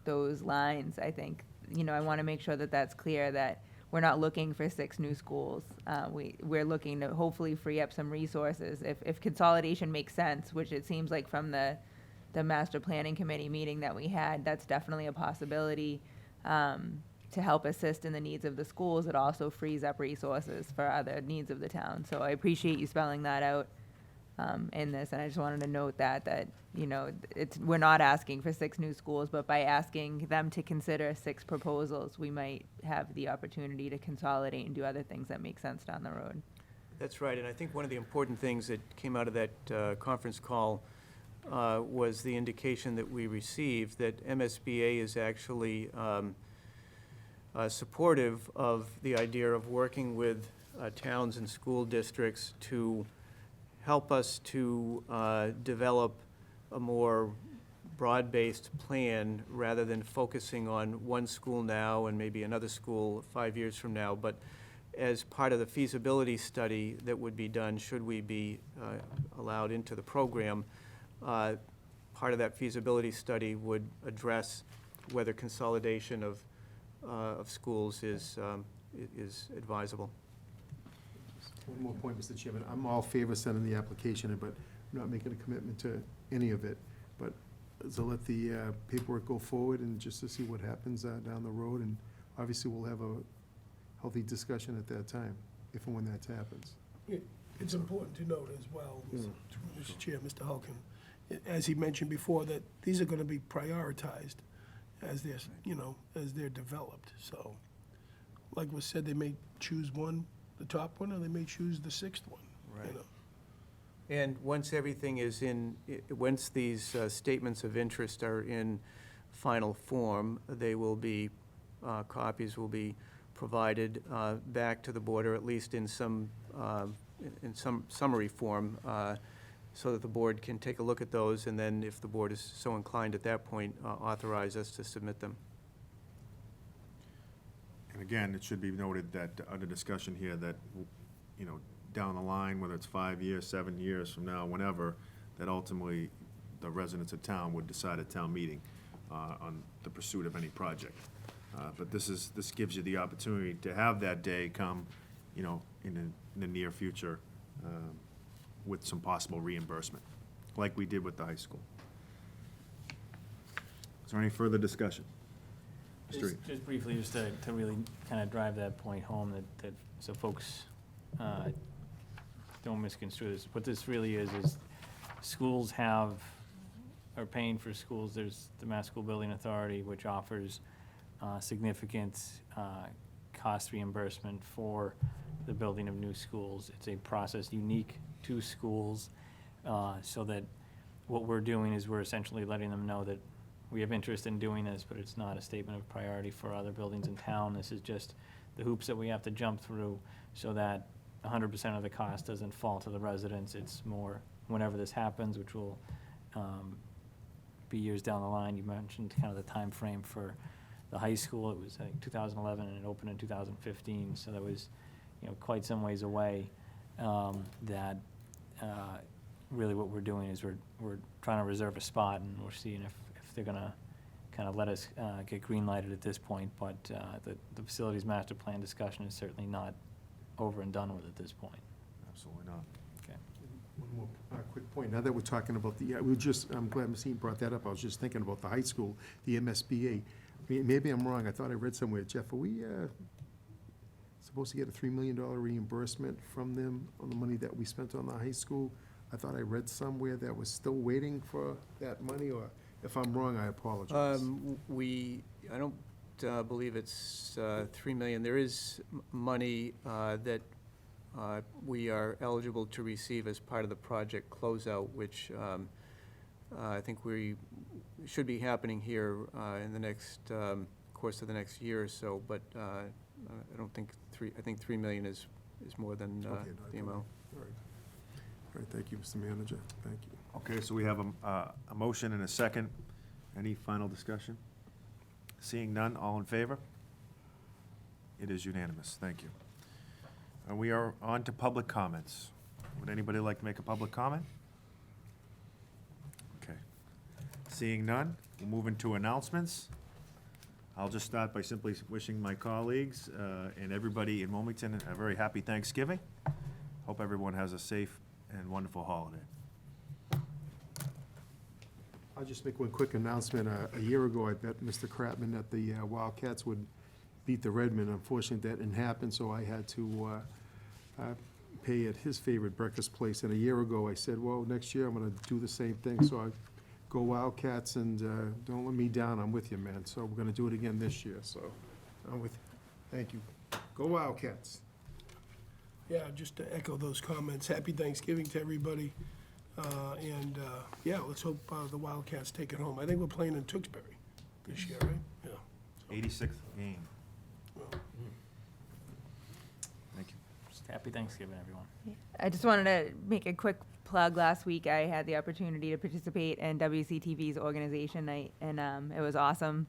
those lines, I think, I want to make sure that that's clear, that we're not looking for 6 new schools. We're looking to hopefully free up some resources. If consolidation makes sense, which it seems like from the master planning committee meeting that we had, that's definitely a possibility, to help assist in the needs of the schools. It also frees up resources for other needs of the town. So I appreciate you spelling that out in this, and I just wanted to note that we're not asking for 6 new schools, but by asking them to consider 6 proposals, we might have the opportunity to consolidate and do other things that make sense down the road. That's right, and I think one of the important things that came out of that conference call was the indication that we received that MSBA is actually supportive of the idea of working with towns and school districts to help us to develop a more broad-based plan rather than focusing on one school now and maybe another school 5 years from now, but as part of the feasibility study that would be done, should we be allowed into the program, part of that feasibility study would address whether consolidation of schools is advisable. One more point, Mr. Chairman. I'm all favor sending the application in, but I'm not making a commitment to any of it. But to let the paperwork go forward and just to see what happens down the road. And obviously, we'll have a healthy discussion at that time, if and when that happens. It's important to note as well, Mr. Chair, Mr. Hulkin, as he mentioned before, that these are gonna be prioritized as they're, as they're developed. So, like was said, they may choose one, the top one, or they may choose the sixth one. Right. And once everything is once these statements of interest are in final form, they will be, copies will be provided back to the board, or at least in some summary form, so that the board can take a look at those, and then if the board is so inclined at that point, authorize us to submit them. And again, it should be noted that under discussion here that, down the line, whether it's 5 years, 7 years from now, whenever, that ultimately the residents of town would decide at town meeting on the pursuit of any project. But this gives you the opportunity to have that day come, in the near future with some possible reimbursement, like we did with the high school. Is there any further discussion? Mr. Reed? Just briefly, just to really kind of drive that point home, that so folks don't misconstrue this. What this really is schools are paying for schools. There's the Mass School Building Authority, which offers significant cost reimbursement for the building of new schools. It's a process unique to schools, so that what we're doing is we're essentially letting them know that we have interest in doing this, but it's not a statement of priority for other buildings in town. This is just the hoops that we have to jump through so that 100% of the cost doesn't fall to the residents. It's more whenever this happens, which will be years down the line. You mentioned kind of the time frame for the high school. It was, I think, 2011, and it opened in 2015, so that was, quite some ways away. Really what we're doing is we're trying to reserve a spot, and we're seeing if they're gonna kind of let us get green lighted at this point, but the facilities master plan discussion is certainly not over and done with at this point. Absolutely not. Okay. One more quick point. Now that we're talking about I'm glad Ms. Heaton brought that up. I was just thinking about the high school, the MSBA. Maybe I'm wrong. I thought I read somewhere, Jeff, are we supposed to get a $3 million reimbursement from them on the money that we spent on the high school? I thought I read somewhere that we're still waiting for that money, or if I'm wrong, I apologize. I don't believe it's $3 million. There is money that we are eligible to receive as part of the project closeout, which I think we should be happening here in the next course of the next year or so. But I don't think I think $3 million is more than the amount. All right, thank you, Mr. Manager. Thank you. Okay, so we have a motion and a second. Any final discussion? Seeing none, all in favor? It is unanimous. Thank you. And we are on to public comments. Would anybody like to make a public comment? Okay. Seeing none, we'll move into announcements. I'll just start by simply wishing my colleagues and everybody in Wilmington a very happy Thanksgiving. Hope everyone has a safe and wonderful holiday. I'll just make one quick announcement. A year ago, I bet Mr. Kratman that the Wildcats would beat the Redmen. Unfortunately, that didn't happen, so I had to pay at his favorite breakfast place. And a year ago, I said, well, next year I'm going to do the same thing. So I go Wildcats, and don't let me down. I'm with you, man. So we're going to do it again this year. So I'm with you. Thank you. Go Wildcats. Yeah, just to echo those comments, happy Thanksgiving to everybody. Let's hope the Wildcats take it home. I think we're playing in Tewksbury this year, right? Yeah. 86th game. Thank you. Just happy Thanksgiving, everyone. I just wanted to make a quick plug. Last week, I had the opportunity to participate in WCTV's organization night, and it was awesome.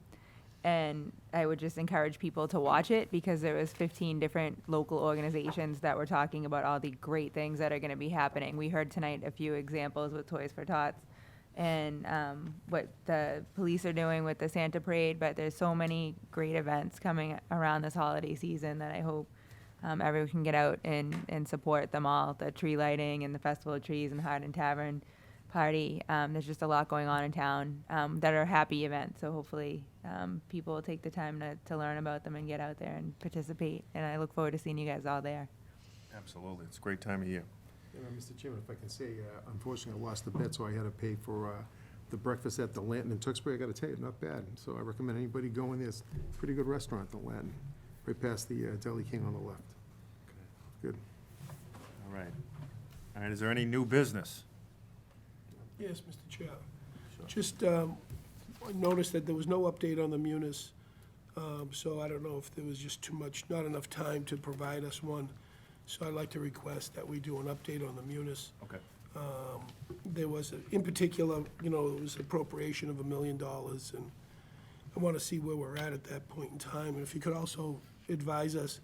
And I would just encourage people to watch it because there was 15 different local organizations that were talking about all the great things that are going to be happening. We heard tonight a few examples with Toys for Tots and what the police are doing with the Santa Parade, but there's so many great events coming around this holiday season that I hope everyone can get out and support them all. The tree lighting and the Festival of Trees and Hardin Tavern party. There's just a lot going on in town that are happy events, so hopefully people will take the time to learn about them and get out there and participate. And I look forward to seeing you guys all there. Absolutely. It's a great time of year. Mr. Chairman, if I can say, unfortunately, I lost the bet, so I had to pay for the breakfast at the Lantern in Tewksbury. I gotta tell you, not bad. So I recommend anybody going there. It's a pretty good restaurant, the Lantern, right past the Deli King on the left. Good. All right. All right, is there any new business? Yes, Mr. Chair. Just, I noticed that there was no update on the Munis, so I don't know if there was just not enough time to provide us one. So I'd like to request that we do an update on the Munis. Okay. There was, in particular, it was appropriation of $1 million, and I want to see where we're at that point in time. And if you could also advise us,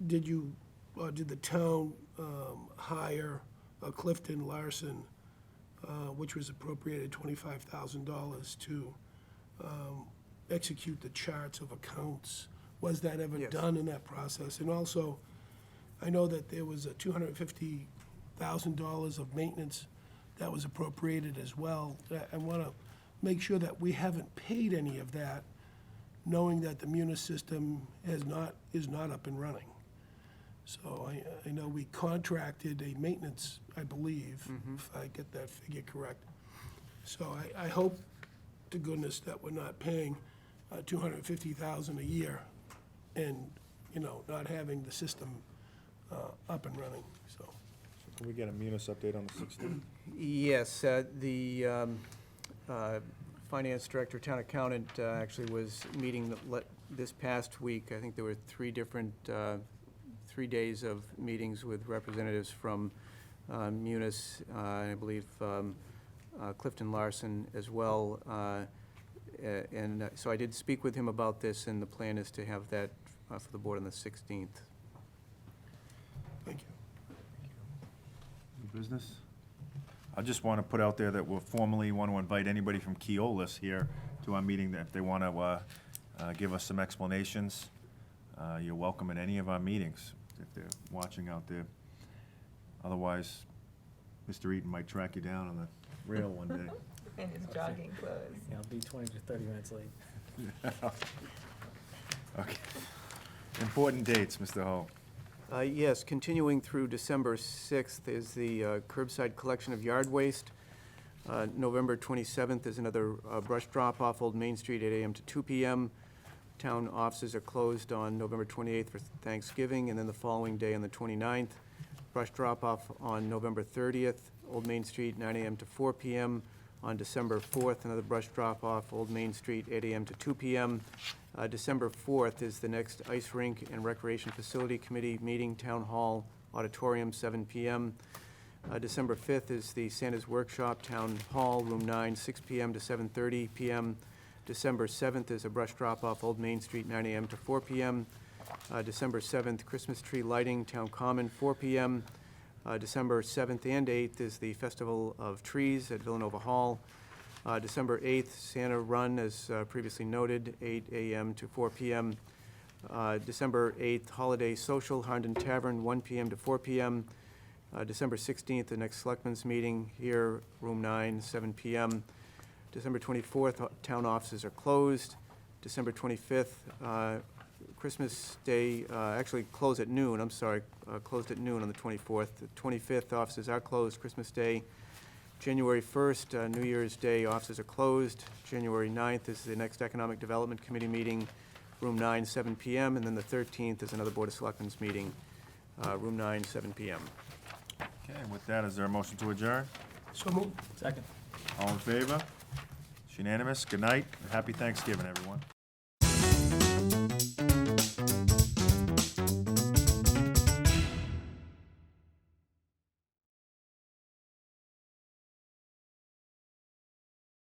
did the town hire Clifton Larson, which was appropriated $25,000 to execute the charts of accounts? Was that ever Yes. done in that process? And also, I know that there was a $250,000 of maintenance that was appropriated as well. I want to make sure that we haven't paid any of that, knowing that the Munis system is not up and running. So I know we contracted a maintenance, I believe, if I get that figure correct. So I hope to goodness that we're not paying $250,000 a year and, not having the system up and running, so. Can we get a Munis update on the 16th? Yes, the finance director, town accountant, actually was meeting this past week. I think there were 3 days of meetings with representatives from Munis, I believe Clifton Larson as well. And so I did speak with him about this, and the plan is to have that for the board on the 16th. Thank you. New business? I just want to put out there that we'll formally want to invite anybody from Keolis here to our meeting, that if they want to give us some explanations, you're welcome at any of our meetings, if they're watching out there. Otherwise, Mr. Eaton might track you down on the rail one day. In his jogging clothes. Yeah, I'll be 20 to 30 minutes late. Okay. Important dates, Mr. Hull. Yes, continuing through December 6th is the curbside collection of yard waste. November 27th is another brush drop-off, Old Main Street, 8 a.m. to 2 p.m. Town offices are closed on November 28th for Thanksgiving, and then the following day on the 29th. Brush drop-off on November 30th, Old Main Street, 9 a.m. to 4 p.m. On December 4th, another brush drop-off, Old Main Street, 8 a.m. to 2 p.m. December 4th is the next Ice Rink and Recreation Facility Committee meeting, Town Hall Auditorium, 7 p.m. December 5th is the Santa's Workshop, Town Hall, Room 9, 6 p.m. to 7:30 p.m. December 7th is a brush drop-off, Old Main Street, 9 a.m. to 4 p.m. December 7th, Christmas tree lighting, Town Common, 4 p.m. December 7th and 8th is the Festival of Trees at Villanova Hall. December 8th, Santa Run, as previously noted, 8 a.m. to 4 p.m. December 8th, Holiday Social, Hardin Tavern, 1 p.m. to 4 p.m. December 16th, the next Selectmen's meeting here, Room 9, 7 p.m. December 24th, town offices are closed. December 25th, Christmas Day, actually closed at noon, I'm sorry, closed at noon on the 24th. The 25th, offices are closed, Christmas Day. January 1st, New Year's Day, offices are closed. January 9th is the next Economic Development Committee meeting, Room 9, 7 p.m. And then the 13th is another Board of Selectmen's meeting, Room 9, 7 p.m. Okay, with that, is there a motion to adjourn? So moved. Second. All in favor? It's unanimous. Good night, and happy Thanksgiving, everyone.